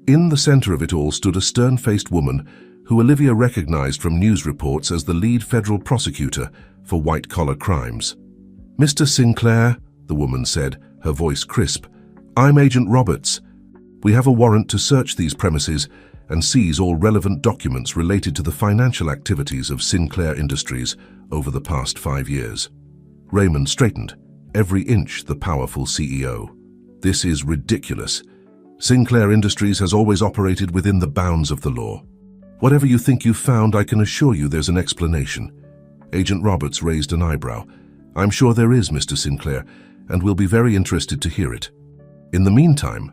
In the center of it all stood a stern-faced woman who Olivia recognized from news reports as the lead federal prosecutor for white-collar crimes. "Mr. Sinclair," the woman said, her voice crisp, "I'm Agent Roberts. We have a warrant to search these premises and seize all relevant documents related to the financial activities of Sinclair Industries over the past 5 years." Raymond straightened, every inch the powerful CEO. "This is ridiculous. Sinclair Industries has always operated within the bounds of the law. Whatever you think you've found, I can assure you there's an explanation." Agent Roberts raised an eyebrow. "I'm sure there is, Mr. Sinclair, and we'll be very interested to hear it. In the meantime,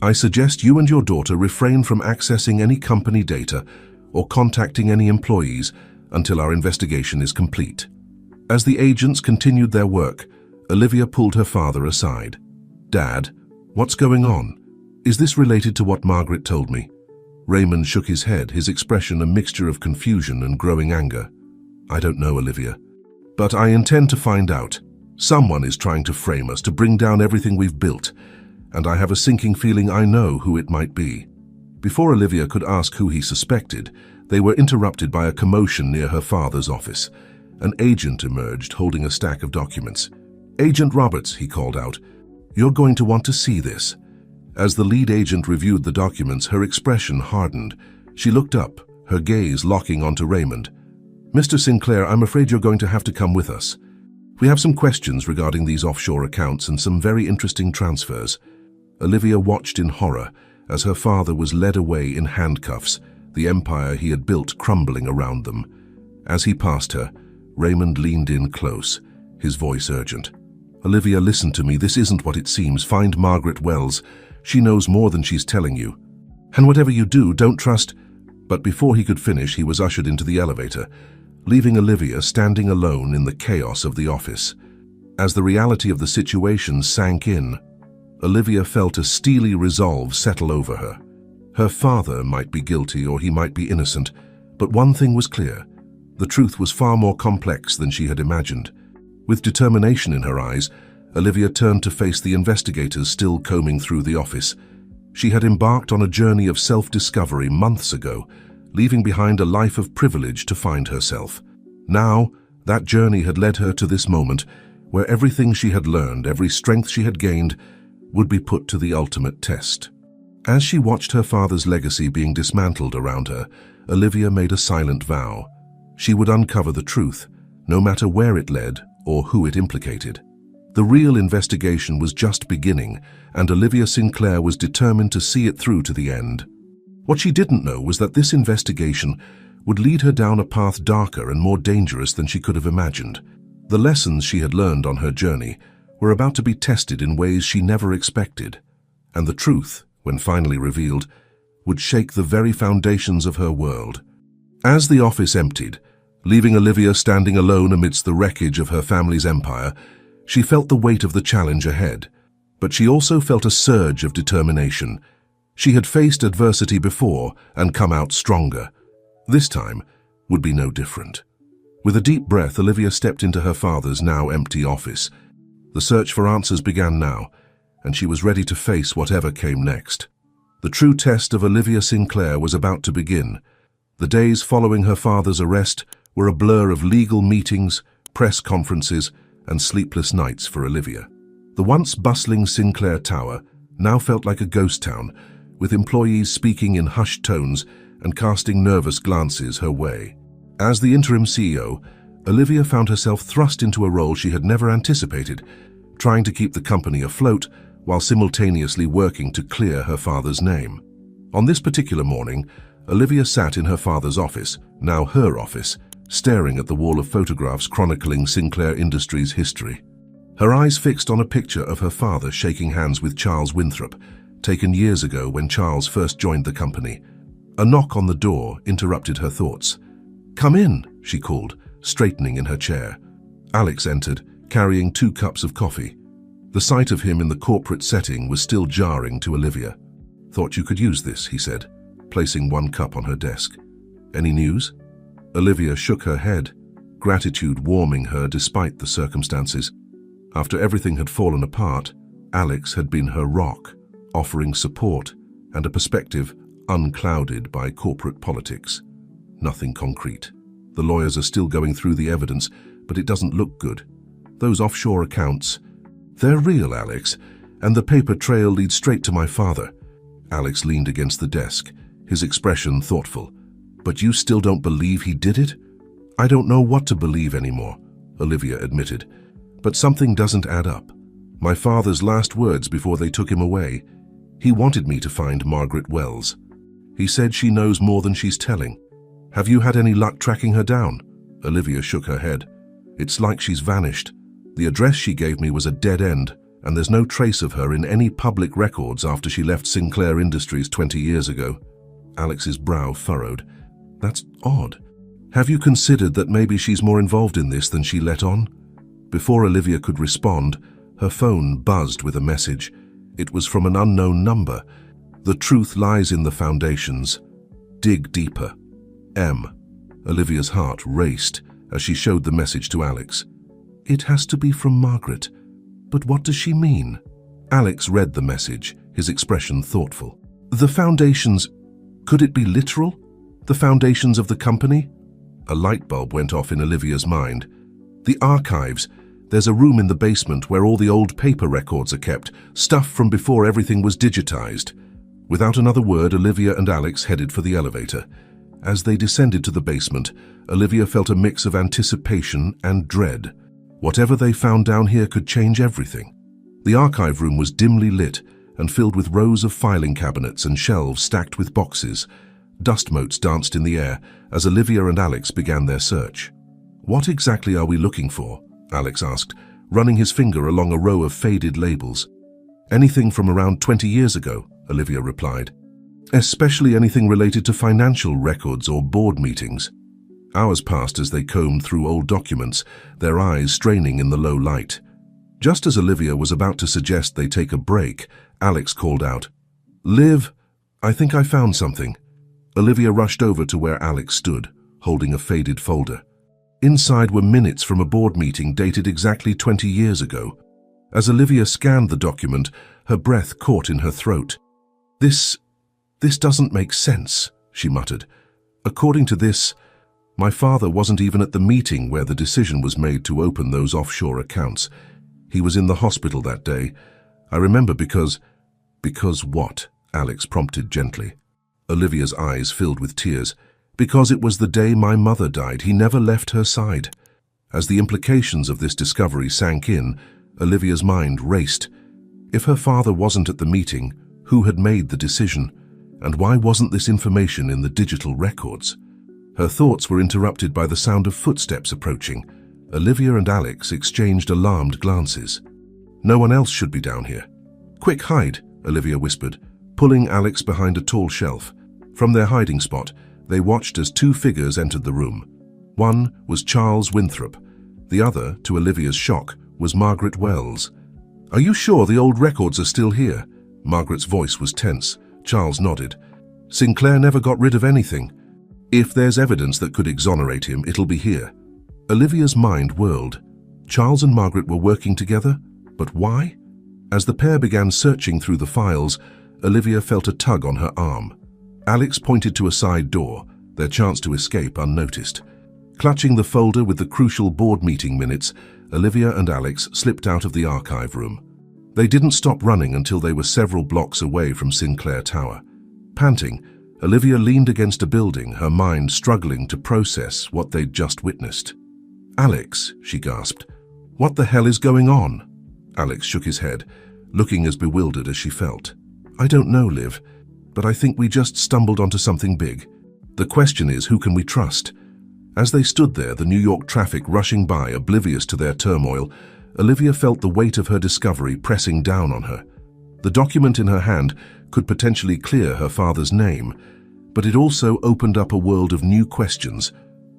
I suggest you and your daughter refrain from accessing any company data or contacting any employees until our investigation is complete." As the agents continued their work, Olivia pulled her father aside. "Dad, what's going on? Is this related to what Margaret told me?" Raymond shook his head, his expression a mixture of confusion and growing anger. "I don't know, Olivia. But I intend to find out. Someone is trying to frame us, to bring down everything we've built, and I have a sinking feeling I know who it might be." Before Olivia could ask who he suspected, they were interrupted by a commotion near her father's office. An agent emerged, holding a stack of documents. "Agent Roberts," he called out, "you're going to want to see this." As the lead agent reviewed the documents, her expression hardened. She looked up, her gaze locking onto Raymond. "Mr. Sinclair, I'm afraid you're going to have to come with us. We have some questions regarding these offshore accounts and some very interesting transfers." Olivia watched in horror as her father was led away in handcuffs, the empire he had built crumbling around them. As he passed her, Raymond leaned in close, his voice urgent. "Olivia, listen to me. This isn't what it seems. Find Margaret Wells. She knows more than she's telling you. And whatever you do, don't trust—" But before he could finish, he was ushered into the elevator, leaving Olivia standing alone in the chaos of the office. As the reality of the situation sank in, Olivia felt a steely resolve settle over her. Her father might be guilty or he might be innocent, but one thing was clear. The truth was far more complex than she had imagined. With determination in her eyes, Olivia turned to face the investigators still combing through the office. She had embarked on a journey of self-discovery months ago, leaving behind a life of privilege to find herself. Now, that journey had led her to this moment, where everything she had learned, every strength she had gained, would be put to the ultimate test. As she watched her father's legacy being dismantled around her, Olivia made a silent vow. She would uncover the truth, no matter where it led or who it implicated. The real investigation was just beginning, and Olivia Sinclair was determined to see it through to the end. What she didn't know was that this investigation would lead her down a path darker and more dangerous than she could have imagined. The lessons she had learned on her journey were about to be tested in ways she never expected, and the truth, when finally revealed, would shake the very foundations of her world. As the office emptied, leaving Olivia standing alone amidst the wreckage of her family's empire, she felt the weight of the challenge ahead, but she also felt a surge of determination. She had faced adversity before and come out stronger. This time would be no different. With a deep breath, Olivia stepped into her father's now empty office. The search for answers began now, and she was ready to face whatever came next. The true test of Olivia Sinclair was about to begin. The days following her father's arrest were a blur of legal meetings, press conferences, and sleepless nights for Olivia. The once bustling Sinclair Tower now felt like a ghost town, with employees speaking in hushed tones and casting nervous glances her way. As the interim CEO, Olivia found herself thrust into a role she had never anticipated, trying to keep the company afloat while simultaneously working to clear her father's name. On this particular morning, Olivia sat in her father's office, now her office, staring at the wall of photographs chronicling Sinclair Industries' history. Her eyes fixed on a picture of her father shaking hands with Charles Winthrop, taken years ago when Charles first joined the company. A knock on the door interrupted her thoughts. "Come in," she called, straightening in her chair. Alex entered, carrying 2 cups of coffee. The sight of him in the corporate setting was still jarring to Olivia. "Thought you could use this," he said, placing 1 cup on her desk. "Any news?" Olivia shook her head, gratitude warming her despite the circumstances. After everything had fallen apart, Alex had been her rock, offering support and a perspective unclouded by corporate politics. Nothing concrete. The lawyers are still going through the evidence, but it doesn't look good. Those offshore accounts, they're real, Alex, and the paper trail leads straight to my father. Alex leaned against the desk, his expression thoughtful. "But you still don't believe he did it?" "I don't know what to believe anymore," Olivia admitted. "But something doesn't add up. My father's last words before they took him away, he wanted me to find Margaret Wells. He said she knows more than she's telling. Have you had any luck tracking her down?" Olivia shook her head. "It's like she's vanished. The address she gave me was a dead end, and there's no trace of her in any public records after she left Sinclair Industries 20 years ago." Alex's brow furrowed. "That's odd. Have you considered that maybe she's more involved in this than she let on?" Before Olivia could respond, her phone buzzed with a message. It was from an unknown number. "The truth lies in the foundations. Dig deeper. M." Olivia's heart raced as she showed the message to Alex. "It has to be from Margaret. But what does she mean?" Alex read the message, his expression thoughtful. "The foundations, could it be literal? The foundations of the company?" A light bulb went off in Olivia's mind. "The archives. There's a room in the basement where all the old paper records are kept, stuff from before everything was digitized." Without another word, Olivia and Alex headed for the elevator. As they descended to the basement, Olivia felt a mix of anticipation and dread. Whatever they found down here could change everything. The archive room was dimly lit and filled with rows of filing cabinets and shelves stacked with boxes. Dust motes danced in the air as Olivia and Alex began their search. "What exactly are we looking for?" Alex asked, running his finger along a row of faded labels. "Anything from around 20 years ago," Olivia replied. "Especially anything related to financial records or board meetings." Hours passed as they combed through old documents, their eyes straining in the low light. Just as Olivia was about to suggest they take a break, Alex called out, "Liv, I think I found something." Olivia rushed over to where Alex stood, holding a faded folder. Inside were minutes from a board meeting dated exactly 20 years ago. As Olivia scanned the document, her breath caught in her throat. This doesn't make sense," she muttered. "According to this, my father wasn't even at the meeting where the decision was made to open those offshore accounts. He was in the hospital that day. I remember because..." "Because what?" Alex prompted gently. Olivia's eyes filled with tears. "Because it was the day my mother died. He never left her side." As the implications of this discovery sank in, Olivia's mind raced. If her father wasn't at the meeting, who had made the decision? And why wasn't this information in the digital records? Her thoughts were interrupted by the sound of footsteps approaching. Olivia and Alex exchanged alarmed glances. "No one else should be down here." "Quick, hide," Olivia whispered, pulling Alex behind a tall shelf. From their hiding spot, they watched as two figures entered the room. One was Charles Winthrop. The other, to Olivia's shock, was Margaret Wells. "Are you sure the old records are still here?" Margaret's voice was tense. Charles nodded. "Sinclair never got rid of anything. If there's evidence that could exonerate him, it'll be here." Olivia's mind whirled. Charles and Margaret were working together? But why? As the pair began searching through the files, Olivia felt a tug on her arm. Alex pointed to a side door, their chance to escape unnoticed. Clutching the folder with the crucial board meeting minutes, Olivia and Alex slipped out of the archive room. They didn't stop running until they were several blocks away from Sinclair Tower. Panting, Olivia leaned against a building, her mind struggling to process what they'd just witnessed. "Alex," she gasped, "what the hell is going on?" Alex shook his head, looking as bewildered as she felt. "I don't know, Liv, but I think we just stumbled onto something big. The question is, who can we trust?" As they stood there, the New York traffic rushing by, oblivious to their turmoil, Olivia felt the weight of her discovery pressing down on her. The document in her hand could potentially clear her father's name, but it also opened up a world of new questions.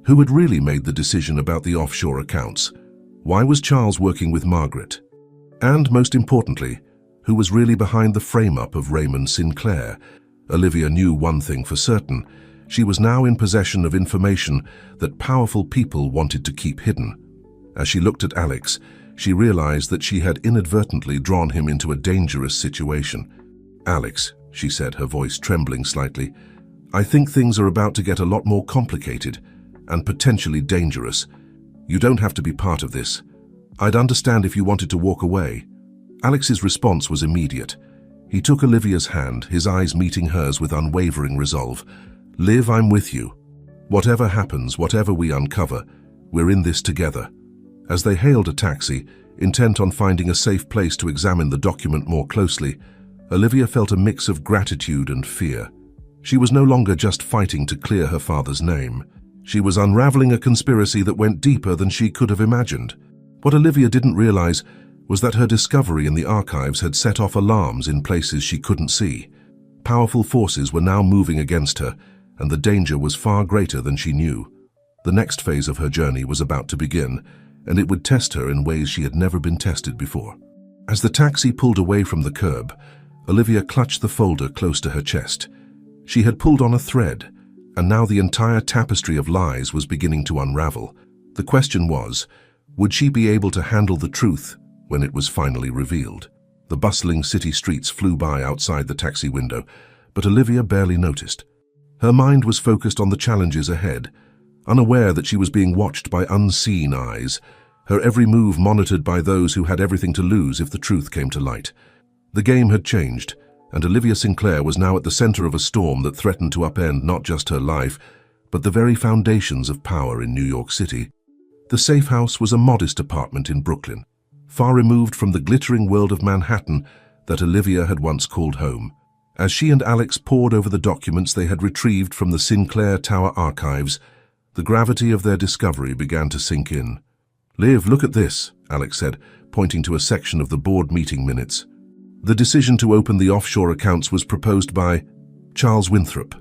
Who had really made the decision about the offshore accounts? Why was Charles working with Margaret? And most importantly, who was really behind the frame-up of Raymond Sinclair? Olivia knew one thing for certain. She was now in possession of information that powerful people wanted to keep hidden. As she looked at Alex, she realized that she had inadvertently drawn him into a dangerous situation. "Alex," she said, her voice trembling slightly, "I think things are about to get a lot more complicated and potentially dangerous. You don't have to be part of this. I'd understand if you wanted to walk away." Alex's response was immediate. He took Olivia's hand, his eyes meeting hers with unwavering resolve. "Liv, I'm with you. Whatever happens, whatever we uncover, we're in this together." As they hailed a taxi, intent on finding a safe place to examine the document more closely, Olivia felt a mix of gratitude and fear. She was no longer just fighting to clear her father's name. She was unraveling a conspiracy that went deeper than she could have imagined. What Olivia didn't realize was that her discovery in the archives had set off alarms in places she couldn't see. Powerful forces were now moving against her, and the danger was far greater than she knew. The next phase of her journey was about to begin, and it would test her in ways she had never been tested before. As the taxi pulled away from the curb, Olivia clutched the folder close to her chest. She had pulled on a thread, and now the entire tapestry of lies was beginning to unravel. The question was, would she be able to handle the truth when it was finally revealed? The bustling city streets flew by outside the taxi window, but Olivia barely noticed. Her mind was focused on the challenges ahead, unaware that she was being watched by unseen eyes, her every move monitored by those who had everything to lose if the truth came to light. The game had changed, and Olivia Sinclair was now at the center of a storm that threatened to upend not just her life, but the very foundations of power in New York City. The safe house was a modest apartment in Brooklyn, far removed from the glittering world of Manhattan that Olivia had once called home. As she and Alex pored over the documents they had retrieved from the Sinclair Tower archives, the gravity of their discovery began to sink in. "Liv, look at this," Alex said, pointing to a section of the board meeting minutes. The decision to open the offshore accounts was proposed by Charles Winthrop.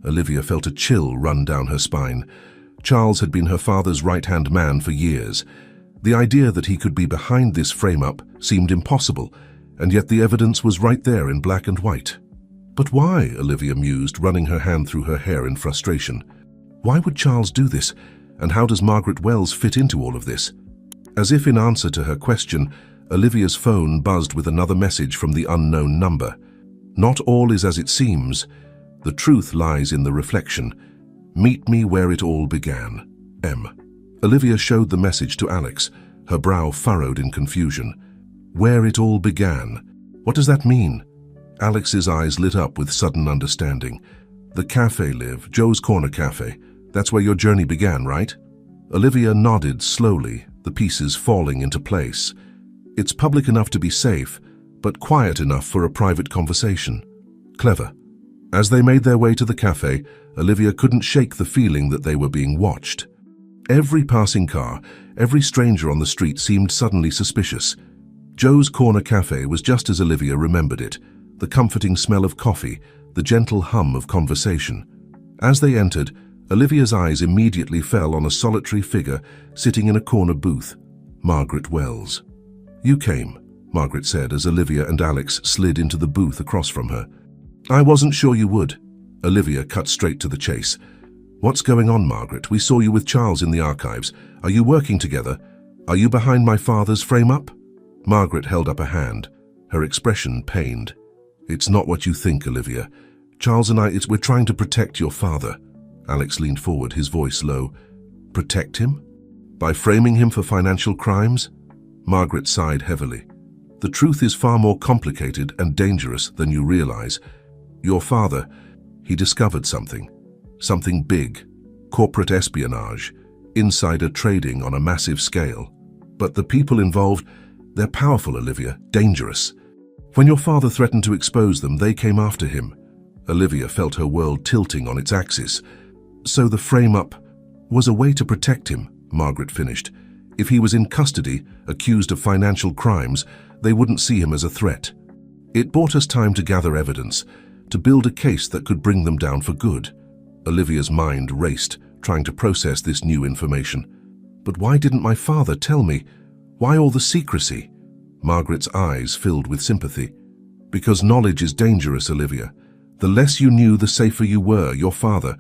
Olivia felt a chill run down her spine. Charles had been her father's right-hand man for years. The idea that he could be behind this frame-up seemed impossible, and yet the evidence was right there in black and white. But why? Olivia mused, running her hand through her hair in frustration. Why would Charles do this? And how does Margaret Wells fit into all of this? As if in answer to her question, Olivia's phone buzzed with another message from the unknown number. Not all is as it seems. The truth lies in the reflection. Meet me where it all began. M. Olivia showed the message to Alex, her brow furrowed in confusion. Where it all began. What does that mean? Alex's eyes lit up with sudden understanding. The cafe, Liv, Joe's Corner Cafe. That's where your journey began, right? Olivia nodded slowly, the pieces falling into place. It's public enough to be safe, but quiet enough for a private conversation. Clever. As they made their way to the cafe, Olivia couldn't shake the feeling that they were being watched. Every passing car, every stranger on the street seemed suddenly suspicious. Joe's Corner Cafe was just as Olivia remembered it, the comforting smell of coffee, the gentle hum of conversation. As they entered, Olivia's eyes immediately fell on a solitary figure sitting in a corner booth, Margaret Wells. You came, Margaret said as Olivia and Alex slid into the booth across from her. I wasn't sure you would. Olivia cut straight to the chase. What's going on, Margaret? We saw you with Charles in the archives. Are you working together? Are you behind my father's frame-up? Margaret held up a hand, her expression pained. It's not what you think, Olivia. Charles and we're trying to protect your father. Alex leaned forward, his voice low. Protect him? By framing him for financial crimes? Margaret sighed heavily. The truth is far more complicated and dangerous than you realize. Your father, he discovered something. Something big. Corporate espionage. Insider trading on a massive scale. But the people involved, they're powerful, Olivia. Dangerous. When your father threatened to expose them, they came after him. Olivia felt her world tilting on its axis. So the frame-up was a way to protect him, Margaret finished. If he was in custody, accused of financial crimes, they wouldn't see him as a threat. It bought us time to gather evidence, to build a case that could bring them down for good. Olivia's mind raced, trying to process this new information. But why didn't my father tell me? Why all the secrecy? Margaret's eyes filled with sympathy. Because knowledge is dangerous, Olivia. The less you knew, the safer you were, your father.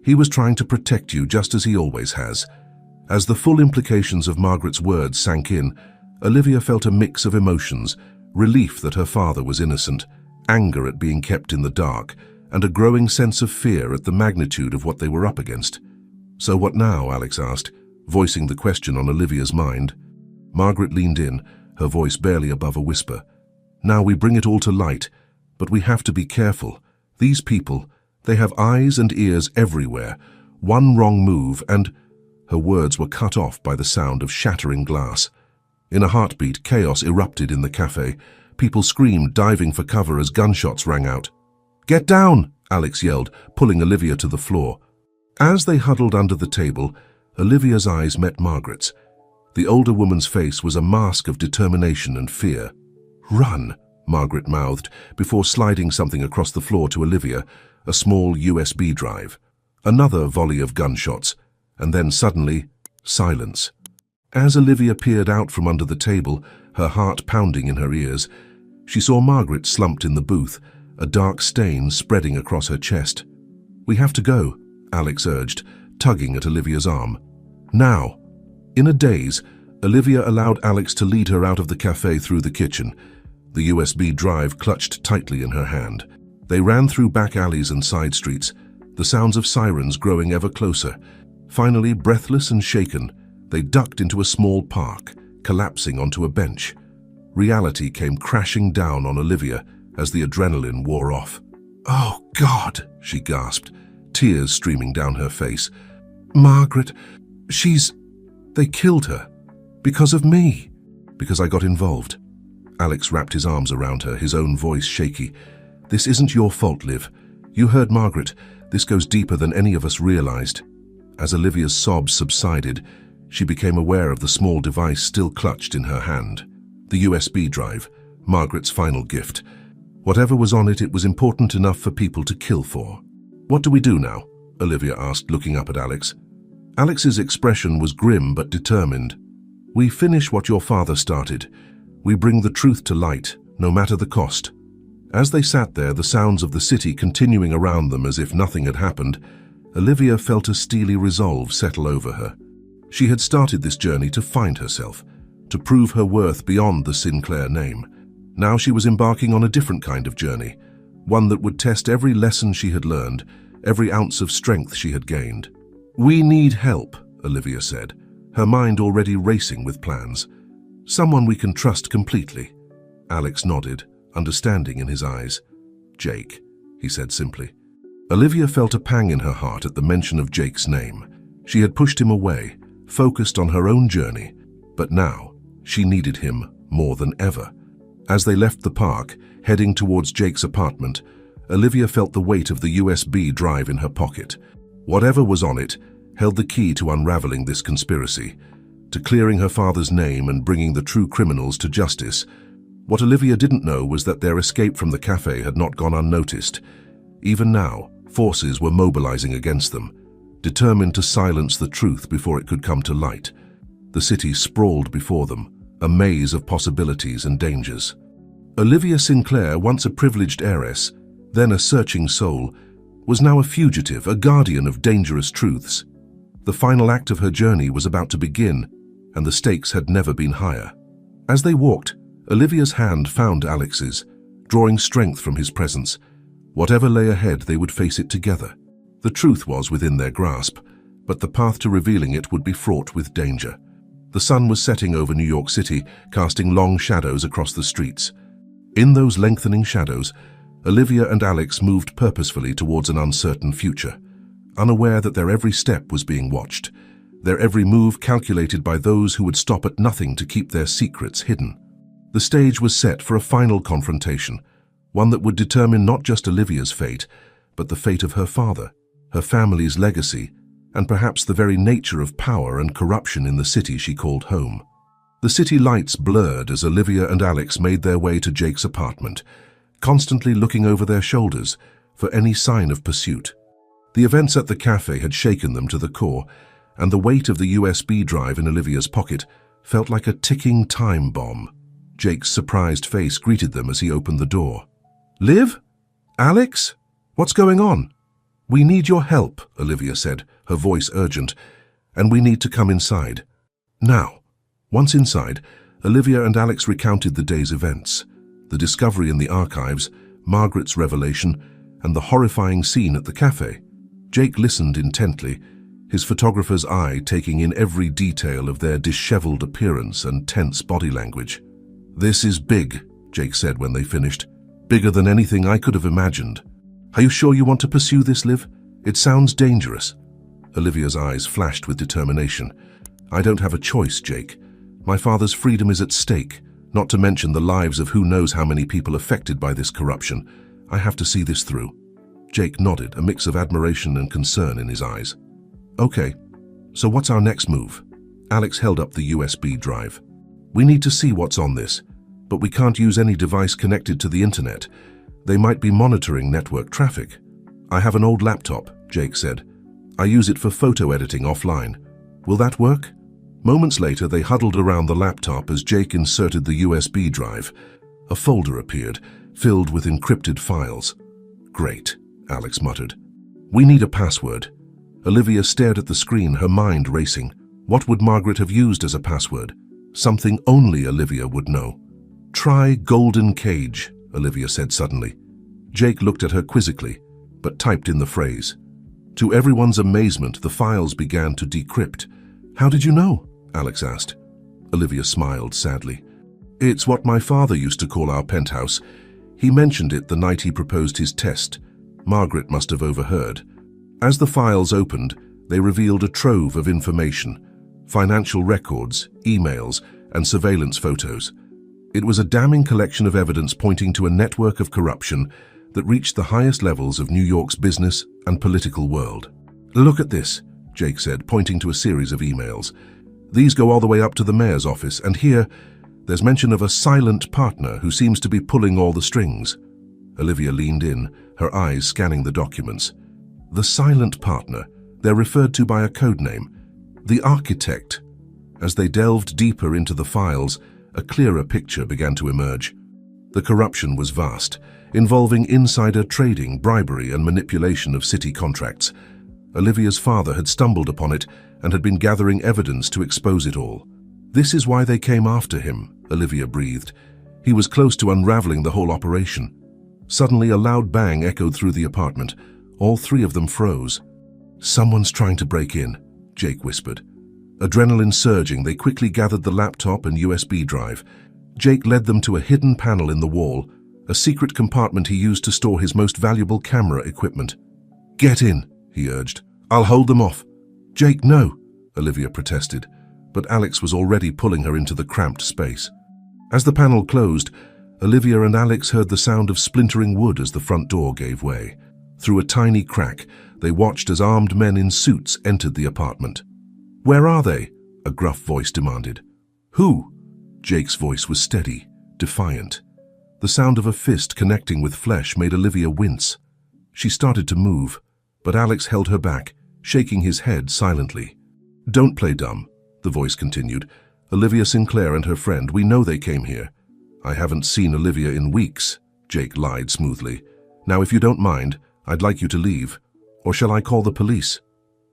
He was trying to protect you just as he always has. As the full implications of Margaret's words sank in, Olivia felt a mix of emotions, relief that her father was innocent, anger at being kept in the dark, and a growing sense of fear at the magnitude of what they were up against. So what now? Alex asked, voicing the question on Olivia's mind. Margaret leaned in, her voice barely above a whisper. Now we bring it all to light, but we have to be careful. These people, they have eyes and ears everywhere. One wrong move and... Her words were cut off by the sound of shattering glass. In a heartbeat, chaos erupted in the cafe. People screamed, diving for cover as gunshots rang out. Get down, Alex yelled, pulling Olivia to the floor. As they huddled under the table, Olivia's eyes met Margaret's. The older woman's face was a mask of determination and fear. Run, Margaret mouthed, before sliding something across the floor to Olivia, a small USB drive. Another volley of gunshots, and then suddenly, silence. As Olivia peered out from under the table, her heart pounding in her ears, she saw Margaret slumped in the booth, a dark stain spreading across her chest. We have to go, Alex urged, tugging at Olivia's arm. Now. In a daze, Olivia allowed Alex to lead her out of the cafe through the kitchen, the USB drive clutched tightly in her hand. They ran through back alleys and side streets, the sounds of sirens growing ever closer. Finally, breathless and shaken, they ducked into a small park, collapsing onto a bench. Reality came crashing down on Olivia as the adrenaline wore off. Oh, God, she gasped, tears streaming down her face. Margaret, they killed her. Because of me. Because I got involved. Alex wrapped his arms around her, his own voice shaky. This isn't your fault, Liv. You heard Margaret. This goes deeper than any of us realized. As Olivia's sobs subsided, she became aware of the small device still clutched in her hand. The USB drive, Margaret's final gift. Whatever was on it, it was important enough for people to kill for. What do we do now? Olivia asked, looking up at Alex. Alex's expression was grim but determined. We finish what your father started. We bring the truth to light, no matter the cost. As they sat there, the sounds of the city continuing around them as if nothing had happened, Olivia felt a steely resolve settle over her. She had started this journey to find herself, to prove her worth beyond the Sinclair name. Now she was embarking on a different kind of journey, one that would test every lesson she had learned, every ounce of strength she had gained. "We need help," Olivia said, her mind already racing with plans. "Someone we can trust completely." Alex nodded, understanding in his eyes. "Jake," he said simply. Olivia felt a pang in her heart at the mention of Jake's name. She had pushed him away, focused on her own journey, but now she needed him more than ever. As they left the park, heading towards Jake's apartment, Olivia felt the weight of the USB drive in her pocket. Whatever was on it held the key to unraveling this conspiracy, to clearing her father's name and bringing the true criminals to justice. What Olivia didn't know was that their escape from the cafe had not gone unnoticed. Even now, forces were mobilizing against them, determined to silence the truth before it could come to light. The city sprawled before them, a maze of possibilities and dangers. Olivia Sinclair, once a privileged heiress, then a searching soul, was now a fugitive, a guardian of dangerous truths. The final act of her journey was about to begin, and the stakes had never been higher. As they walked, Olivia's hand found Alex's, drawing strength from his presence. Whatever lay ahead, they would face it together. The truth was within their grasp, but the path to revealing it would be fraught with danger. The sun was setting over New York City, casting long shadows across the streets. In those lengthening shadows, Olivia and Alex moved purposefully towards an uncertain future, unaware that their every step was being watched, their every move calculated by those who would stop at nothing to keep their secrets hidden. The stage was set for a final confrontation, one that would determine not just Olivia's fate, but the fate of her father, her family's legacy, and perhaps the very nature of power and corruption in the city she called home. The city lights blurred as Olivia and Alex made their way to Jake's apartment, constantly looking over their shoulders for any sign of pursuit. The events at the cafe had shaken them to the core, and the weight of the USB drive in Olivia's pocket felt like a ticking time bomb. Jake's surprised face greeted them as he opened the door. "Liv? Alex? What's going on?" "We need your help," Olivia said, her voice urgent, "and we need to come inside. Now." Once inside, Olivia and Alex recounted the day's events, the discovery in the archives, Margaret's revelation, and the horrifying scene at the cafe. Jake listened intently, his photographer's eye taking in every detail of their disheveled appearance and tense body language. "This is big," Jake said when they finished. "Bigger than anything I could have imagined. Are you sure you want to pursue this, Liv? It sounds dangerous." Olivia's eyes flashed with determination. "I don't have a choice, Jake. My father's freedom is at stake, not to mention the lives of who knows how many people affected by this corruption. I have to see this through." Jake nodded, a mix of admiration and concern in his eyes. "Okay, so what's our next move?" Alex held up the USB drive. "We need to see what's on this, but we can't use any device connected to the internet. They might be monitoring network traffic." "I have an old laptop," Jake said. "I use it for photo editing offline. Will that work?" Moments later, they huddled around the laptop as Jake inserted the USB drive. A folder appeared, filled with encrypted files. "Great," Alex muttered. "We need a password." Olivia stared at the screen, her mind racing. What would Margaret have used as a password? Something only Olivia would know. "Try Golden Cage," Olivia said suddenly. Jake looked at her quizzically, but typed in the phrase. To everyone's amazement, the files began to decrypt. "How did you know?" Alex asked. Olivia smiled sadly. "It's what my father used to call our penthouse. He mentioned it the night he proposed his test. Margaret must have overheard." As the files opened, they revealed a trove of information: financial records, emails, and surveillance photos. It was a damning collection of evidence pointing to a network of corruption that reached the highest levels of New York's business and political world. "Look at this," Jake said, pointing to a series of emails. "These go all the way up to the mayor's office, and here, there's mention of a silent partner who seems to be pulling all the strings." Olivia leaned in, her eyes scanning the documents. The silent partner, they're referred to by a code name, the Architect. As they delved deeper into the files, a clearer picture began to emerge. The corruption was vast, involving insider trading, bribery, and manipulation of city contracts. Olivia's father had stumbled upon it and had been gathering evidence to expose it all. This is why they came after him, Olivia breathed. He was close to unraveling the whole operation. Suddenly, a loud bang echoed through the apartment. All three of them froze. "Someone's trying to break in," Jake whispered. Adrenaline surging, they quickly gathered the laptop and USB drive. Jake led them to a hidden panel in the wall, a secret compartment he used to store his most valuable camera equipment. "Get in," he urged. "I'll hold them off." "Jake, no," Olivia protested, but Alex was already pulling her into the cramped space. As the panel closed, Olivia and Alex heard the sound of splintering wood as the front door gave way. Through a tiny crack, they watched as armed men in suits entered the apartment. "Where are they?" a gruff voice demanded. "Who?" Jake's voice was steady, defiant. The sound of a fist connecting with flesh made Olivia wince. She started to move, but Alex held her back, shaking his head silently. "Don't play dumb," the voice continued. "Olivia Sinclair and her friend, we know they came here." "I haven't seen Olivia in weeks," Jake lied smoothly. "Now, if you don't mind, I'd like you to leave. Or shall I call the police?"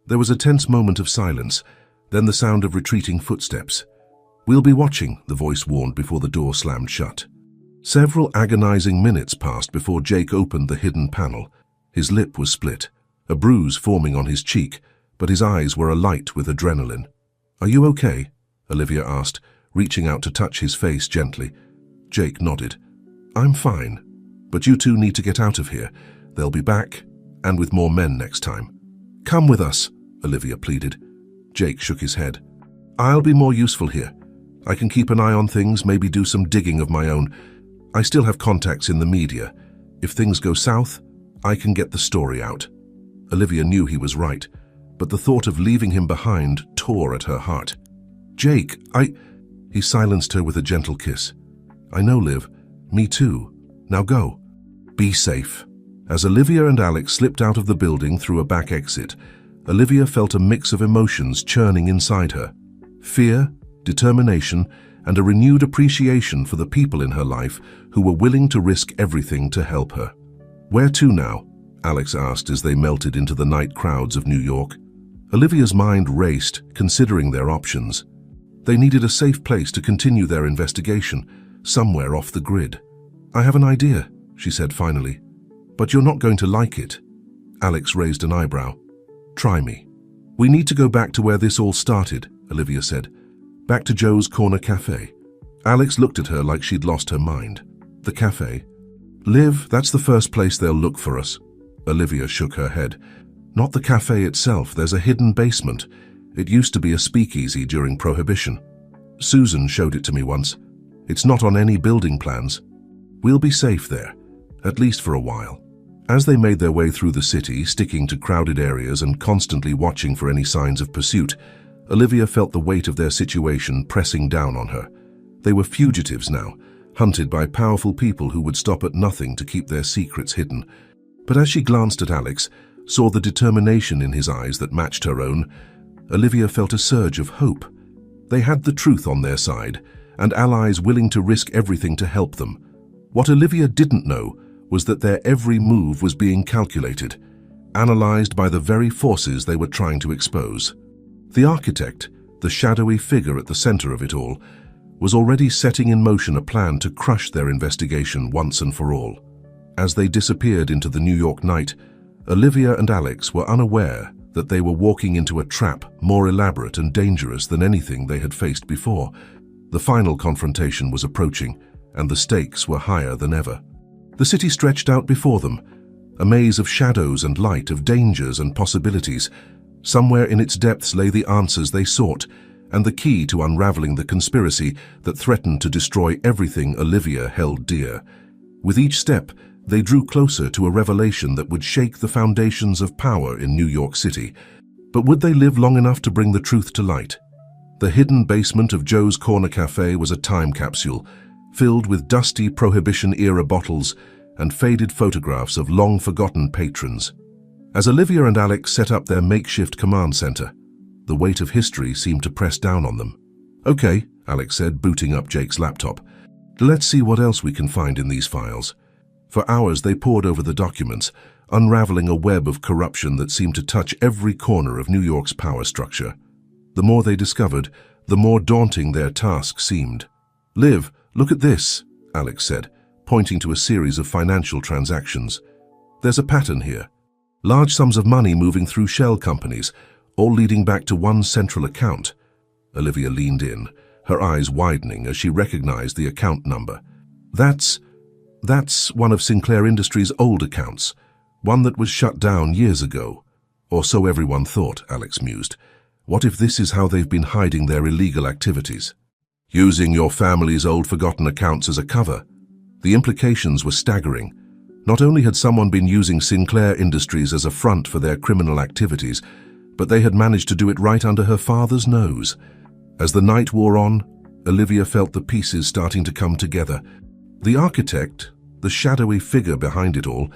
There was a tense moment of silence, then the sound of retreating footsteps. "We'll be watching," the voice warned before the door slammed shut. Several agonizing minutes passed before Jake opened the hidden panel. His lip was split, a bruise forming on his cheek, but his eyes were alight with adrenaline. "Are you okay?" Olivia asked, reaching out to touch his face gently. Jake nodded. "I'm fine, but you two need to get out of here. They'll be back, and with more men next time." "Come with us," Olivia pleaded. Jake shook his head. "I'll be more useful here. I can keep an eye on things, maybe do some digging of my own. I still have contacts in the media. If things go south, I can get the story out." Olivia knew he was right, but the thought of leaving him behind tore at her heart. "Jake, He silenced her with a gentle kiss. "I know, Liv. Me too. Now go. Be safe." As Olivia and Alex slipped out of the building through a back exit, Olivia felt a mix of emotions churning inside her. Fear, determination, and a renewed appreciation for the people in her life who were willing to risk everything to help her. "Where to now?" Alex asked as they melted into the night crowds of New York. Olivia's mind raced, considering their options. They needed a safe place to continue their investigation, somewhere off the grid. "I have an idea," she said finally. "But you're not going to like it." Alex raised an eyebrow. "Try me." "We need to go back to where this all started," Olivia said. "Back to Joe's Corner Cafe." Alex looked at her like she'd lost her mind. "The cafe?" "Liv, that's the first place they'll look for us." Olivia shook her head. "Not the cafe itself, there's a hidden basement. It used to be a speakeasy during Prohibition. Susan showed it to me once. It's not on any building plans. We'll be safe there, at least for a while." As they made their way through the city, sticking to crowded areas and constantly watching for any signs of pursuit, Olivia felt the weight of their situation pressing down on her. They were fugitives now, hunted by powerful people who would stop at nothing to keep their secrets hidden. But as she glanced at Alex, saw the determination in his eyes that matched her own, Olivia felt a surge of hope. They had the truth on their side, and allies willing to risk everything to help them. What Olivia didn't know was that their every move was being calculated, analyzed by the very forces they were trying to expose. The architect, the shadowy figure at the center of it all, was already setting in motion a plan to crush their investigation once and for all. As they disappeared into the New York night, Olivia and Alex were unaware that they were walking into a trap more elaborate and dangerous than anything they had faced before. The final confrontation was approaching, and the stakes were higher than ever. The city stretched out before them, a maze of shadows and light, of dangers and possibilities. Somewhere in its depths lay the answers they sought, and the key to unraveling the conspiracy that threatened to destroy everything Olivia held dear. With each step, they drew closer to a revelation that would shake the foundations of power in New York City. But would they live long enough to bring the truth to light? The hidden basement of Joe's Corner Cafe was a time capsule, filled with dusty Prohibition-era bottles and faded photographs of long-forgotten patrons. As Olivia and Alex set up their makeshift command center, the weight of history seemed to press down on them. "Okay," Alex said, booting up Jake's laptop. "Let's see what else we can find in these files." For hours they pored over the documents, unraveling a web of corruption that seemed to touch every corner of New York's power structure. The more they discovered, the more daunting their task seemed. "Liv, look at this," Alex said, pointing to a series of financial transactions. "There's a pattern here. Large sums of money moving through shell companies, all leading back to one central account." Olivia leaned in, her eyes widening as she recognized the account number. That's one of Sinclair Industries' old accounts, one that was shut down years ago. Or so everyone thought, Alex mused. What if this is how they've been hiding their illegal activities? Using your family's old forgotten accounts as a cover? The implications were staggering. Not only had someone been using Sinclair Industries as a front for their criminal activities, but they had managed to do it right under her father's nose. As the night wore on, Olivia felt the pieces starting to come together. The architect, the shadowy figure behind it all,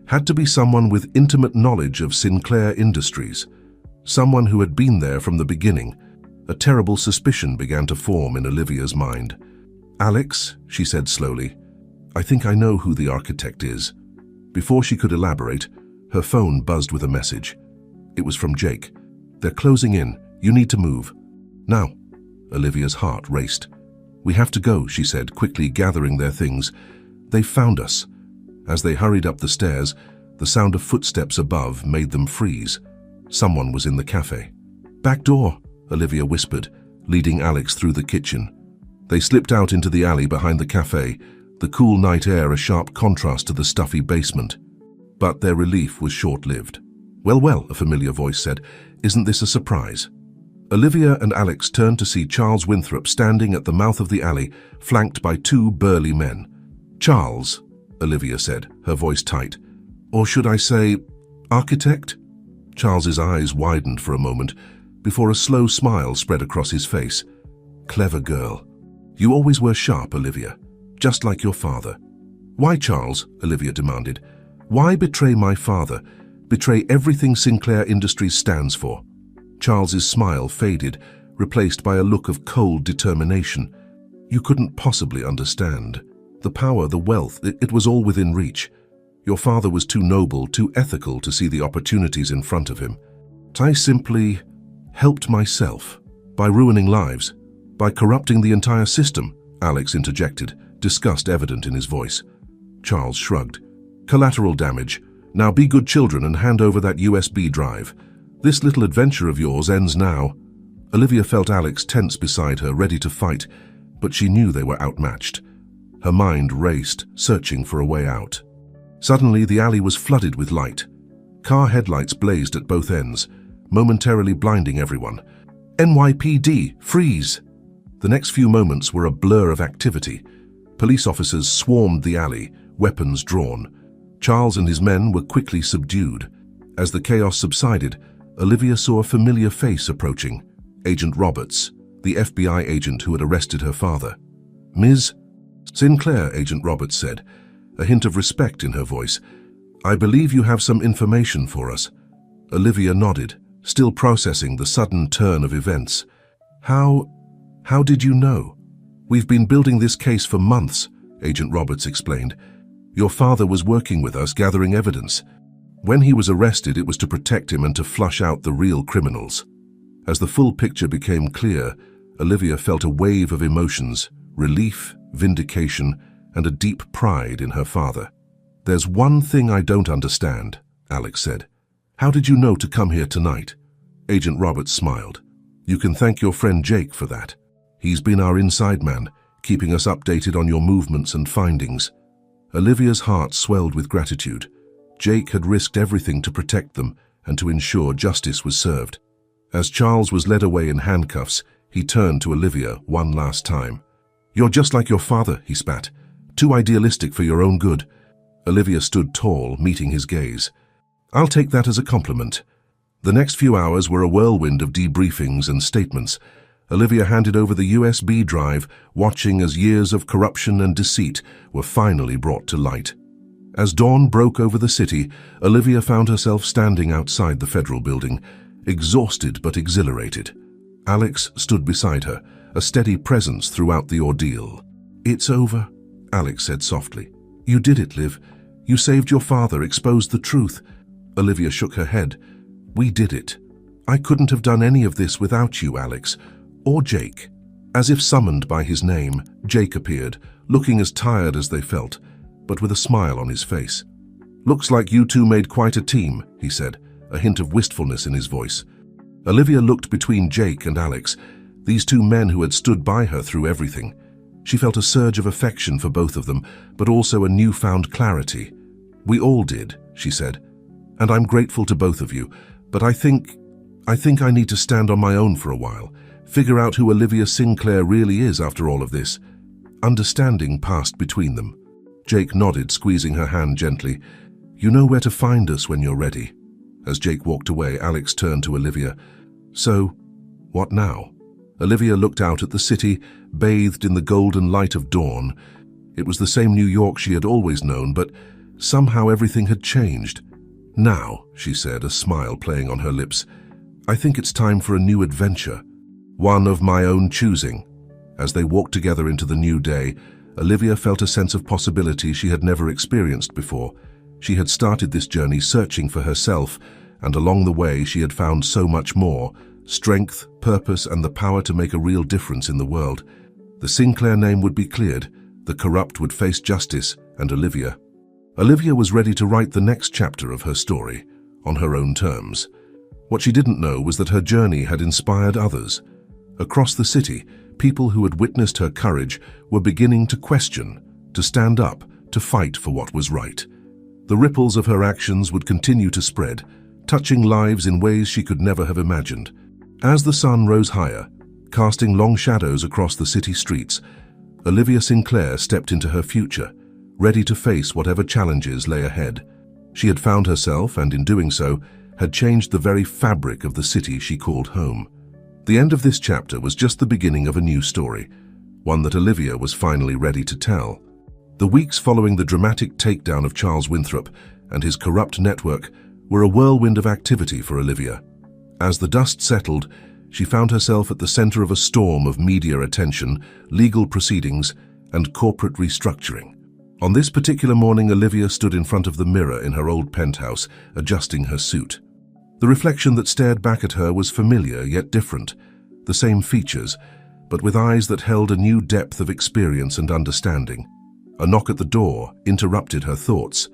had to be someone with intimate knowledge of Sinclair Industries, someone who had been there from the beginning. A terrible suspicion began to form in Olivia's mind. "Alex," she said slowly, "I think I know who the architect is." Before she could elaborate, her phone buzzed with a message. It was from Jake. "They're closing in. You need to move. Now." Olivia's heart raced. "We have to go," she said, quickly gathering their things. "They've found us." As they hurried up the stairs, the sound of footsteps above made them freeze. Someone was in the cafe. "Back door," Olivia whispered, leading Alex through the kitchen. They slipped out into the alley behind the cafe, the cool night air a sharp contrast to the stuffy basement. But their relief was short-lived. "Well, well," a familiar voice said, "isn't this a surprise?" Olivia and Alex turned to see Charles Winthrop standing at the mouth of the alley, flanked by two burly men. "Charles," Olivia said, her voice tight. "Or should I say, architect?" Charles's eyes widened for a moment, before a slow smile spread across his face. "Clever girl. You always were sharp, Olivia, just like your father." "Why, Charles?" Olivia demanded. "Why betray my father? Betray everything Sinclair Industries stands for?" Charles's smile faded, replaced by a look of cold determination. "You couldn't possibly understand. The power, the wealth, it was all within reach. Your father was too noble, too ethical to see the opportunities in front of him. I simply helped myself by ruining lives, by corrupting the entire system," Alex interjected, disgust evident in his voice. Charles shrugged. "Collateral damage. Now be good children and hand over that USB drive. This little adventure of yours ends now." Olivia felt Alex tense beside her, ready to fight, but she knew they were outmatched. Her mind raced, searching for a way out. Suddenly, the alley was flooded with light. Car headlights blazed at both ends, momentarily blinding everyone. "NYPD, freeze!" The next few moments were a blur of activity. Police officers swarmed the alley, weapons drawn. Charles and his men were quickly subdued. As the chaos subsided, Olivia saw a familiar face approaching. Agent Roberts, the FBI agent who had arrested her father. "Ms. Sinclair," Agent Roberts said, a hint of respect in her voice. "I believe you have some information for us." Olivia nodded, still processing the sudden turn of events. How did you know?" "We've been building this case for months," Agent Roberts explained. "Your father was working with us, gathering evidence. When he was arrested, it was to protect him and to flush out the real criminals." As the full picture became clear, Olivia felt a wave of emotions, relief, vindication, and a deep pride in her father. "There's one thing I don't understand," Alex said. "How did you know to come here tonight?" Agent Roberts smiled. "You can thank your friend Jake for that. He's been our inside man, keeping us updated on your movements and findings." Olivia's heart swelled with gratitude. Jake had risked everything to protect them and to ensure justice was served. As Charles was led away in handcuffs, he turned to Olivia one last time. "You're just like your father," he spat. "Too idealistic for your own good." Olivia stood tall, meeting his gaze. "I'll take that as a compliment." The next few hours were a whirlwind of debriefings and statements. Olivia handed over the USB drive, watching as years of corruption and deceit were finally brought to light. As dawn broke over the city, Olivia found herself standing outside the federal building, exhausted but exhilarated. Alex stood beside her, a steady presence throughout the ordeal. "It's over," Alex said softly. "You did it, Liv. You saved your father, exposed the truth. Olivia shook her head. We did it. I couldn't have done any of this without you, Alex. Or Jake. As if summoned by his name, Jake appeared, looking as tired as they felt, but with a smile on his face. Looks like you two made quite a team, he said, a hint of wistfulness in his voice. Olivia looked between Jake and Alex, these two men who had stood by her through everything. She felt a surge of affection for both of them, but also a newfound clarity. We all did, she said, and I'm grateful to both of you, but I think I need to stand on my own for a while, figure out who Olivia Sinclair really is after all of this. Understanding passed between them. Jake nodded, squeezing her hand gently. You know where to find us when you're ready. As Jake walked away, Alex turned to Olivia. So, what now? Olivia looked out at the city, bathed in the golden light of dawn. It was the same New York she had always known, but somehow everything had changed. Now, she said, a smile playing on her lips, I think it's time for a new adventure. One of my own choosing. As they walked together into the new day, Olivia felt a sense of possibility she had never experienced before. She had started this journey searching for herself, and along the way she had found so much more: strength, purpose, and the power to make a real difference in the world. The Sinclair name would be cleared, the corrupt would face justice, and Olivia was ready to write the next chapter of her story, on her own terms. What she didn't know was that her journey had inspired others. Across the city, people who had witnessed her courage were beginning to question, to stand up, to fight for what was right. The ripples of her actions would continue to spread, touching lives in ways she could never have imagined. As the sun rose higher, casting long shadows across the city streets, Olivia Sinclair stepped into her future, ready to face whatever challenges lay ahead. She had found herself, and in doing so, had changed the very fabric of the city she called home. The end of this chapter was just the beginning of a new story, one that Olivia was finally ready to tell. The weeks following the dramatic takedown of Charles Winthrop and his corrupt network were a whirlwind of activity for Olivia. As the dust settled, she found herself at the center of a storm of media attention, legal proceedings, and corporate restructuring. On this particular morning, Olivia stood in front of the mirror in her old penthouse, adjusting her suit. The reflection that stared back at her was familiar yet different, the same features, but with eyes that held a new depth of experience and understanding. A knock at the door interrupted her thoughts.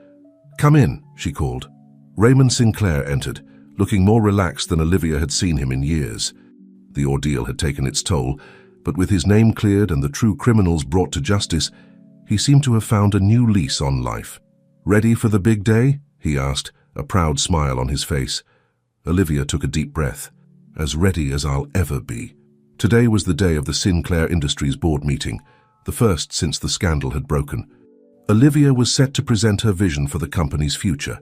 "Come in," she called. Raymond Sinclair entered, looking more relaxed than Olivia had seen him in years. The ordeal had taken its toll, but with his name cleared and the true criminals brought to justice, he seemed to have found a new lease on life. "Ready for the big day?" he asked, a proud smile on his face. Olivia took a deep breath. "As ready as I'll ever be." Today was the day of the Sinclair Industries board meeting, the first since the scandal had broken. Olivia was set to present her vision for the company's future,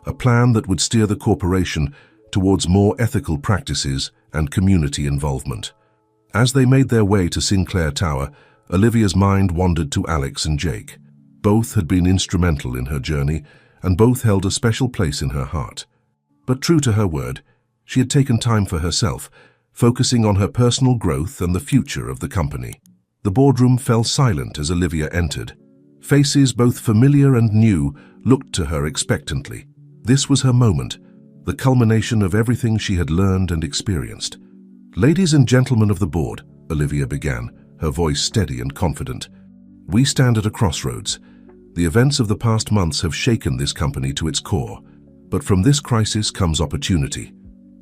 a plan that would steer the corporation towards more ethical practices and community involvement. As they made their way to Sinclair Tower, Olivia's mind wandered to Alex and Jake. Both had been instrumental in her journey, and both held a special place in her heart. But true to her word, she had taken time for herself, focusing on her personal growth and the future of the company. The boardroom fell silent as Olivia entered. Faces both familiar and new looked to her expectantly. This was her moment, the culmination of everything she had learned and experienced. "Ladies and gentlemen of the board," Olivia began, her voice steady and confident. "We stand at a crossroads. The events of the past months have shaken this company to its core. But from this crisis comes opportunity,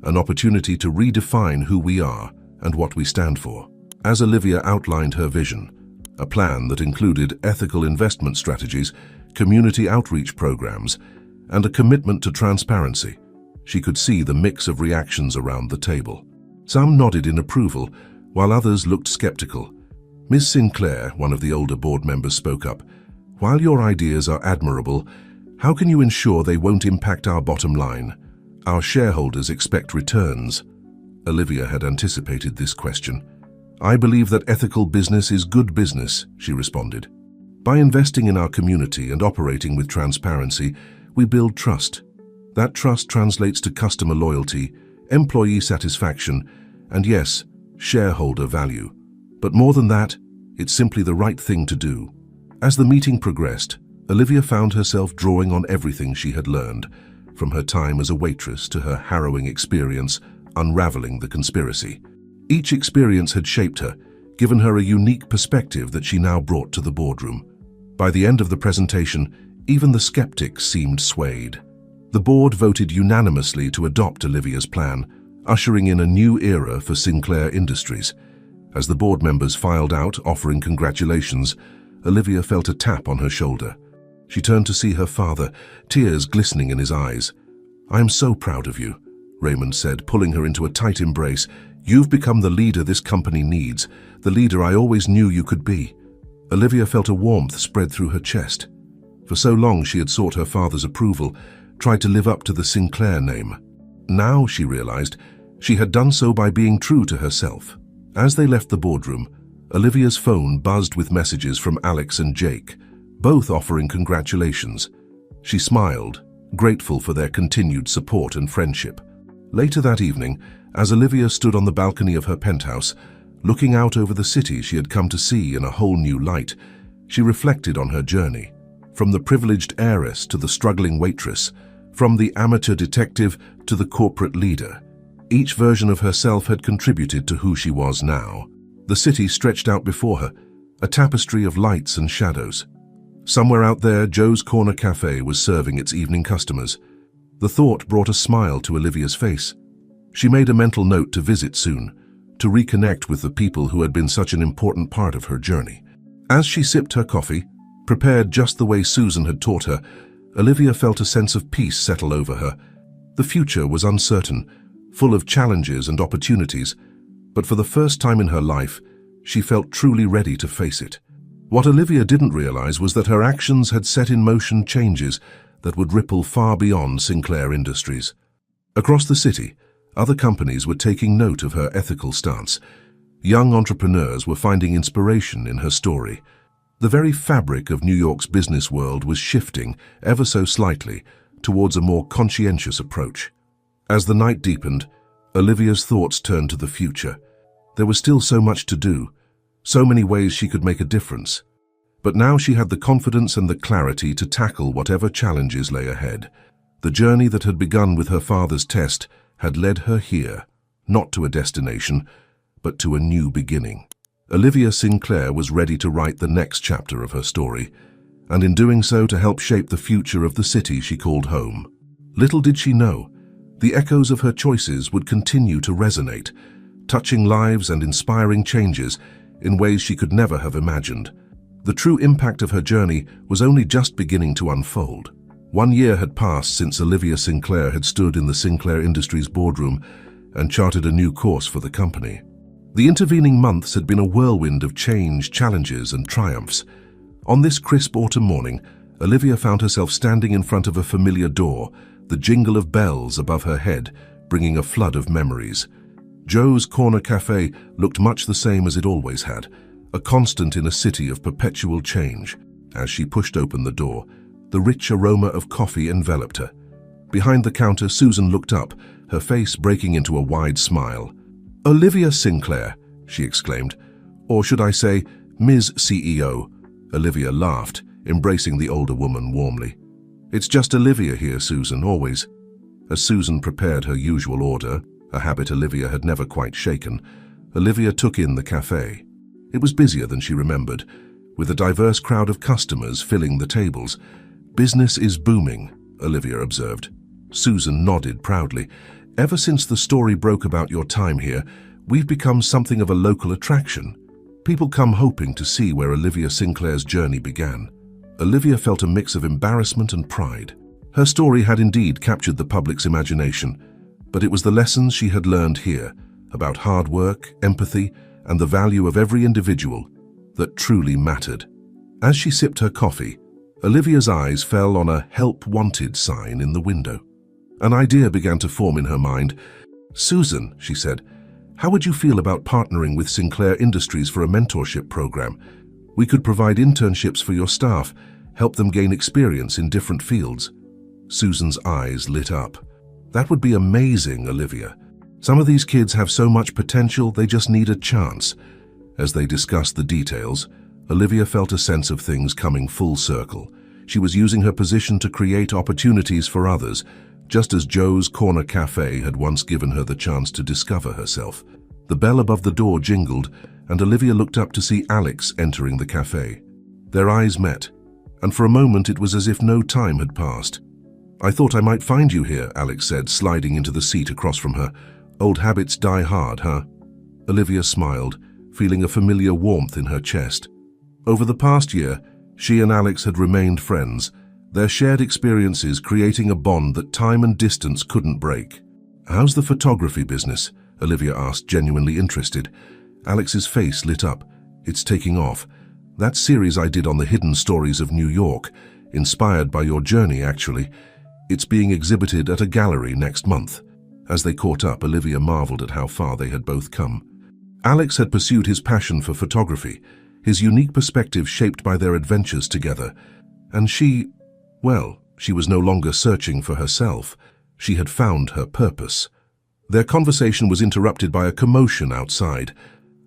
an opportunity to redefine who we are and what we stand for." As Olivia outlined her vision, a plan that included ethical investment strategies, community outreach programs, and a commitment to transparency, she could see the mix of reactions around the table. Some nodded in approval, while others looked skeptical. Ms. Sinclair, one of the older board members, spoke up. "While your ideas are admirable, how can you ensure they won't impact our bottom line? Our shareholders expect returns." Olivia had anticipated this question. "I believe that ethical business is good business," she responded. "By investing in our community and operating with transparency, we build trust. That trust translates to customer loyalty, employee satisfaction, and yes, shareholder value. But more than that, it's simply the right thing to do." As the meeting progressed, Olivia found herself drawing on everything she had learned, from her time as a waitress to her harrowing experience unraveling the conspiracy. Each experience had shaped her, given her a unique perspective that she now brought to the boardroom. By the end of the presentation, even the skeptics seemed swayed. The board voted unanimously to adopt Olivia's plan, ushering in a new era for Sinclair Industries. As the board members filed out, offering congratulations, Olivia felt a tap on her shoulder. She turned to see her father, tears glistening in his eyes. "I am so proud of you," Raymond said, pulling her into a tight embrace. "You've become the leader this company needs, the leader I always knew you could be." Olivia felt a warmth spread through her chest. For so long she had sought her father's approval, tried to live up to the Sinclair name. Now, she realized, she had done so by being true to herself. As they left the boardroom, Olivia's phone buzzed with messages from Alex and Jake, both offering congratulations. She smiled, grateful for their continued support and friendship. Later that evening, as Olivia stood on the balcony of her penthouse, looking out over the city she had come to see in a whole new light, she reflected on her journey. From the privileged heiress to the struggling waitress, from the amateur detective to the corporate leader, each version of herself had contributed to who she was now. The city stretched out before her, a tapestry of lights and shadows. Somewhere out there, Joe's Corner Cafe was serving its evening customers. The thought brought a smile to Olivia's face. She made a mental note to visit soon, to reconnect with the people who had been such an important part of her journey. As she sipped her coffee, prepared just the way Susan had taught her, Olivia felt a sense of peace settle over her. The future was uncertain, full of challenges and opportunities, but for the first time in her life, she felt truly ready to face it. What Olivia didn't realize was that her actions had set in motion changes that would ripple far beyond Sinclair Industries. Across the city, other companies were taking note of her ethical stance. Young entrepreneurs were finding inspiration in her story. The very fabric of New York's business world was shifting, ever so slightly, towards a more conscientious approach. As the night deepened, Olivia's thoughts turned to the future. There was still so much to do, so many ways she could make a difference. But now she had the confidence and the clarity to tackle whatever challenges lay ahead. The journey that had begun with her father's test had led her here, not to a destination, but to a new beginning. Olivia Sinclair was ready to write the next chapter of her story, and in doing so to help shape the future of the city she called home. Little did she know, the echoes of her choices would continue to resonate, touching lives and inspiring changes in ways she could never have imagined. The true impact of her journey was only just beginning to unfold. 1 year had passed since Olivia Sinclair had stood in the Sinclair Industries boardroom and charted a new course for the company. The intervening months had been a whirlwind of change, challenges, and triumphs. On this crisp autumn morning, Olivia found herself standing in front of a familiar door, the jingle of bells above her head, bringing a flood of memories. Joe's Corner Cafe looked much the same as it always had, a constant in a city of perpetual change. As she pushed open the door, the rich aroma of coffee enveloped her. Behind the counter, Susan looked up, her face breaking into a wide smile. "Olivia Sinclair," she exclaimed. "Or should I say, Ms. CEO?" Olivia laughed, embracing the older woman warmly. "It's just Olivia here, Susan, always." As Susan prepared her usual order, a habit Olivia had never quite shaken, Olivia took in the cafe. It was busier than she remembered, with a diverse crowd of customers filling the tables. "Business is booming," Olivia observed. Susan nodded proudly. "Ever since the story broke about your time here, we've become something of a local attraction. People come hoping to see where Olivia Sinclair's journey began." Olivia felt a mix of embarrassment and pride. Her story had indeed captured the public's imagination, but it was the lessons she had learned here, about hard work, empathy, and the value of every individual, that truly mattered. As she sipped her coffee, Olivia's eyes fell on a "Help Wanted" sign in the window. An idea began to form in her mind. "Susan," she said, "how would you feel about partnering with Sinclair Industries for a mentorship program? We could provide internships for your staff, help them gain experience in different fields." Susan's eyes lit up. "That would be amazing, Olivia. Some of these kids have so much potential, they just need a chance." As they discussed the details, Olivia felt a sense of things coming full circle. She was using her position to create opportunities for others, just as Joe's Corner Cafe had once given her the chance to discover herself. The bell above the door jingled, and Olivia looked up to see Alex entering the cafe. Their eyes met, and for a moment it was as if no time had passed. "I thought I might find you here," Alex said, sliding into the seat across from her. "Old habits die hard, huh?" Olivia smiled, feeling a familiar warmth in her chest. Over the past year, she and Alex had remained friends, their shared experiences creating a bond that time and distance couldn't break. "How's the photography business?" Olivia asked, genuinely interested. Alex's face lit up. "It's taking off. That series I did on the hidden stories of New York, inspired by your journey, actually. It's being exhibited at a gallery next month." As they caught up, Olivia marveled at how far they had both come. Alex had pursued his passion for photography, his unique perspective shaped by their adventures together. And she was no longer searching for herself. She had found her purpose. Their conversation was interrupted by a commotion outside.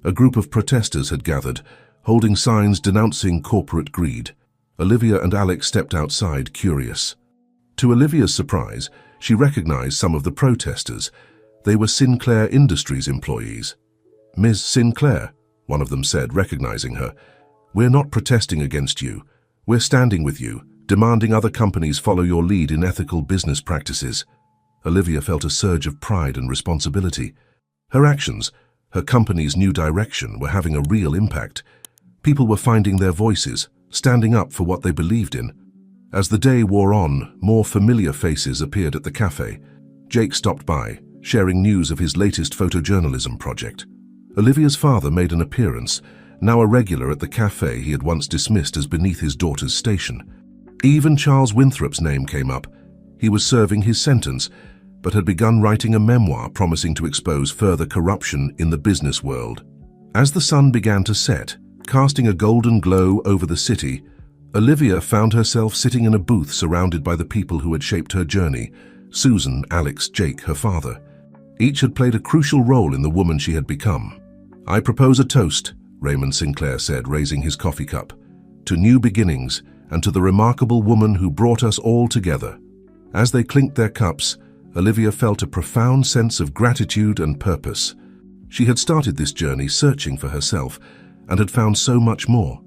A group of protesters had gathered, holding signs denouncing corporate greed. Olivia and Alex stepped outside, curious. To Olivia's surprise, she recognized some of the protesters. They were Sinclair Industries employees. "Ms. Sinclair," one of them said, recognizing her, "we're not protesting against you. We're standing with you, demanding other companies follow your lead in ethical business practices." Olivia felt a surge of pride and responsibility. Her actions, her company's new direction, were having a real impact. People were finding their voices, standing up for what they believed in. As the day wore on, more familiar faces appeared at the cafe. Jake stopped by, sharing news of his latest photojournalism project. Olivia's father made an appearance, now a regular at the cafe he had once dismissed as beneath his daughter's station. Even Charles Winthrop's name came up. He was serving his sentence, but had begun writing a memoir promising to expose further corruption in the business world. As the sun began to set, casting a golden glow over the city, Olivia found herself sitting in a booth surrounded by the people who had shaped her journey: Susan, Alex, Jake, her father. Each had played a crucial role in the woman she had become. "I propose a toast," Raymond Sinclair said, raising his coffee cup, "to new beginnings and to the remarkable woman who brought us all together." As they clinked their cups, Olivia felt a profound sense of gratitude and purpose. She had started this journey searching for herself and had found so much more: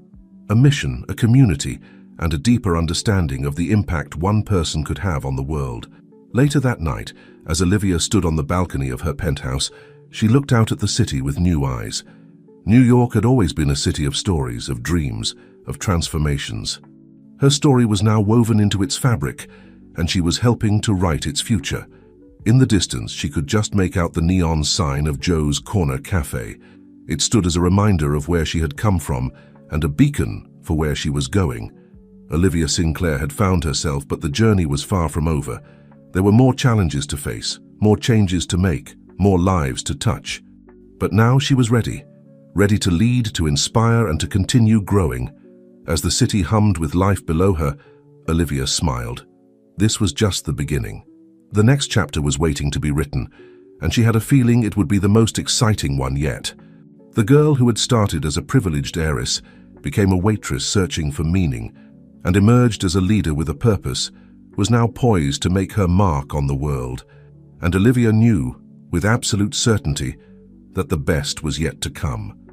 a mission, a community, and a deeper understanding of the impact one person could have on the world. Later that night, as Olivia stood on the balcony of her penthouse, she looked out at the city with new eyes. New York had always been a city of stories, of dreams, of transformations. Her story was now woven into its fabric, and she was helping to write its future. In the distance, she could just make out the neon sign of Joe's Corner Cafe. It stood as a reminder of where she had come from and a beacon for where she was going. Olivia Sinclair had found herself, but the journey was far from over. There were more challenges to face, more changes to make, more lives to touch. But now she was ready to lead, to inspire, and to continue growing. As the city hummed with life below her, Olivia smiled. This was just the beginning. The next chapter was waiting to be written, and she had a feeling it would be the most exciting one yet. The girl who had started as a privileged heiress became a waitress searching for meaning, and emerged as a leader with a purpose, was now poised to make her mark on the world. And Olivia knew, with absolute certainty, that the best was yet to come.